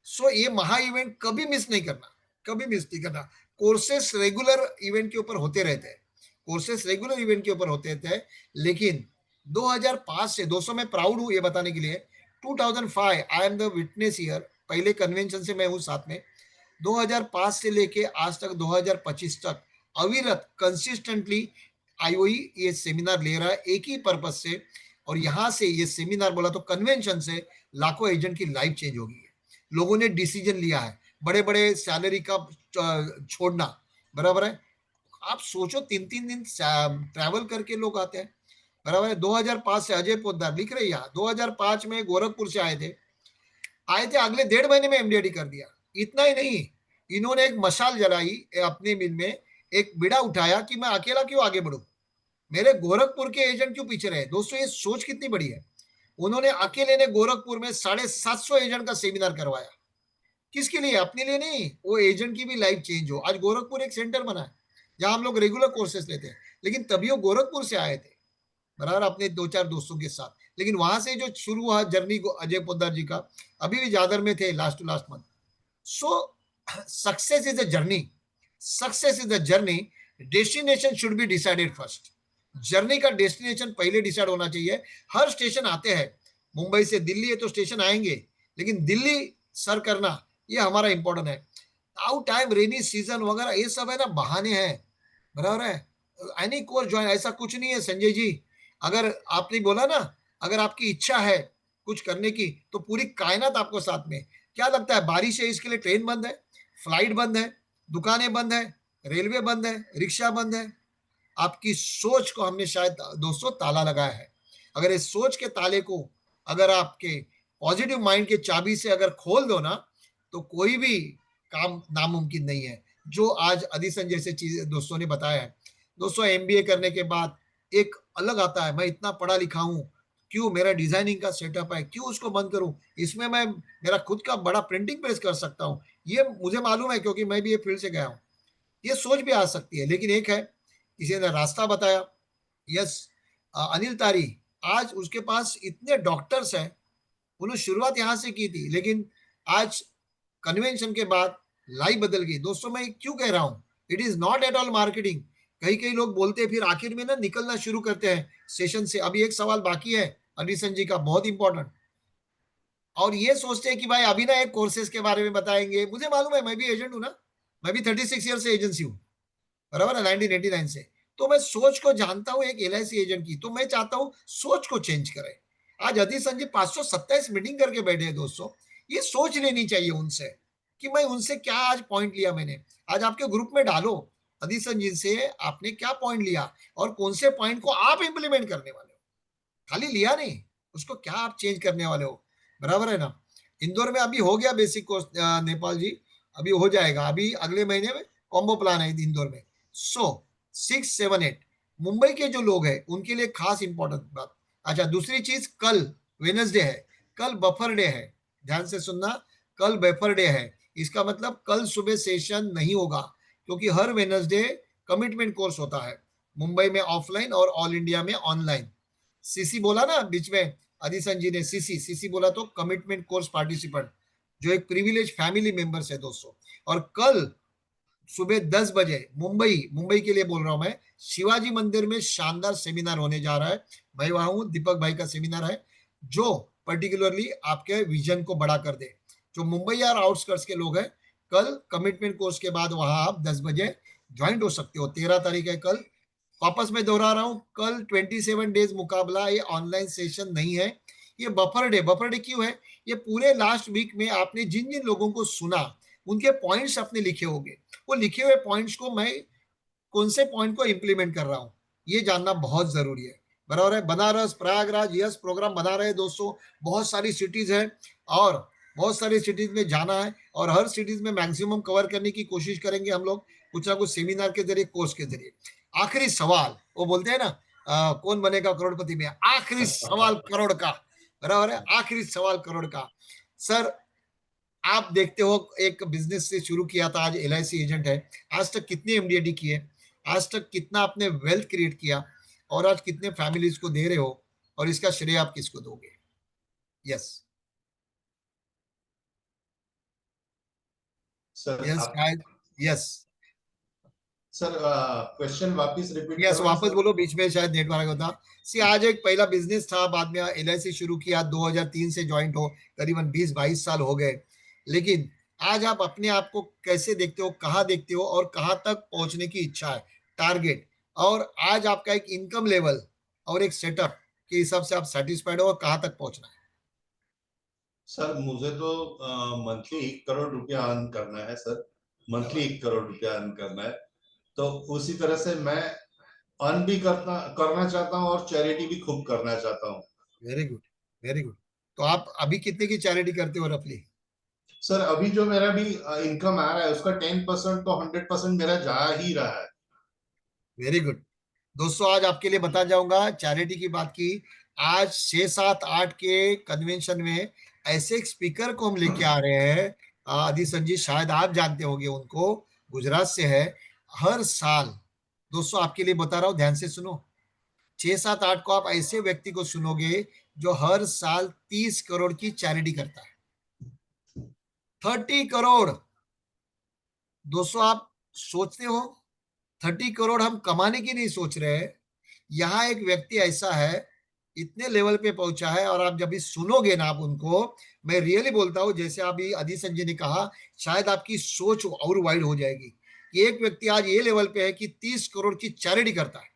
सो ये महा इवेंट कभी मिस नहीं करना, कभी मिस नहीं करना। कोर्सेस रेगुलर इवेंट के ऊपर होते रहते हैं, कोर्सेस रेगुलर इवेंट के ऊपर होते रहते हैं। लेकिन 2005 से, दोस्तों मैं प्राउड हूं ये बताने के लिए, 2005 I am the witness year, पहले कन्वेंशन से मैं हूं साथ में। 2005 से लेके आज तक 2025 तक अविरत कंसिस्टेंटली IOE ये सेमिनार ले रहा है एक ही पर्पज से। और यहां से ये सेमिनार, बोला तो कन्वेंशन से, लाखों एजेंट की लाइफ चेंज हो गई है। लोगों ने डिसीजन लिया है बड़े बड़े सैलरी का छोड़ना, बराबर है। आप सोचो 3-3 दिन ट्रैवल करके लोग आते हैं, बराबर है। 2005 से अजय पोद्दार लिख रहे हैं यहाँ, 2005 में गोरखपुर से आए थे, अगले 1.5 महीने में एमडीडी कर दिया। इतना ही नहीं, इन्होंने एक मशाल जलाई अपने मिल में, एक बिड़ा उठाया कि मैं अकेला क्यों आगे बढ़ू, मेरे गोरखपुर के एजेंट क्यों पीछे रहे। दोस्तों ये सोच कितनी बड़ी है। उन्होंने अकेले ने गोरखपुर में 750 एजेंट का सेमिनार करवाया। किसके लिए? अपने लिए नहीं, वो एजेंट की भी लाइफ चेंज हो। आज गोरखपुर एक सेंटर बना है जहां हम लोग रेगुलर कोर्सेस लेते हैं, लेकिन तभी वो गोरखपुर से आए थे, बराबर, अपने 2-4 दोस्तों के साथ। लेकिन वहां से जो शुरू हुआ जर्नी को अजय पोद्दार जी का, अभी भी जादर में थे last to last month. So success is a journey, success is a journey, destination should be decided first. Journey का डेस्टिनेशन पहले डिसाइड होना चाहिए। हर स्टेशन आते हैं, मुंबई से दिल्ली है तो स्टेशन आएंगे, लेकिन दिल्ली सर करना ये हमारा इंपॉर्टेंट है। आउट टाइम, रेनी सीजन वगैरह ये सब है ना, बहाने हैं, बराबर है। एनी कोर्स ज्वाइन, ऐसा कुछ नहीं है संजय जी। अगर आपने बोला ना, अगर आपकी इच्छा है कुछ करने की, तो पूरी कायनात आपको साथ में। क्या लगता है बारिश है इसके लिए ट्रेन बंद है, फ्लाइट बंद है, दुकानें बंद है, रेलवे बंद है, रिक्शा बंद है? आपकी सोच को हमने शायद दोस्तों ताला लगाया है। अगर इस सोच के ताले को, अगर आपके पॉजिटिव माइंड के चाबी से अगर खोल दो ना, तो कोई भी काम नामुमकिन नहीं है, जो आज अधिसन जैसे चीज दोस्तों ने बताया है। दोस्तों एमबीए करने के बाद एक अलग आता है, मैं इतना पढ़ा लिखा हूं, क्यों मेरा डिजाइनिंग का सेटअप है, क्यों उसको बंद करूं, इसमें मैं मेरा खुद का बड़ा प्रिंटिंग प्रेस कर सकता हूं। ये मुझे मालूम है क्योंकि मैं भी ये फील्ड से गया हूं। ये सोच भी आ सकती है, लेकिन एक है, किसी ने रास्ता बताया। यस, अनिल तारी, आज उसके पास इतने डॉक्टर्स हैं, उन्होंने शुरुआत यहां से की थी, लेकिन आज कन्वेंशन के बाद लाइफ बदल गई। दोस्तों मैं क्यों कह रहा हूं, it is not at all marketing. कई कई लोग बोलते हैं, फिर आखिर में ना निकलना शुरू करते हैं सेशन से। अभी एक सवाल बाकी है अनिशन जी का, बहुत इंपॉर्टेंट, और ये सोचते हैं कि भाई अभी ना एक कोर्सेज के बारे में बताएंगे। मुझे मालूम है, मैं भी एजेंट हूं ना, मैं भी 36 ईयर से एजेंसी हूँ, बराबर है, 1989 से। तो मैं सोच को जानता हूं एक एलआईसी एजेंट की, तो मैं चाहता हूं सोच को चेंज करें। आज अधीर संजय 527 मीटिंग करके बैठे हैं दोस्तों। ये सोच लेनी चाहिए उनसे कि मैं उनसे क्या आज पॉइंट लिया मैंने। आज आपके ग्रुप में डालो, अधीर संजय से आपने क्या पॉइंट लिया और कौन से पॉइंट को आप इंप्लीमेंट करने वाले हो। खाली लिया नहीं, उसको क्या आप चेंज करने वाले हो, बराबर है ना। इंदौर में अभी हो गया बेसिक कोर्स, नेपाल जी, अभी हो जाएगा, अभी अगले महीने में कॉम्बो प्लान है इंदौर में। सो 6, 7, 8 मुंबई के जो लोग हैं उनके लिए खास इंपॉर्टेंट बात। अच्छा, दूसरी चीज, कल वेनसडे है, कल बफर डे है, ध्यान से सुनना, कल बफर डे है। इसका मतलब कल सुबह सेशन नहीं होगा, क्योंकि हर वेनसडे कमिटमेंट कोर्स होता है, मुंबई में ऑफलाइन और ऑल इंडिया में ऑनलाइन। सीसी बोला ना बीच में, आदिसन जी ने सीसी सीसी बोला, तो कमिटमेंट कोर्स पार्टिसिपेंट, जो एक प्रिविलेज फैमिली मेंबर्स है दोस्तों। और कल सुबह 10 बजे मुंबई, मुंबई के लिए बोल रहा हूं मैं, शिवाजी मंदिर में शानदार सेमिनार होने जा रहा है। मैं वहां हूं, दीपक भाई का सेमिनार है, जो पर्टिकुलरली आपके विजन को बड़ा कर दे। जो मुंबई और आउटस्कर्ट्स के लोग हैं, कल कमिटमेंट कोर्स के बाद वहां आप 10 बजे ज्वाइंट हो सकते हो। 13 तारीख है कल। वापस मैं दोहरा रहा हूं, कल 27 डेज मुकाबला, ये ऑनलाइन सेशन नहीं है। ये बफर डे, बफर डे क्यों है? ये पूरे लास्ट वीक में आपने जिन जिन लोगों को सुना, उनके पॉइंट्स अपने लिखे होंगे। वो लिखे हुए पॉइंट्स को मैं कौन से पॉइंट को इंप्लीमेंट कर रहा हूं, ये जानना बहुत जरूरी है, बराबर है। बनारस, प्रयागराज, यस प्रोग्राम बना रहे दोस्तों, बहुत सारी सिटीज है, और बहुत सारी सिटीज में जाना है, और हर सिटीज में मैक्सिमम कवर करने की कोशिश करेंगे हम लोग, कुछ ना कुछ सेमिनार के जरिए, कोर्स के जरिए। आखिरी सवाल, वो बोलते हैं ना, कौन बनेगा करोड़पति में, आखिरी सवाल करोड़ का, बराबर है, आखिरी सवाल करोड़ का। सर, आप देखते हो, एक बिजनेस से शुरू किया था, आज एलआईसी एजेंट है, आज तक कितने एमडीडी किए, आज तक कितना आपने वेल्थ क्रिएट किया, और आज कितने फैमिलीज को दे रहे हो, और इसका श्रेय आप किसको दोगे? यस, सर यस आप, शायद, यस, सर क्वेश्चन वापस रिपीट यस करना वापस सर। बोलो, बीच में शायद नेटवर्क होता। सी, आज एक पहला बिजनेस था, बाद में एलआईसी शुरू किया, 2003 से ज्वाइंट हो, करीबन 20-22 साल हो गए। लेकिन आज आप अपने आप को कैसे देखते हो, कहाँ देखते हो, और कहाँ तक पहुंचने की इच्छा है, टारगेट, और आज आपका एक इनकम लेवल और एक सेटअप के हिसाब से आप सेटिस्फाइड हो, और कहाँ तक पहुंचना है? सर मुझे तो मंथली 1 करोड़ रुपया अर्न करना है सर, क्या मंथली बात 1 करोड़ रुपया अर्न करना है। तो उसी तरह से मैं अर्न भी करना चाहता हूँ और चैरिटी भी खूब करना चाहता हूँ। Very good, very good. तो आप अभी कितने की चैरिटी करते हो रफली? सर अभी जो मेरा भी इनकम आ रहा है उसका 10% तो 100% मेरा जा ही रहा है। Very good. दोस्तों आज आपके लिए बता जाऊंगा, चैरिटी की बात की। आज 6, 7, 8 के कन्वेंशन में ऐसे एक स्पीकर को हम लेके आ रहे हैं। आदि संजीत, शायद आप जानते होंगे उनको, गुजरात से है। हर साल, दोस्तों आपके लिए बता रहा हूं, ध्यान से सुनो। 6, 7, 8 को आप ऐसे व्यक्ति को सुनोगे जो हर साल 30 करोड़ की चैरिटी करता है। 30 करोड़। दोस्तों आप सोचते हो, 30 करोड़ हम कमाने की नहीं सोच रहे हैं। यहाँ एक व्यक्ति ऐसा है, इतने लेवल पे पहुंचा है, और आप जब भी सुनोगे ना आप उनको, मैं रियली बोलता हूँ, जैसे अभी अधी संजय ने कहा, शायद आपकी सोच और वाइड हो जाएगी कि एक व्यक्ति आज ये लेवल पे है कि 30 करोड़ की चैरिटी करता है।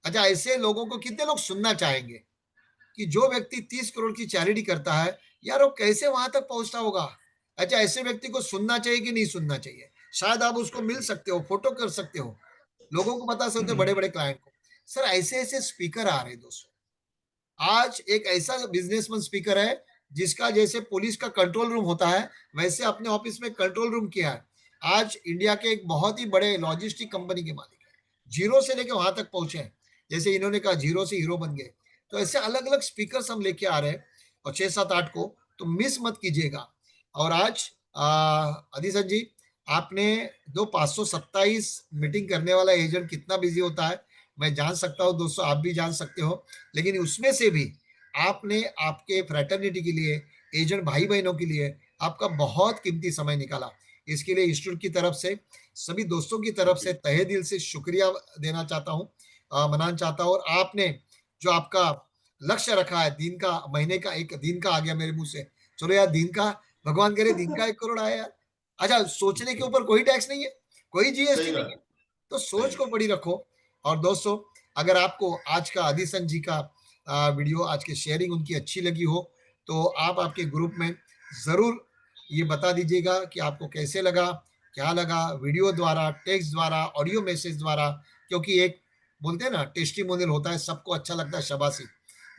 अच्छा, ऐसे लोगों को कितने लोग सुनना चाहेंगे कि जो व्यक्ति 30 करोड़ की चैरिटी करता है, यार वो कैसे वहां तक पहुंचता होगा। अच्छा, ऐसे व्यक्ति को सुनना चाहिए कि नहीं सुनना चाहिए? शायद आप उसको मिल सकते हो, फोटो कर सकते हो, लोगों को बता सकते हो, बड़े बड़े क्लाइंट को। सर ऐसे ऐसे स्पीकर आ रहे हैं दोस्तों। आज एक ऐसा बिजनेसमैन स्पीकर है जिसका जैसे पुलिस का कंट्रोल रूम होता है, वैसे अपने ऑफिस में कंट्रोल रूम किया है। आज इंडिया के एक बहुत ही बड़े लॉजिस्टिक कंपनी के मालिक है, जीरो से लेकर वहां तक पहुंचे हैं। जैसे इन्होंने कहा जीरो से हीरो बन गए। तो ऐसे अलग अलग स्पीकर हम लेके आ रहे हैं, और 6, 7, 8 को तो मिस मत कीजिएगा। और आज अधीसन जी, आपने दो 527 मीटिंग करने वाला एजेंट कितना बिजी होता है, मैं जान सकता हूँ दोस्तों, आप भी जान सकते हो। लेकिन उसमें से भी आपने आपके फ्रेटर्निटी के लिए, एजेंट भाई बहनों के लिए आपका बहुत कीमती समय निकाला। इसके लिए इंस्टीट्यूट की तरफ से, सभी दोस्तों की तरफ थैंक यू। से तहे दिल से शुक्रिया देना चाहता हूँ, मनाना चाहता हूँ। और आपने जो आपका लक्ष्य रखा है, दिन का, महीने का, एक दिन का आ गया मेरे मुंह से, चलो यार दिन का, भगवान करे दिन का 1 करोड़ आया यार। अच्छा, सोचने के ऊपर कोई टैक्स नहीं है, कोई जीएसटी सही नहीं है, बात। तो सही सोच को बात। बड़ी रखो। और दोस्तों, अगर आपको आज का आदिसन जी का वीडियो, आज की शेयरिंग उनकी अच्छी लगी हो, तो आप आपके ग्रुप में जरूर ये बता दीजिएगा कि आपको कैसे लगा, क्या लगा, वीडियो द्वारा, टेक्स्ट द्वारा, ऑडियो मैसेज द्वारा। क्योंकि एक बोलते हैं ना, टेस्टिमोनियल होता है, सबको अच्छा लगता है, शाबाशी,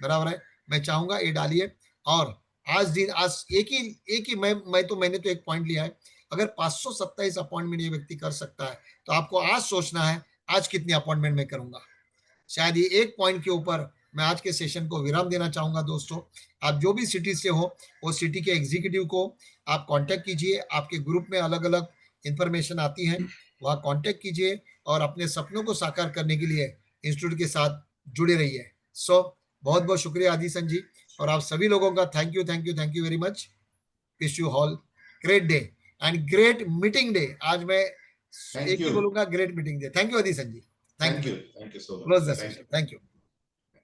बराबर है। मैं चाहूंगा ये डालिए। और आज दिन, आज एक ही मैंने तो एक पॉइंट लिया है। अगर 527 अपॉइंटमेंट ये व्यक्ति कर सकता है, तो आपको आज सोचना है आज कितनी अपॉइंटमेंट मैं करूंगा। शायद ये एक पॉइंट के ऊपर मैं आज के सेशन को विराम देना चाहूंगा। दोस्तों, आप जो भी सिटी से हो, वो सिटी के एग्जीक्यूटिव को आप कांटेक्ट कीजिए। आपके ग्रुप में अलग अलग इंफॉर्मेशन आती है, वहाँ कांटेक्ट कीजिए, और अपने सपनों को साकार करने के लिए इंस्टीट्यूट के साथ जुड़े रहिए। सो बहुत बहुत शुक्रिया आदिसन जी, और आप सभी लोगों का thank you, thank you, thank you very much. Wish you all great day and great meeting day. आज मैं थैंक एक ही यू। बोलूंगा, great meeting day. Thank you Adisan ji, thank you. Thank you. Thank you so close much. The thank session, you. Thank you.